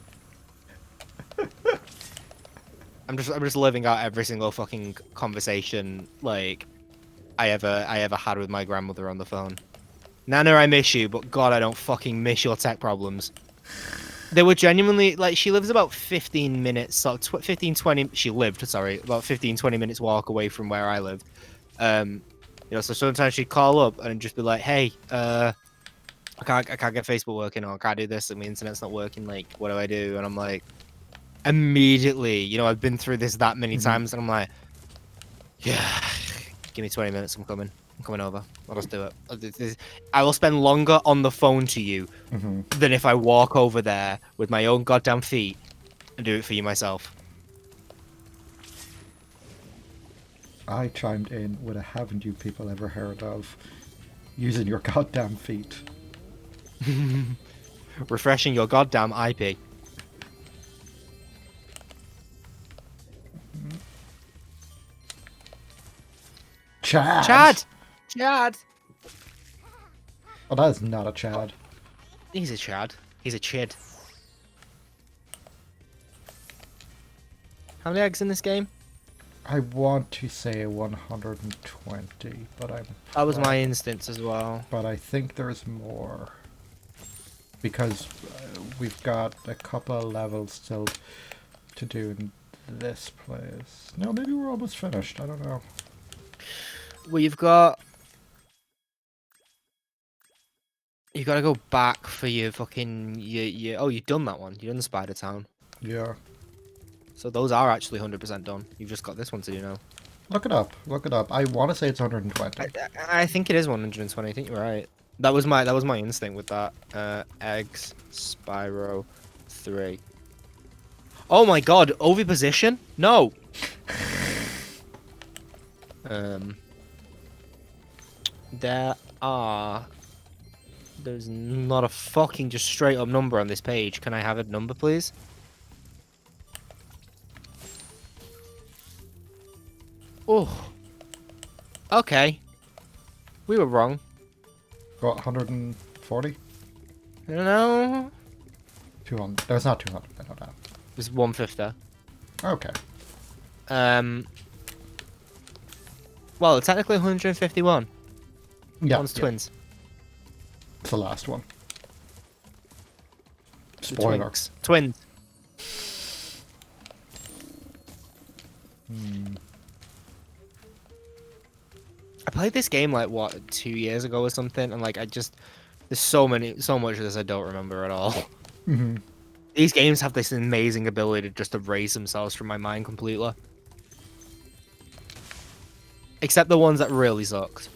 I'm just living out every single fucking conversation like I ever had with my grandmother on the phone. Nana, I miss you, but God, I don't fucking miss your tech problems. They were genuinely like she lives about 15 minutes, so 20. She lived, sorry, about 15-20 minutes walk away from where I lived. You know, so sometimes she'd call up and just be like, "Hey, I can't get Facebook working, or I can't do this, and my internet's not working. Like, what do I do?" And I'm like, immediately, you know, I've been through this that many times, and I'm like, yeah, give me 20 minutes, I'm coming over. I'll just do it. I will spend longer on the phone to you than if I walk over there with my own goddamn feet and do it for you myself. I chimed in with a haven't you people ever heard of using your goddamn feet. Refreshing your goddamn IP. Chad! Chad! Oh, that is not a Chad. He's a Chad. He's a Chid. How many eggs in this game? I want to say 120, but I'm... That was my instance as well. But I think there's more. Because we've got a couple of levels still to do in this place. No, maybe we're almost finished. I don't know. We've got... You gotta go back for your fucking... Oh, you've done that one. You've done the Spider Town. Yeah. So those are actually 100% done. You've just got this one to do now. Look it up. Look it up. I want to say it's 120. I think it is 120. I think you're right. That was my instinct with that. Eggs, Spyro, 3. Oh my God! Oviposition? No. There's not a fucking just straight up number on this page. Can I have a number, please? Oh. Okay. We were wrong. Got 140? I don't know. 200. There's not 200. I know that. There's 150. Okay. Well, technically 151. Yeah. One's yeah. twins. It's the last one. The Spoiler. twinks. Twins. I played this game like what 2 years ago or something, and like there's so much of this I don't remember at all. Mhm. These games have this amazing ability to just erase themselves from my mind completely. Except the ones that really sucked.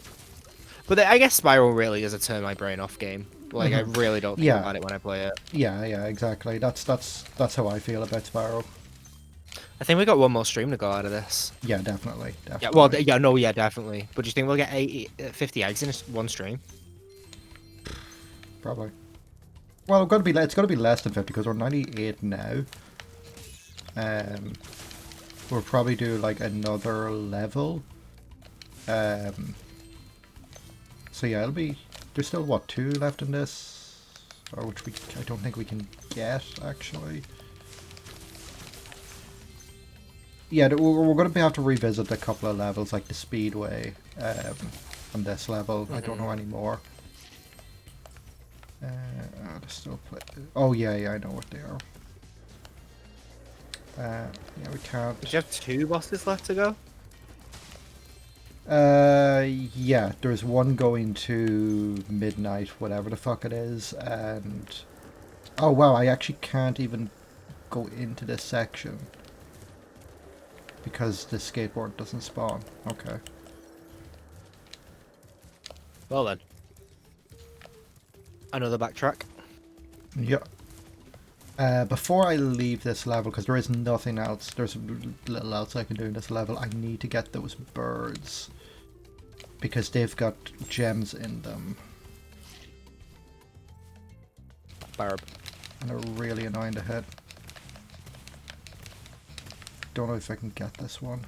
But I guess Spyro really is a turn my brain off game. Like I really don't think Yeah. about it when I play it. Yeah, exactly. That's how I feel about Spyro. I think we got one more stream to go out of this. Yeah, definitely. Yeah, well, yeah, definitely. But do you think we'll get 50 eggs in one stream? Probably. Well, it's got to be less than 50 because we're 98 now. We'll probably do like another level. So yeah, there's still what, 2 left in this, or which I don't think we can get actually. Yeah, we're going to have to revisit a couple of levels like the speedway on this level. I don't know anymore. Still play. Oh yeah, I know what they are. Yeah, we can't. Do you have 2 bosses left to go? Yeah, there's one going to midnight, whatever the fuck it is, and oh wow, I actually can't even go into this section because the skateboard doesn't spawn. Okay. Well then. Another backtrack. Yeah. Before I leave this level, because there is nothing else, there's little else I can do in this level, I need to get those birds. Because they've got gems in them. Barb. And they're really annoying to hit. Don't know if I can get this one.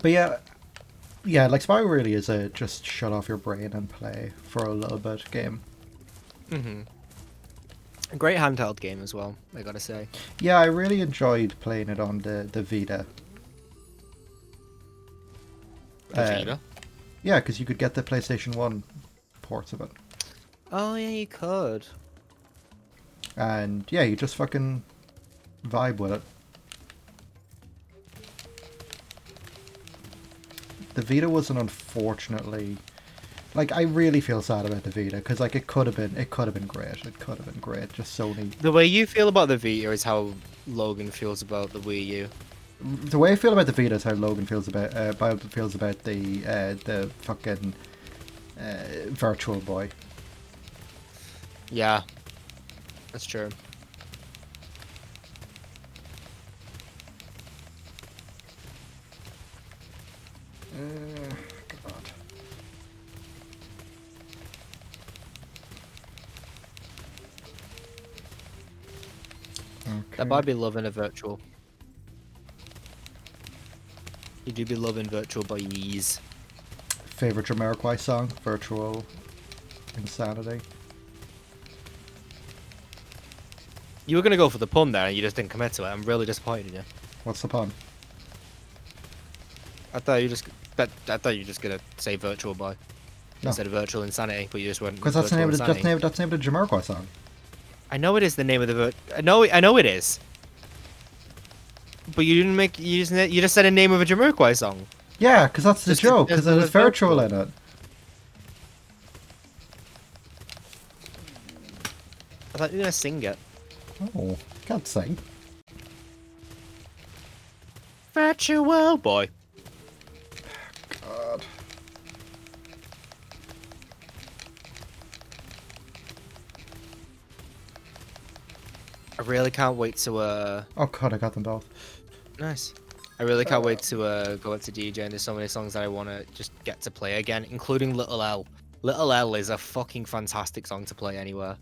But yeah, like Spyro really is a just shut off your brain and play for a little bit game. A great handheld game as well, I gotta say. Yeah, I really enjoyed playing it on the Vita. The Vita? Yeah, because you could get the PlayStation 1 ports of it. Oh yeah, you could. And yeah, you just fucking vibe with it. The Vita wasn't, unfortunately, like, I really feel sad about the Vita because like it could have been great. It could have been great. Just Sony. The way you feel about the Vita is how Logan feels about the Wii U. The way I feel about the Vita is how Logan feels about the fucking Virtual Boy. Yeah, that's true. God. Okay. That might be loving a virtual. You do be loving virtual boys. Favorite Jamiroquai song? Virtual Insanity. You were gonna go for the pun there, and you just didn't commit to it. I'm really disappointed in you. What's the pun? I thought you were just gonna say Virtual Boy No. instead of Virtual Insanity, but you just went. Because that's the name of Virtual Insanity. that's the name of the Jamiroquai song. I know it is the name of the I know it is. But you didn't make you just said a name of a Jamiroquai song. Yeah, because that's the Just joke. Because as it a was virtual virtual. in it. I thought you were gonna sing it. Oh, can't sing. Virtual Boy. God. I really can't wait to Oh god, I got them both. nice. I really can't wait to go into DJ, and there's so many songs that I want to just get to play again, including Little L. Little L is a fucking fantastic song to play anywhere.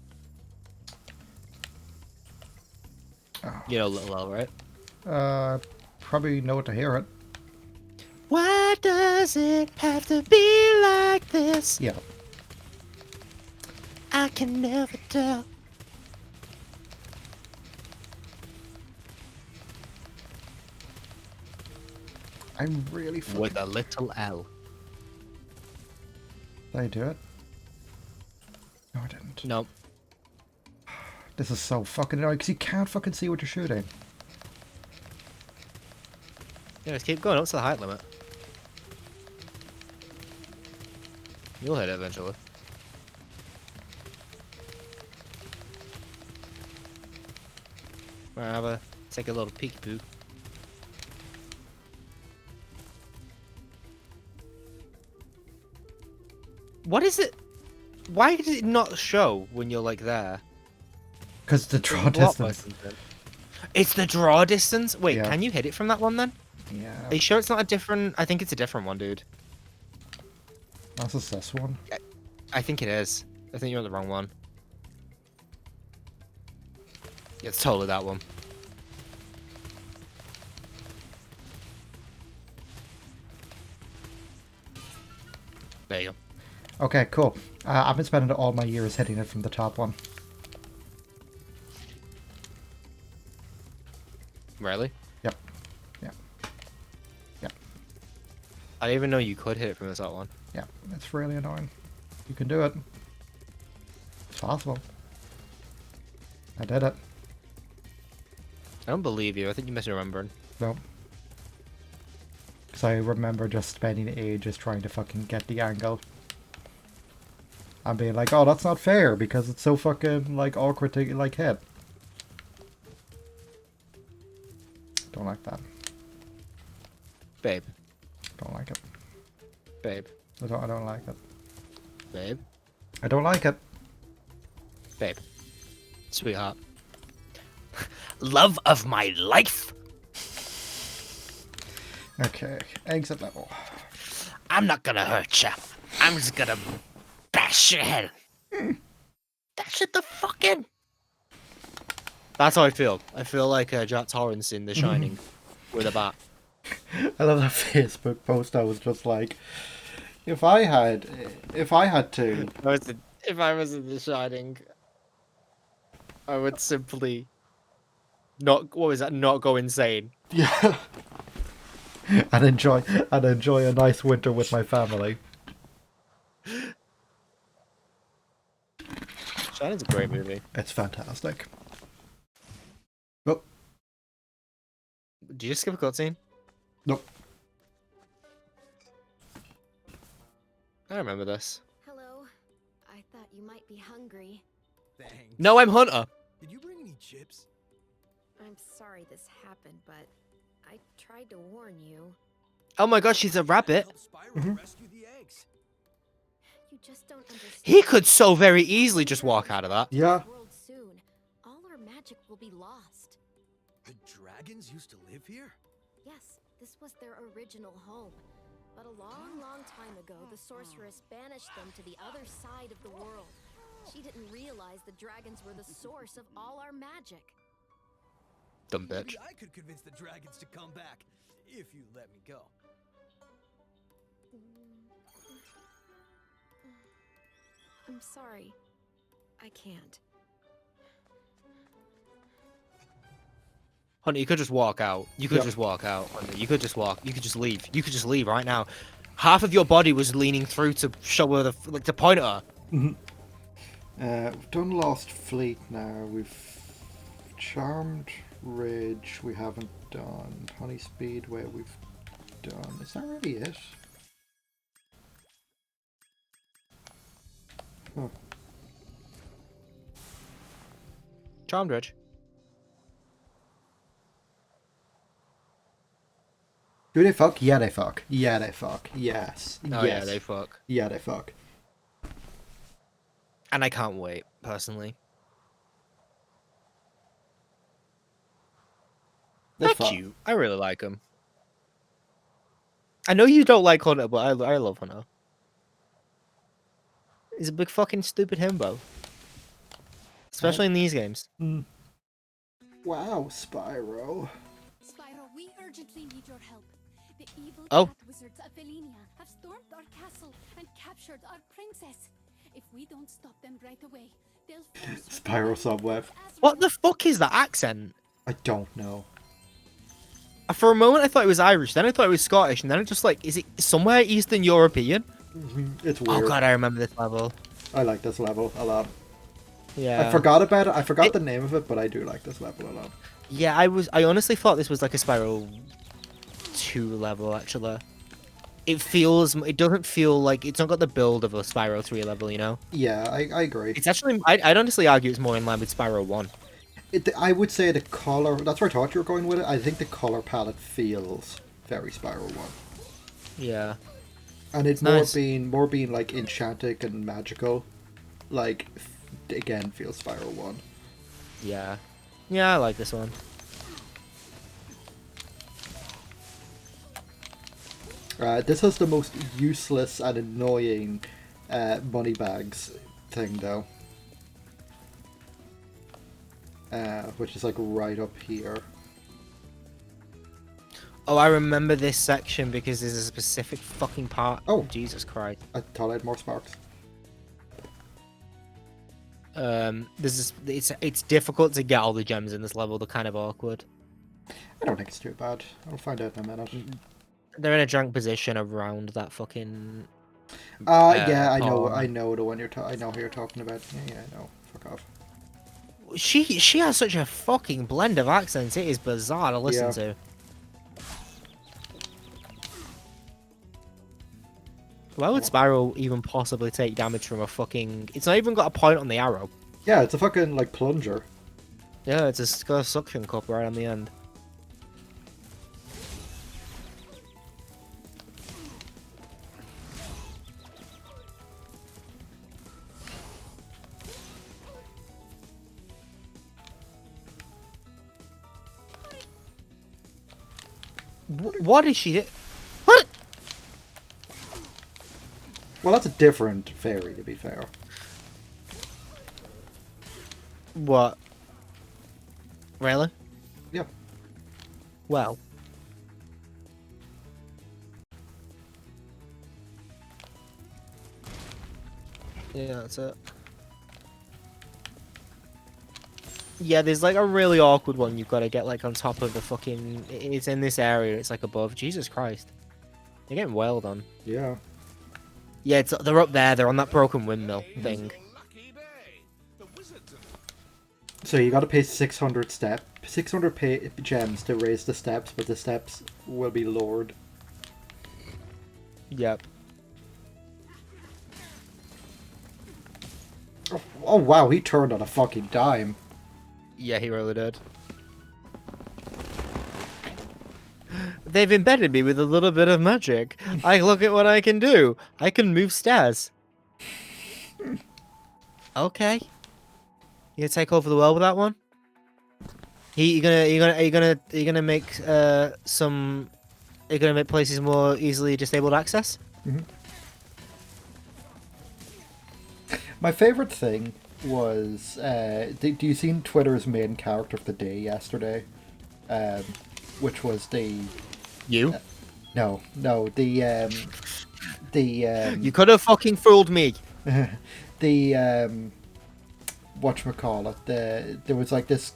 Oh. You know Little L, right? Probably know what to hear it. Why does it have to be like this? Yeah. I can never little. I'm really fucking... With a little L. Did I do it? No, I didn't. No. This is so fucking annoying because you can't fucking see what you're shooting. Yeah, just keep going up to the height limit. You'll hit it eventually. Right, have a take a little peeky poo. What is it? Why does it not show when you're like there? Because the There's draw a block distance. button then. It's the draw distance? Wait, Yeah. can you hit it from that one then? Yeah. Are you sure it's not a different... I think it's a different one, dude. That's just this one. I think it is. I think you're on the wrong one. Yeah, it's totally that one. There you go. Okay, cool. I've been spending all my years hitting it from the top one. Really? Yep. Yep. Yep. I didn't even know you could hit it from the top one. Yeah, it's really annoying. You can do it. It's possible. I did it. I don't believe you. I think you're misremembering. No. Because I remember just spending ages trying to fucking get the angle. And being like, oh, that's not fair because it's so fucking, like, awkward to, like, hit. Don't like that. Babe. Don't like it. Babe. I don't like it. Babe. I don't like it. Babe. Sweetheart. Love of my life. Okay, exit level. I'm not gonna hurt you. I'm just gonna bash your head. That shit the fucking. That's how I feel. I feel like Jack Torrance in The Shining with a bat. I love that Facebook post. I was just like, if I had to, If I was in The Shining, I would simply not. What was that? Not go insane. yeah, and enjoy a nice winter with my family. Shining's a great movie. It's fantastic. Oh, Did you just skip a cutscene? nope. I remember this. Hello. I thought you might be hungry. Thanks. No, I'm Hunter. Did you bring any chips? I'm sorry this happened, but I tried to warn you. Oh my god, she's a rabbit. Help Spyro rescue the eggs. You just don't understand. He could so very easily just walk out of that. Yeah. World soon. All our magic will be lost. The dragons used to live here? Yes, this was their original home. But a long, long time ago, the sorceress banished them to the other side of the world. She didn't realize the dragons were the source of all our magic. Dumb bitch. Maybe I could convince the dragons to come back, if you let me go. I'm sorry. I can't. Hunter, you could just walk out. You could Yep. just walk out. Hunter. You could just walk. You could just leave. You could just leave right now. Half of your body was leaning through to show her to point at her. We've done Lost Fleet now. We've Charmed Ridge. We haven't done Honey Speedway. We've done. Is that really it? Huh. Charmed Ridge. Do they fuck? Yeah, they fuck. Yeah, they fuck. Yes. Oh yes. yeah, they fuck. Yeah, they fuck. And I can't wait, personally. They They're fuck. cute. I really like them. I know you don't like Hunter, but I love Hunter. He's a big fucking stupid himbo. Especially in these games. Wow, Spyro. Spyro, we urgently need your help. The evil Oh. cat wizards of Velinia have stormed our castle and captured our princess. If we don't stop them right away, they'll force Spyro Subweb. What the fuck is that accent? I don't know. For a moment, I thought it was Irish. Then I thought it was Scottish, and then it's just like, is it somewhere Eastern European? It's weird. Oh god, I remember this level. I like this level a lot. Yeah. I forgot about it. I forgot the name of it, but I do like this level a lot. Yeah, I honestly thought this was like a Spyro 2 level, actually. It doesn't feel like, it's not got the build of a Spyro 3 level, you know? Yeah, I agree. It's actually, I'd honestly argue it's more in line with Spyro 1. I would say the color. That's where I thought you were going with it. I think the color palette feels very Spyro 1, Yeah. and it's Nice. more being like enchanted and magical. Like, again, feels Spyro 1. Yeah. Yeah, I like this one. This has the most useless and annoying money bags thing, though. Which is like right up here. Oh, I remember this section because there's a specific fucking part. Oh. Jesus Christ. I thought I had more sparks. It's difficult to get all the gems in this level. They're kind of awkward. I don't think it's too bad. I'll find out in a minute. They're in a drunk position around that fucking. Yeah, I Pawn. know the one I know who you're talking about. Yeah, I know. Fuck off. She has such a fucking blend of accents. It is bizarre to listen Yeah. to. Why would Spyro even possibly take damage from a fucking? It's not even got a point on the arrow. Yeah, it's a fucking like plunger. Yeah, it's got a suction cup right on the end. What is she? What? Well, that's a different fairy, to be fair. What? Really? Yeah. Well. Yeah, that's it. Yeah, there's like a really awkward one you've got to get like on top of the fucking... It's in this area, it's like above. Jesus Christ. You're getting wailed on. Yeah. Yeah, they're up there, they're on that broken windmill thing. Lucky day. The wizards and So you got to pay 600 gems to raise the steps, but the steps will be lowered. Yep. Oh wow, he turned on a fucking dime. Yeah, he really did. They've embedded me with a little bit of magic. I look at what I can do. I can move stairs. Okay. You gonna take over the world with that one? You gonna make some? Are you gonna make places more easily disabled access? My favorite thing was, do you seen Twitter's main character of the day yesterday? Which was the... You? No, the You could have fucking fooled me. the whatchamacallit, there was like this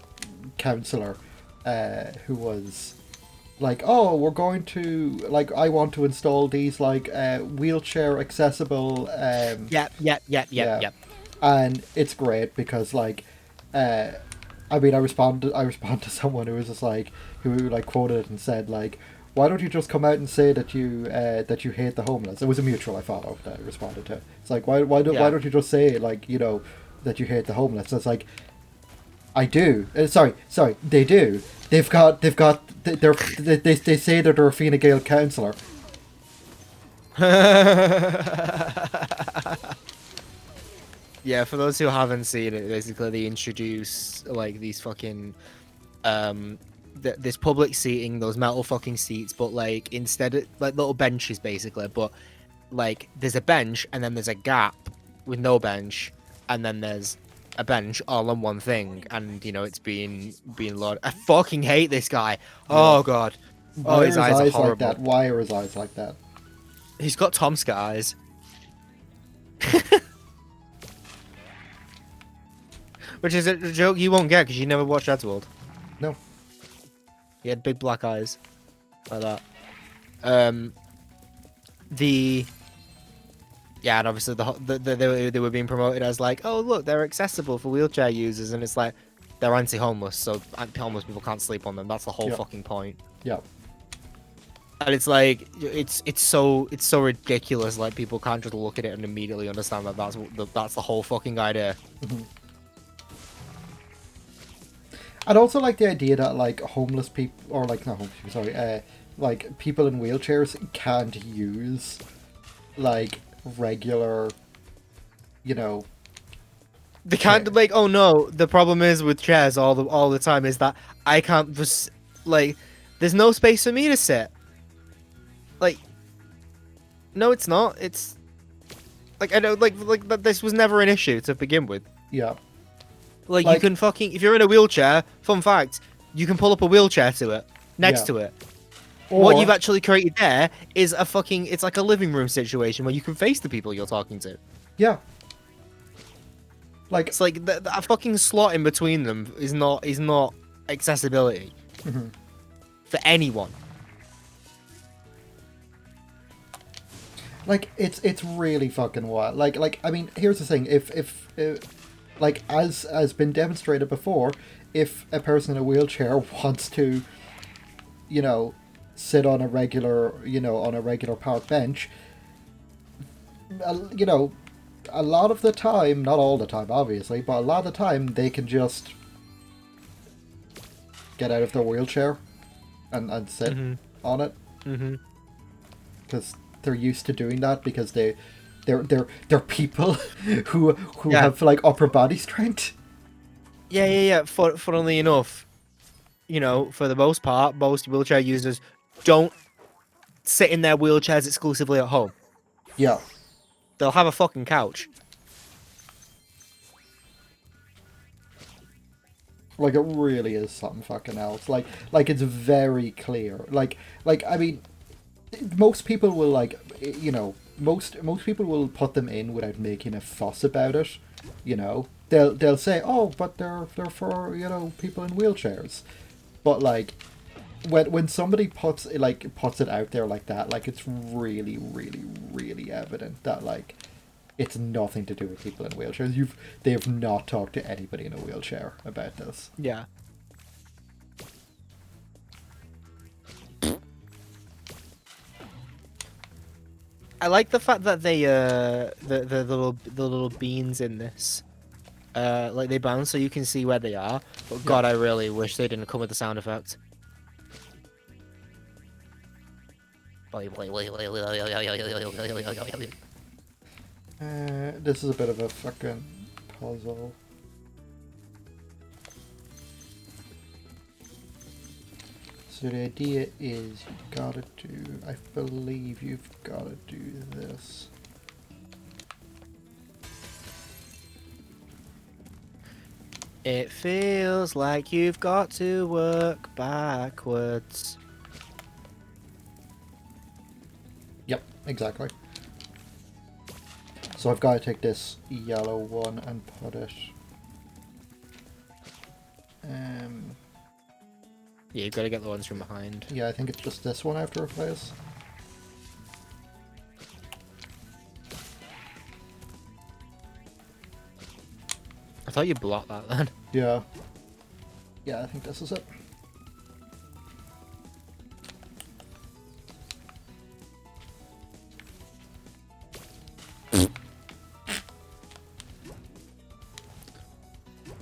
counselor who was like, oh, we're going to, like, I want to install these like wheelchair accessible Yep. and it's great because like I mean I responded to someone who was just like, who like quoted it and said like, why don't you just come out and say that you hate the homeless? It was a mutual I followed that I responded to. It's like, why don't you just say, like, you know, that you hate the homeless? It's like, I do. Sorry, they do. They say that they're a Fine Gael councillor. Yeah, for those who haven't seen it, basically they introduce like these fucking this public seating, those metal fucking seats, but like instead of like little benches basically, but like there's a bench and then there's a gap with no bench, and then there's a bench all on one thing, and you know it's being loaded. I fucking hate this guy. Oh god. Why His are eyes are like horrible. that? Why are his eyes like that? He's got Tomska eyes. Which is a joke you won't get because you never watched Edward. No. He had big black eyes. Like that. Yeah, and obviously they were being promoted as like, oh look, they're accessible for wheelchair users, and it's like they're anti-homeless, so homeless people can't sleep on them. That's the whole Yeah. fucking point. Yeah. And it's like it's so ridiculous. Like people can't just look at it and immediately understand that that's the whole fucking idea. I'd also like the idea that like homeless people, or like not homeless people, sorry, like people in wheelchairs can't use like regular, you know. They can't Chair. like, oh no, the problem is with chairs all the time is that I can't just like there's no space for me to sit. Like no, it's not. It's like I know like this was never an issue to begin with. Yeah. Like Like- you can fucking if you're in a wheelchair, fun fact, you can pull up a wheelchair to it next Yeah. to it. Or, What you've actually created there is a fucking it's like a living room situation where you can face the people you're talking to. yeah. Like, It's like a fucking slot in between them is not accessibility for anyone. like it's really fucking wild. Like I mean, here's the thing: if like as has been demonstrated before, if a person in a wheelchair wants to, you know, sit on a regular, park bench, you know, a lot of the time, not all the time, obviously, but a lot of the time, they can just get out of their wheelchair and sit on it. Because they're used to doing that because they're people who Yeah. have like upper body strength. Yeah. Funnily enough, you know, for the most part, most wheelchair users don't sit in their wheelchairs exclusively at home. Yeah. They'll have a fucking couch. Like, it really is something fucking else. Like it's very clear. Like I mean, most people will like, you know, most people will put them in without making a fuss about it. You know, they'll say, oh, but they're for, you know, people in wheelchairs. But like, when somebody puts it out there like that, like it's really, really, really evident that like it's nothing to do with people in wheelchairs. They have not talked to anybody in a wheelchair about this. Yeah. I like the fact that they the little beans in this like they bounce so you can see where they are. But God, I really wish they didn't come with the sound effect. This is a bit of a fucking puzzle. So the idea is you've got to do, I believe you've got to do this. It feels like you've got to work backwards. Yep, exactly. So I've got to take this yellow one and put it... Yeah, you've got to get the ones from behind. yeah, I think it's just this one I have to replace. I thought you blocked that then. Yeah. Yeah, I think this is it.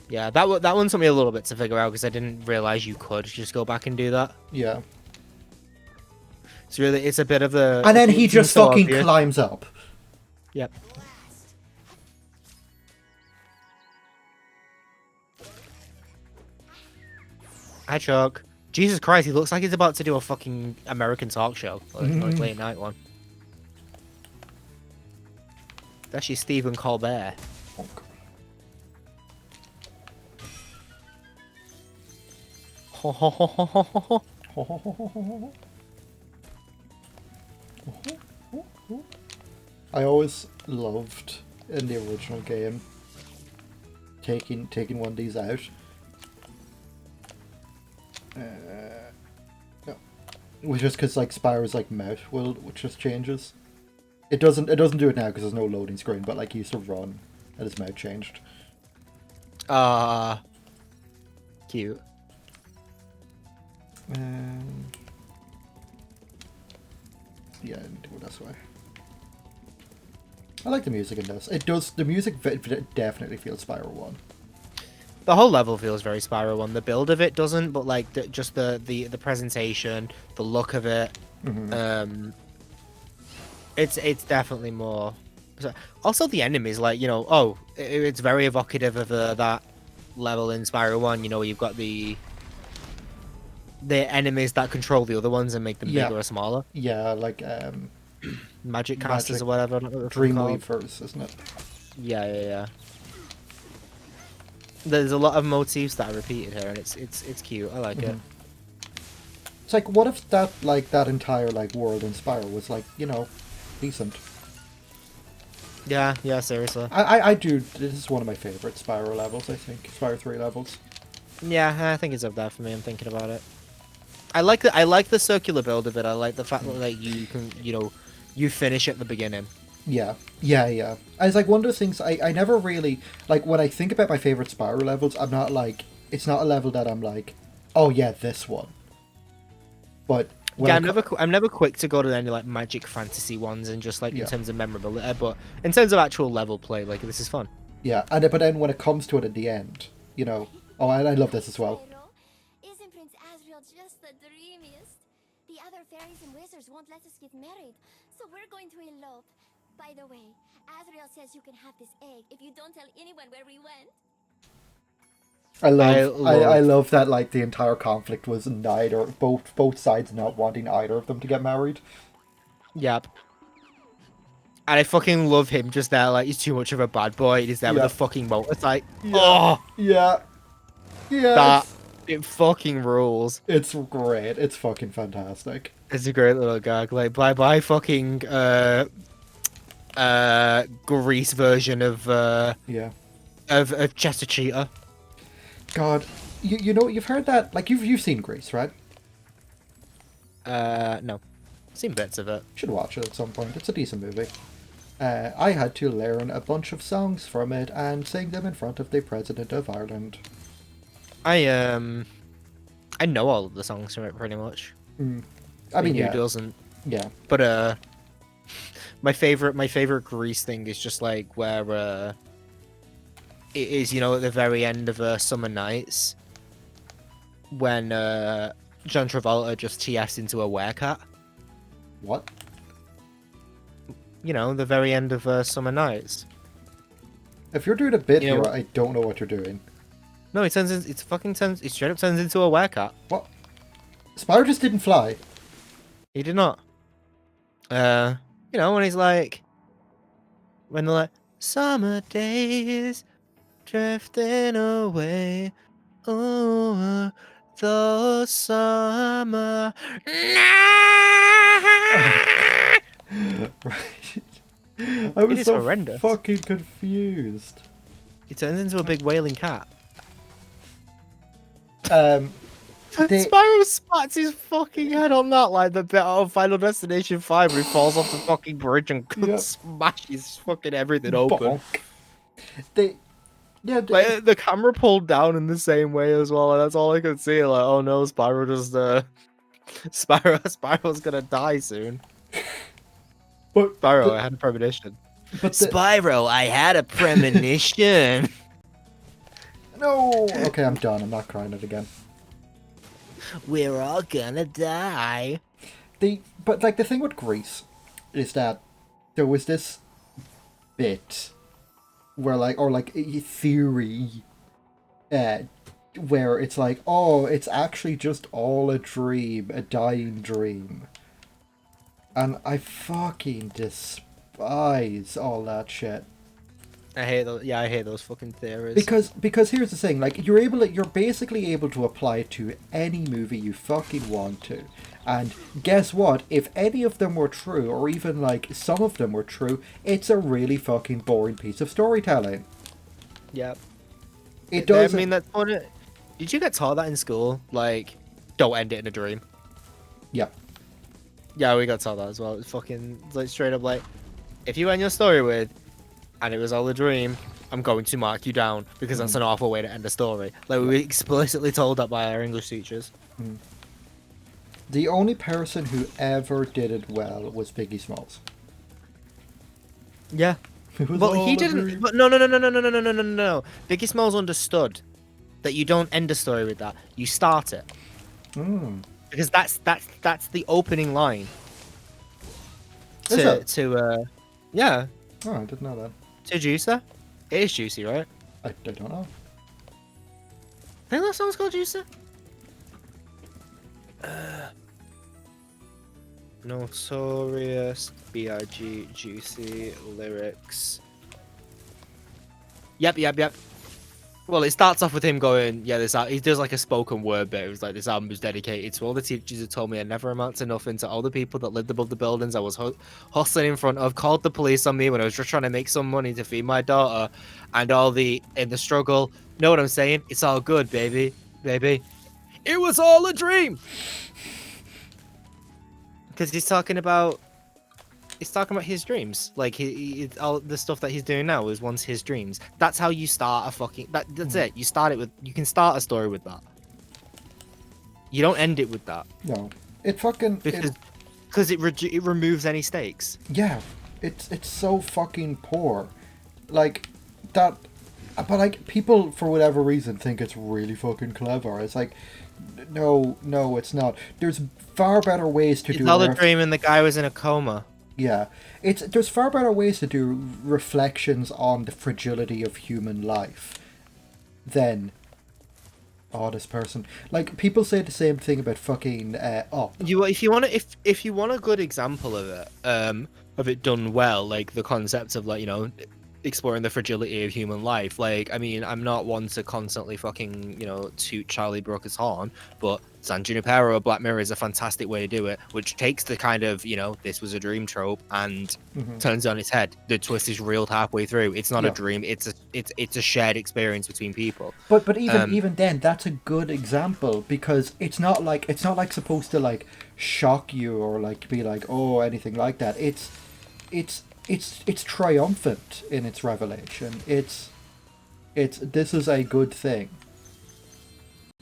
Yeah, that one took me a little bit to figure out because I didn't realize you could just go back and do that. Yeah. So really, it's a bit of a. And then he it's just so fucking obvious. climbs up. Yep. Hi, Chuck. Jesus Christ, he looks like he's about to do a fucking American talk show, like late night one. It's actually Stephen Colbert. Ho ho ho ho ho ho ho. I always loved in the original game taking one of these out. No. It was just because like Spyro's like mouth will just changes. It doesn't do it now because there's no loading screen, but like he used to run and his mouth changed. Cute. Yeah, I need to go this way. I like the music in this. It does. The music definitely feels Spyro 1. The whole level feels very Spyro 1. The build of it doesn't, but like just the presentation, the look of it, it's definitely more. Also, the enemies, like, you know, it's very evocative of that level in Spyro 1. You know, you've got the enemies that control the other ones and make them bigger or smaller. Yeah, like Magic casters or whatever. I don't know what they're called. Dreamweavers, isn't it? Yeah. There's a lot of motifs that are repeated here, and it's cute. I like it. It's like, what if that entire like world in Spyro was like, you know, decent? Yeah, seriously. I do. This is one of my favorite Spyro levels. I think Spyro 3 levels. Yeah, I think it's up there for me. I'm thinking about it. I like the circular build of it. I like the fact that like you can, you know, you finish at the beginning. Yeah. It's like one of the things I never really like when I think about my favorite Spyro levels. I'm not like, it's not a level that I'm like, oh yeah, this one. But yeah, I'm never quick to go to any like magic fantasy ones and just like in terms of memorability, but in terms of actual level play, like this is fun. Yeah, but then when it comes to it at the end, you know, I love this as well. Isn't Prince Asriel just the dreamiest? The other fairies and wizards won't let us get married, so we're going to elope. By the way, Asriel says you can have this egg if you don't tell anyone where we went. I love that like the entire conflict was both sides not wanting either of them to get married. Yep. And I fucking love him just there, like he's too much of a bad boy. He's there with a fucking motorbike. Yeah. It fucking rules. It's great. It's fucking fantastic. It's a great little gag. Like bye fucking Grease version of Chester Cheetah. God, you know, you've heard that, like you've seen Grease, right? No, seen bits of it. Should watch it at some point. It's a decent movie. I had to learn a bunch of songs from it and sing them in front of the President of Ireland. I know all of the songs from it pretty much. I mean, who doesn't? Yeah. But my favorite Grease thing is just like where it is, you know, at the very end of Summer Nights when John Travolta just TFs into a werecat. What? You know, the very end of Summer Nights. If you're doing a bit here, I don't know what you're doing. No, it straight up turns into a werecat. What? Spyro just didn't fly. He did not. You know, when they're like, summer days drifting away over the summer night. Right. I was so horrendous. Fucking confused. He turns into a big wailing cat. Spyro spats his fucking head on that, like the bit of Final Destination 5 where he falls off the fucking bridge and smashes fucking everything open. Like, the camera pulled down in the same way as well, and that's all I could see. Like, oh no, Spyro just Spyro's gonna die soon. But Spyro, I had a premonition. Spyro, I had a premonition. No. Okay, I'm done. I'm not crying it again. We're all gonna die. But like the thing with Grease is that there was this bit where a theory where it's like, oh, it's actually just all a dream, a dying dream. And I fucking despise all that shit. I hate those. Yeah, I hate those fucking theories. Because here's the thing, like you're basically able to apply it to any movie you fucking want to, and guess what? If any of them were true, or even like some of them were true, it's a really fucking boring piece of storytelling. Yep. It I does. mean, that's one. Did you get taught that in school? Like, don't end it in a dream. Yeah. Yeah, we got taught that as well. It's fucking like straight up like, if you end your story with, and it was all a dream, I'm going to mark you down because that's an awful way to end a story. Like we were explicitly told that by our English teachers. The only person who ever did it well was Biggie Smalls. Yeah. It was Well, all he a didn't. dream. But no. Biggie Smalls understood that you don't end a story with that. You start it because that's the opening line. Is it? Yeah, Oh, I didn't know that. to Juicer. It is Juicy, right? I don't know. I think that song's called Juicer. Notorious B.I.G. Juicy lyrics. Yep. Well, it starts off with him going, yeah, he does like a spoken word bit. It was like, this album is dedicated to all the teachers who told me I never amount to nothing, to all the people that lived above the buildings I was hustling in front of, called the police on me when I was just trying to make some money to feed my daughter, and all in the struggle. Know what I'm saying? It's all good, baby. It was all a dream. Because he's talking about his dreams. Like all the stuff that he's doing now is once his dreams. That's how you start a fucking. That's it. You start it with. You can start a story with that. You don't end it with that No. It fucking... because it removes any stakes. Yeah. It's so fucking poor. Like, that... But, like, people, for whatever reason, think it's really fucking clever. It's like, no, it's not. There's far better ways to do It's all a dream, and the guy was in a coma. Yeah. There's far better ways to do reflections on the fragility of human life than... Oh, this person. Like, people say the same thing about fucking Up. If you want a good example of it done well, like the concept of, like, exploring the fragility of human life. Like, I mean, I'm not one to constantly fucking, toot Charlie Brooker's horn, but San Junipero, Black Mirror is a fantastic way to do it, which takes the kind of, this was a dream trope and turns it on its head. The twist is reeled halfway through. It's not a dream. It's a shared experience between people. But even then, that's a good example because it's not like supposed to like shock you or like be like, oh, anything like that. It's triumphant in its revelation. This is a good thing.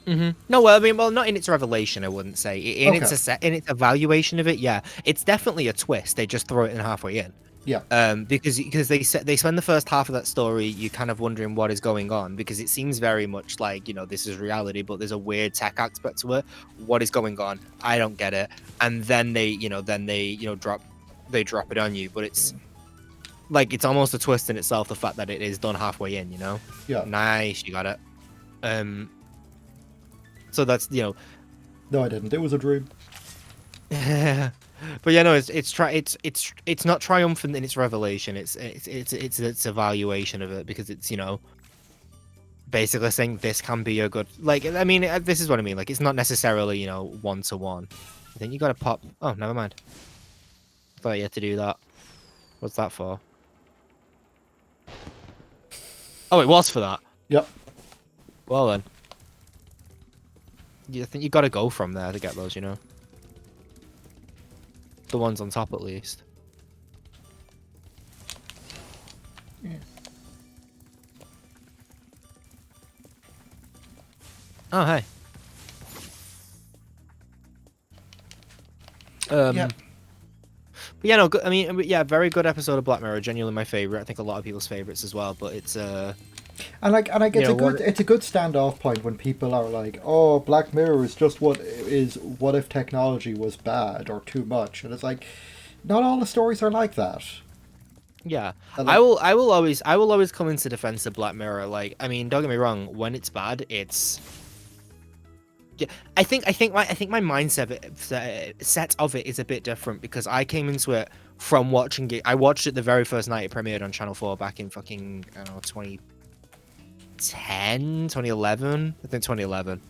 No, well, I mean, not in its revelation, I wouldn't say. In its evaluation of it, yeah, it's definitely a twist. They just throw it in halfway in. Yeah. Because they spend the first half of that story, you're kind of wondering what is going on because it seems very much like this is reality, but there's a weird tech aspect to it. What is going on? I don't get it. And then they drop it on you, but it's. Like, it's almost a twist in itself, the fact that it is done halfway in, Yeah. Nice, you got it. So that's, No, I didn't. It was a dream. But yeah, no, it's not triumphant in its revelation. It's evaluation of it because it's, basically saying this can be a good, like, I mean, this is what I mean. Like, it's not necessarily, one to one. I think you got to pop. Oh, never mind. Thought you had to do that. What's that for? Oh, it was for that. Yep. Well then. I think you got to go from there to get those, The ones on top, at least. Yeah. Oh, hey. Yeah. But yeah, no, I mean, yeah, very good episode of Black Mirror. Genuinely my favorite. I think a lot of people's favorites as well. But it's and it's a good standoff point when people are like, "Oh, Black Mirror is just what if technology was bad or too much?" And it's like, not all the stories are like that. Yeah, like, I will always come into defense of Black Mirror. Like, I mean, don't get me wrong. When it's bad, it's. Yeah, I think my mindset set of it is a bit different because I came into it from watching it. I watched it the very first night it premiered on Channel 4 back in fucking, I don't know, 2010, 2011. I think 2011.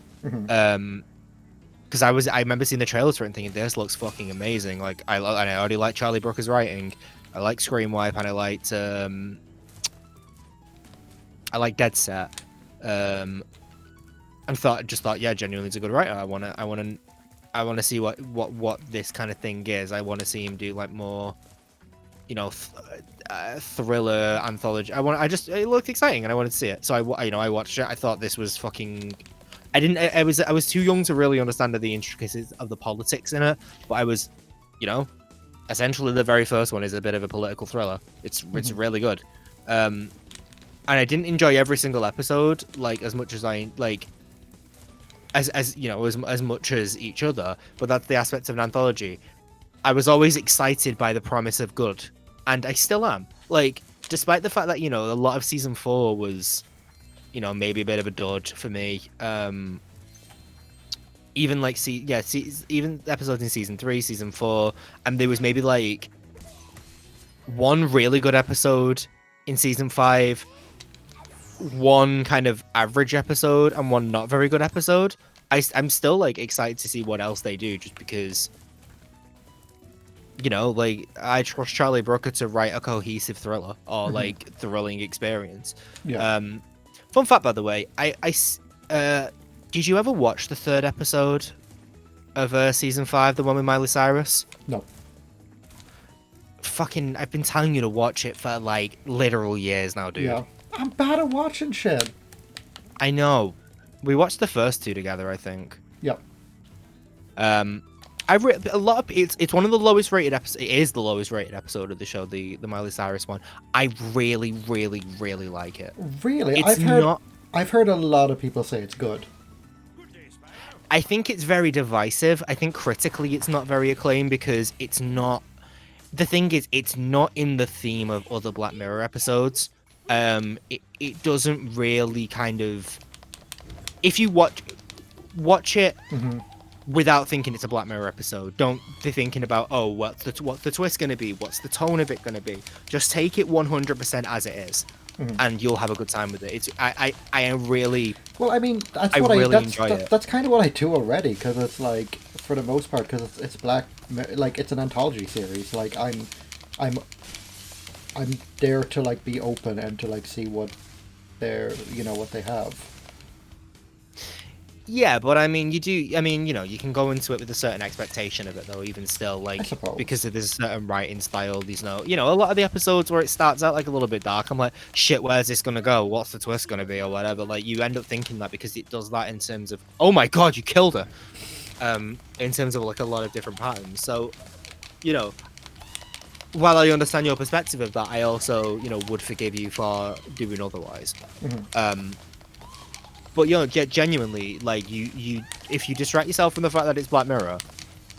Because I remember seeing the trailers for it and thinking this looks fucking amazing. Like I already like Charlie Brooker's writing. I like Scream Wipe and I liked Dead Set. And just thought, yeah, genuinely, it's a good writer. I wanna see what this kind of thing is. I want to see him do like more, thriller anthology. It looked exciting, and I wanted to see it. So I watched it. I thought this was fucking. I was too young to really understand the intricacies of the politics in it, but I was, essentially the very first one is a bit of a political thriller. It's really good. And I didn't enjoy every single episode like as much as I like. As much as each other, but that's the aspect of an anthology. I was always excited by the promise of good, and I still am. Like, despite the fact that a lot of season 4 was, maybe a bit of a dud for me. Even like even episodes in season 3, season 4, and there was maybe like one really good episode in season 5. One kind of average episode and one not very good episode. I'm still like excited to see what else they do, just because like I trust Charlie Brooker to write a cohesive thriller or like thrilling experience. Yeah. Fun fact, by the way, did you ever watch the 3rd episode of season 5, the one with Miley Cyrus? No. Fucking, I've been telling you to watch it for like literal years now, dude. Yeah. I'm bad at watching shit. I know. We watched the first 2 together, I think. Yep. It's one of the lowest rated episodes. It is the lowest rated episode of the show, the Miley Cyrus one. I really, really, really like it. Really? It's I've heard a lot of people say it's good. I think it's very divisive. I think critically it's not very acclaimed because it's not. The thing is, it's not in the theme of other Black Mirror episodes. It doesn't really kind of. If you watch it without thinking it's a Black Mirror episode, don't be thinking about what's the twist gonna be, what's the tone of it gonna be. Just take it 100% as it is, and you'll have a good time with it. I really. Well, I mean, that's that's kind of what I do already, because it's like, for the most part, because it's it's an anthology series. Like I'm there to like be open and to like see what what they have. Yeah, but I mean, you can go into it with a certain expectation of it, though, even still, like, because there's a certain writing style, a lot of the episodes where it starts out, like, a little bit dark, I'm like, shit, where's this gonna go? What's the twist gonna be, or whatever? Like, you end up thinking that because it does that in terms of, oh my god, you killed her! In terms of, like, a lot of different patterns. So, while I understand your perspective of that, I also, would forgive you for doing otherwise. But genuinely, like you, if you distract yourself from the fact that it's Black Mirror,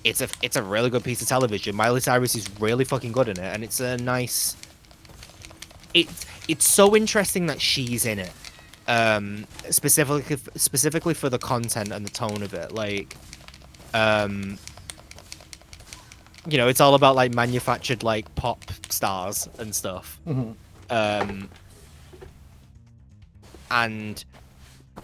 it's a really good piece of television. Miley Cyrus is really fucking good in it, and it's a nice. It's so interesting that she's in it, specifically for the content and the tone of it. Like, it's all about like manufactured like pop stars and stuff, and.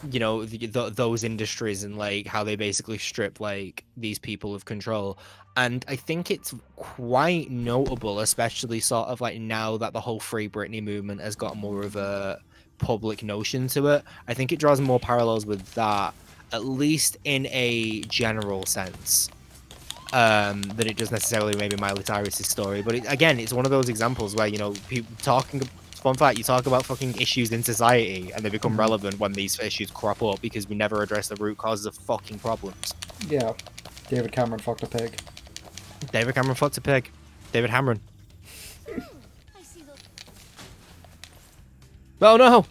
Those industries and like how they basically strip like these people of control, and I think it's quite notable, especially sort of like now that the whole Free Britney movement has got more of a public notion to it. I think it draws more parallels with that, at least in a general sense, than it does necessarily maybe Miley Cyrus's story. But again, it's one of those examples where people talking. Fun fact, you talk about fucking issues in society and they become relevant when these issues crop up because we never address the root causes of fucking problems. Yeah. David Cameron fucked a pig. David Cameron fucked a pig. David Cameron. Oh no!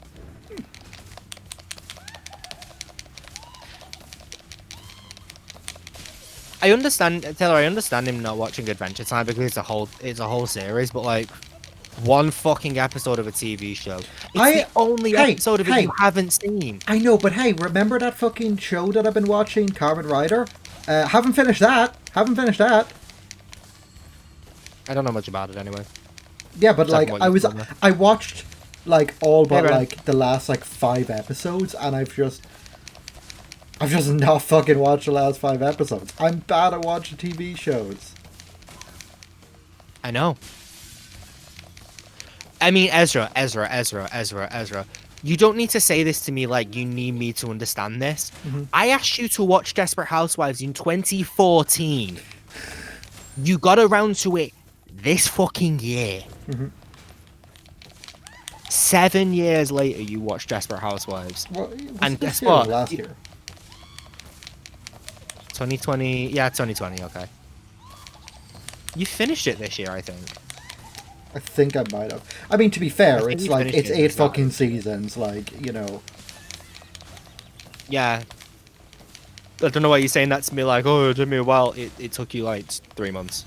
I understand, Taylor, I understand him not watching Adventure Time because it's a whole series, but like, one fucking episode of a TV show. It's the only episode of it you haven't seen. I know, but hey, remember that fucking show that I've been watching, Carmen Rider? Haven't finished that. I don't know much about it anyway. Yeah, but like, I watched like all but like the last like 5 episodes, and I've just not fucking watched the last 5 episodes. I'm bad at watching TV shows. I know. I mean, Ezra. You don't need to say this to me like you need me to understand this. I asked you to watch Desperate Housewives in 2014. You got around to it this fucking year. 7 years later, you watched Desperate Housewives. Well, it was And this guess year or what? last year? 2020. Yeah, 2020. Okay. You finished it this year, I think. I think I might have. I mean, to be fair, think it's you like finished it's it 8 as well. fucking seasons. Like, you know. Yeah. I don't know why you're saying that to me. Like, oh, it took me a while. It took you like 3 months.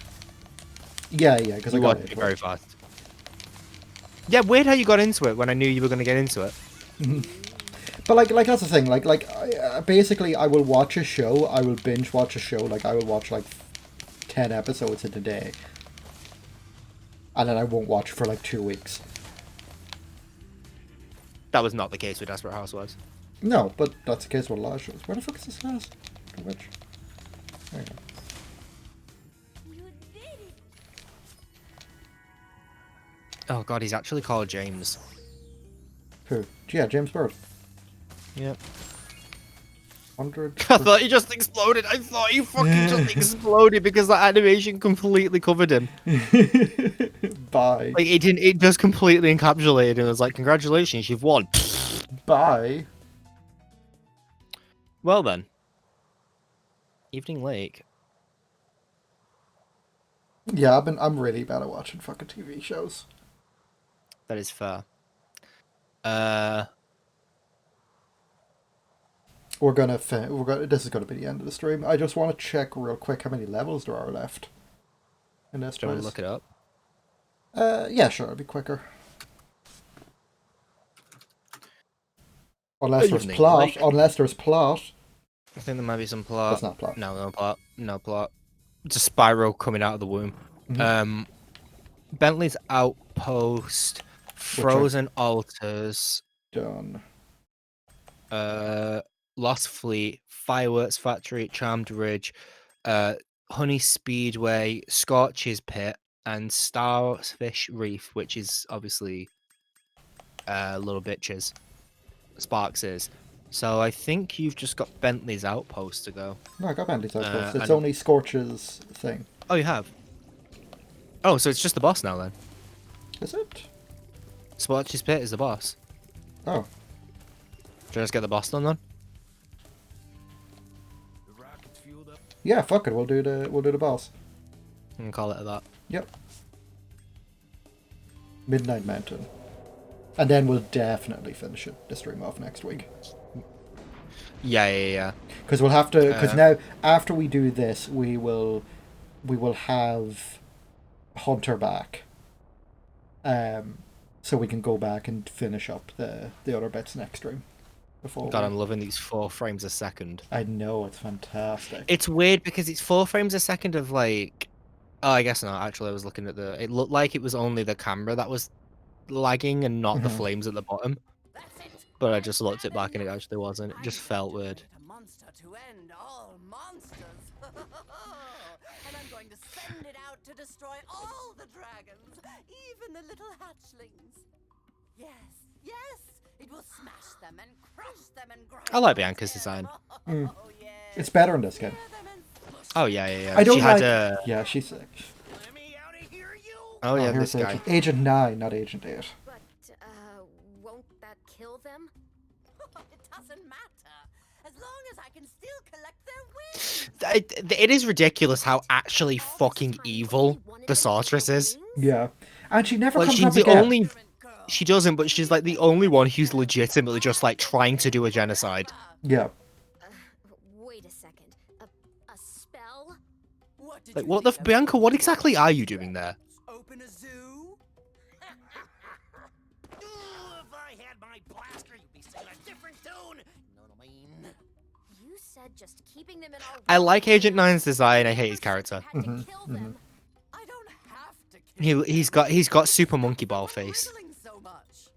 Yeah, because I You got watched it. it very fast. Yeah, weird how you got into it when I knew you were going to get into it. But like that's the thing. Basically, I will watch a show. I will binge watch a show. Like I will watch like 10 episodes in a day, and then I won't watch for like 2 weeks. That was not the case with Desperate Housewives. No, but that's the case with a lot of shows. Where the fuck is this last? Which? There you go. You did it. Oh god, he's actually called James. Who? Yeah, James Bird. Yep. 100. I thought he just exploded. I thought he fucking just exploded because that animation completely covered him. Bye. Like it didn't. It just completely encapsulated him. It was like, congratulations, you've won. Bye. Well then. Evening Lake. Yeah, I'm really bad at watching fucking TV shows. That is fair. We're gonna this is gonna be the end of the stream. I just want to check real quick how many levels there are left in this Do you want place. to look it up? Yeah, sure, it'll be quicker. Unless there's Evening plot. Lake. Unless there's plot. I think there might be some plot. That's not plot. No, no plot. No plot. It's a Spyro coming out of the womb. Bentley's Outpost, Frozen Altars, Done. Lost Fleet, Fireworks Factory, Charmed Ridge, Honey Speedway, Scorch's Pit, and Starfish Reef, which is obviously Little Bitches. Sparks is. So I think you've just got Bentley's Outpost to go. No, I got Bentley's Outpost. It's and- only Scorch's thing. Oh, you have? Oh, so it's just the boss now then? Is it? Scorch's Pit is the boss. Oh. Should I just get the boss done then? The rocket's fueled up. Yeah, fuck it. We'll do the boss. And call it that. Yep. Midnight Mountain. And then we'll definitely finish the stream off next week. Yeah. Because we'll have to. Because now, after we do this, we will have Hunter back. So we can go back and finish up the other bits next stream. Before. God, I'm loving these 4 frames a second. I know, it's fantastic. It's weird because it's 4 frames a second of like. Oh, I guess not. Actually, I was looking at the. It looked like it was only the camera that was lagging and not the flames at the bottom. But I just looked it back and it actually wasn't. It just felt weird. A monster to end all monsters. And I'm going to send it out to destroy all the dragons, even the little hatchlings. Yes, it will smash them and crush them and grind I like them Bianca's design. down. Oh, yes. It's better in this game. Tear them and smush Oh yeah. I don't She had like. Yeah, she's sick. Let me out of here, you! Oh yeah, Here's this guy. Agent 9, not Agent 8. But, won't that kill them? It doesn't matter. As long as I can still collect their wings. It is ridiculous how actually fucking evil the sorceress is. Yeah. And she never Like comes she's up the again. only. She doesn't, but she's like the only one who's legitimately just like trying to do a genocide. Yeah. Wait a second. A spell? What did Like you what the think of Bianca? What me? exactly are you doing there? Open a zoo? Ooh, if I had my blaster, you'd be singing a different tune. You know what I mean? You said just keeping them in our I like world. Agent 9's design. I hate his character. Had to kill them. I don't have to kill He's got super monkey ball face. Riddling so much.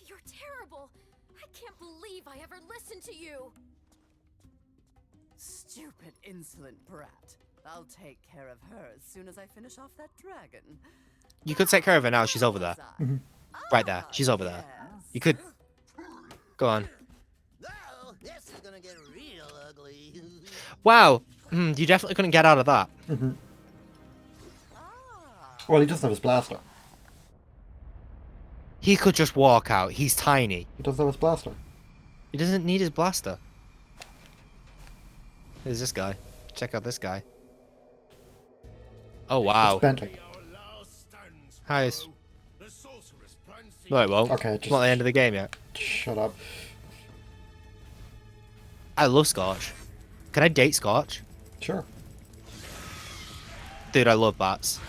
You're terrible. I can't believe I ever listened to you. Stupid, insolent brat. I'll take care of her as soon as I finish off that dragon. You could take care of her now. She's over there. Was I? Right there. She's over there. Yes. You could. Go on. Oh, this is gonna get real ugly. Wow. You definitely couldn't get out of that. Well, he doesn't have his blaster. He could just walk out. He's tiny. He doesn't have his blaster. He doesn't need his blaster. There's this guy. Check out this guy. Oh, wow. It's Bentley. Hi. No, it won't. Okay, It's not the end of the game yet. Shut up. I love Scorch. Can I date Scorch? Sure. Dude, I love bats.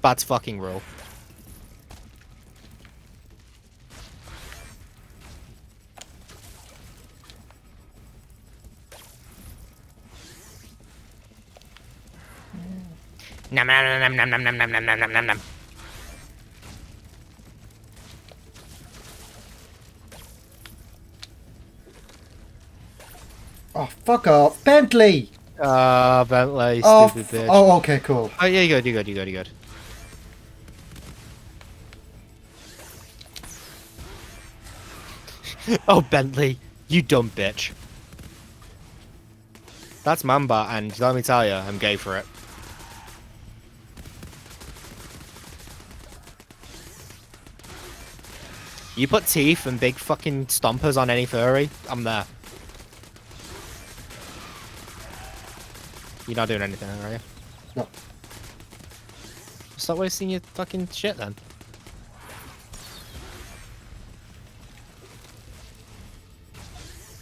Bats fucking rule. Nom nom nom nom nom nom nom nom nom nom nom nom. Oh, fuck off. Bentley! Ah, Bentley, Oh, stupid bitch. oh, okay, cool. Oh, yeah, you good. Oh, Bentley, you dumb bitch. That's Mamba, and let me tell you, I'm gay for it. You put teeth and big fucking stompers on any furry, I'm there. You're not doing anything, are you? No. Stop wasting your fucking shit then.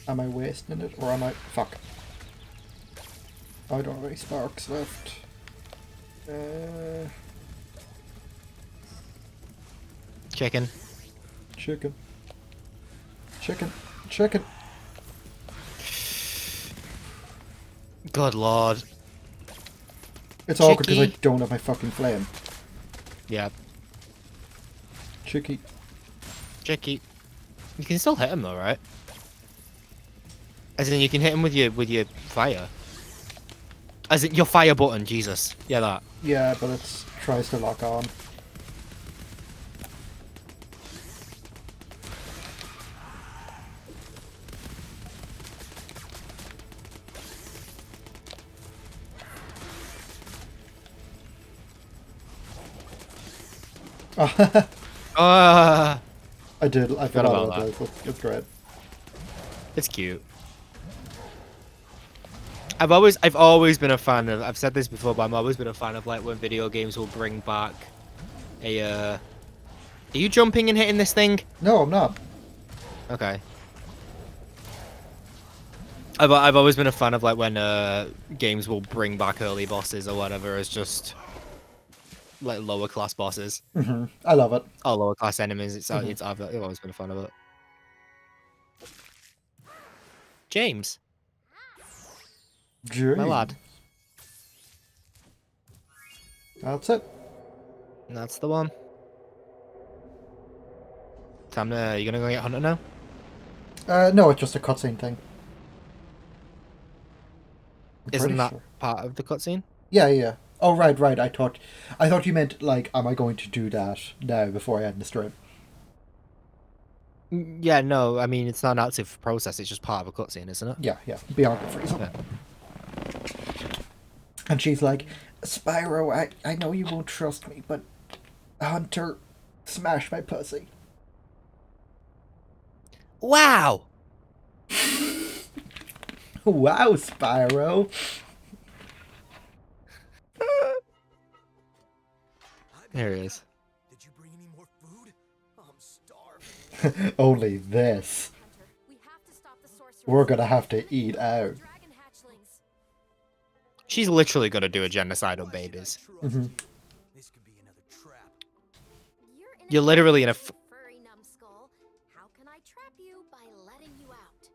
Am I wasting it, or am I... Fuck. I don't have any sparks left. Chicken. Chicken. Chicken. Chicken. Good lord. It's awkward because I Chicky. don't have my fucking flame. Yeah. Chicky. Chicky. You can still hit him though, right? As in, you can hit him with your fire. As in, your fire button, Jesus. Yeah, that. Yeah, but it tries to lock on. Ah, I did. I forgot about about that. that. It's great. it's cute. I've always been a fan of. I've said this before, but I've always been a fan of like when video games will bring back a. Are you jumping and hitting this thing? No, I'm not. Okay. I've always been a fan of like when games will bring back early bosses or whatever as just like lower class bosses I love it. or lower class enemies. I've always been a fan of it. James, Gee. my lad, That's it. that's the one. Time to. You gonna go get hunted now? No, it's just a cutscene thing. I'm Isn't pretty that sure. part of the cutscene? Yeah, yeah. Oh, right. I thought you meant like, am I going to do that now before I end the stream? Yeah, no. I mean, it's not an active process. It's just part of a cutscene, isn't it? Yeah, yeah. Beyond the freeze. Yeah. And she's like, Spyro, I know you won't trust me, but Hunter smashed my pussy. Wow. Wow, Spyro. Here he is. Did you bring any more food? I'm starving. Only this. Hunter, we have to stop the sorceress. We're gonna have to eat out. Dragon hatchlings. She's literally gonna do a genocide on babies. This could be another trap. You're literally in a furry numbskull. How can I trap you by letting you out?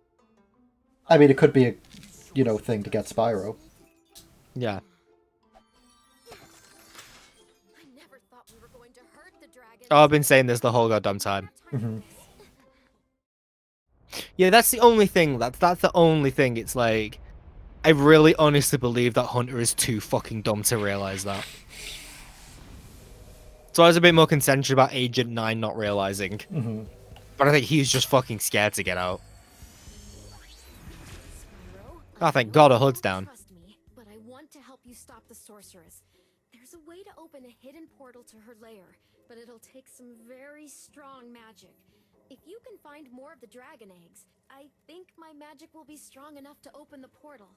I mean, it could be a, thing to get Spyro. Yeah. I never thought we were going to hurt the dragon. Oh, I've been saying this the whole goddamn time. Mhm. Yeah, that's the only thing. That's the only thing. It's like, I really honestly believe that Hunter is too fucking dumb to realize that. So I was a bit more concerned about Agent 9 not realizing. But I think he was just fucking scared to get out. Spyro, Oh, thank know God a you hood's don't down. Trust me, but I want to help you stop the sorceress. There's a way to open a hidden portal to her lair, but it'll take some very strong magic. If you can find more of the dragon eggs, I think my magic will be strong enough to open the portal.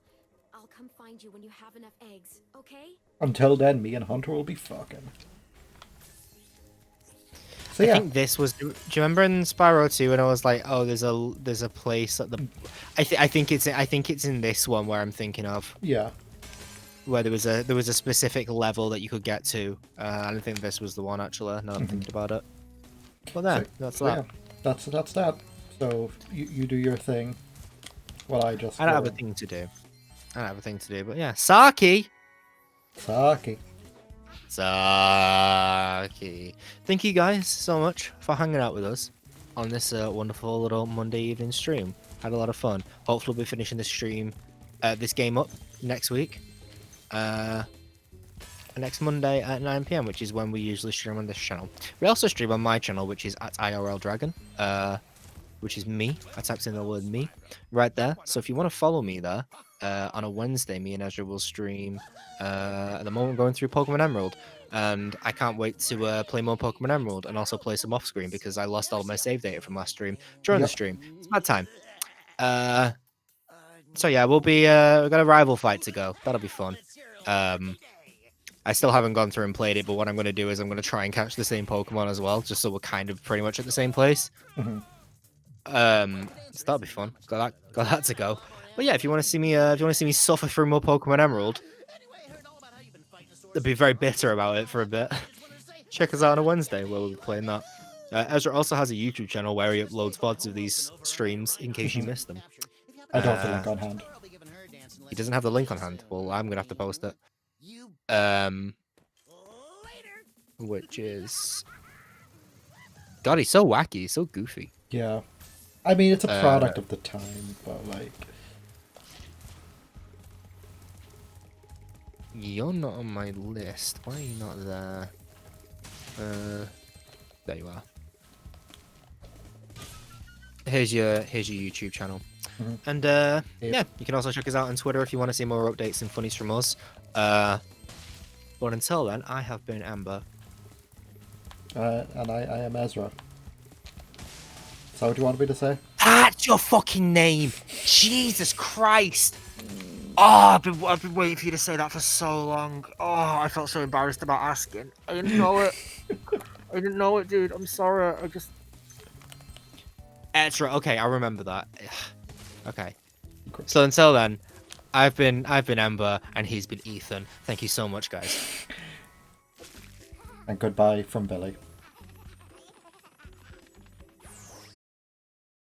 I'll come find you when you have enough eggs, okay? Until then, me and Hunter will be fucking. So I yeah, think this was. Do you remember in Spyro 2 when I was like, "Oh, there's a place at the." I think it's in this one where I'm thinking of, yeah. where there was a specific level that you could get to. I don't think this was the one actually. Now I'm thinking about it. But there, that's that. Yeah, that's that. So you do your thing, while I just I don't have a thing to do. I don't have a thing to do. But yeah, Saki. Saki. Saki. Thank you guys so much for hanging out with us on this wonderful little Monday evening stream. Had a lot of fun. Hopefully we'll be finishing this stream, this game up next week. Next Monday at 9 p.m, which is when we usually stream on this channel. We also stream on my channel, which is at IRL Dragon, which is me. I typed in the word me right there. So if you want to follow me there, on a Wednesday, me and Ezra will stream. At the moment, going through Pokemon Emerald, and I can't wait to play more Pokemon Emerald and also play some off screen because I lost all my save data from last stream during the Yep. stream. It's bad time. So yeah, we've got a rival fight to go. That'll be fun. I still haven't gone through and played it, but what I'm going to do is I'm going to try and catch the same Pokemon as well, just so we're kind of pretty much at the same place. So that'll be fun. Got that to go. But yeah, if you want to see me suffer through more Pokemon Emerald, I'd be very bitter about it for a bit. Check us out on a Wednesday where we'll be playing that. Ezra also has a YouTube channel where he uploads VODs of these streams in case you missed them. I don't have the link on hand. He doesn't have the link on hand. Well, I'm gonna have to post it. Which is, God, he's so wacky, he's so goofy. Yeah. I mean, it's a product of the time, but like... You're not on my list. Why are you not there? There you are. Here's your YouTube channel. And yeah, you can also check us out on Twitter if you want to see more updates and funnies from us. But until then, I have been Amber. And I am Ezra. So what do you want me to say? That's your fucking name! Jesus Christ! Oh, I've been waiting for you to say that for so long. Oh, I felt so embarrassed about asking. I didn't know it. I didn't know it, dude. I'm sorry. I just... Ezra. Okay, I remember that. Okay. So until then, I've been Amber, and he's been Ethan. Thank you so much, guys. And goodbye from Billy.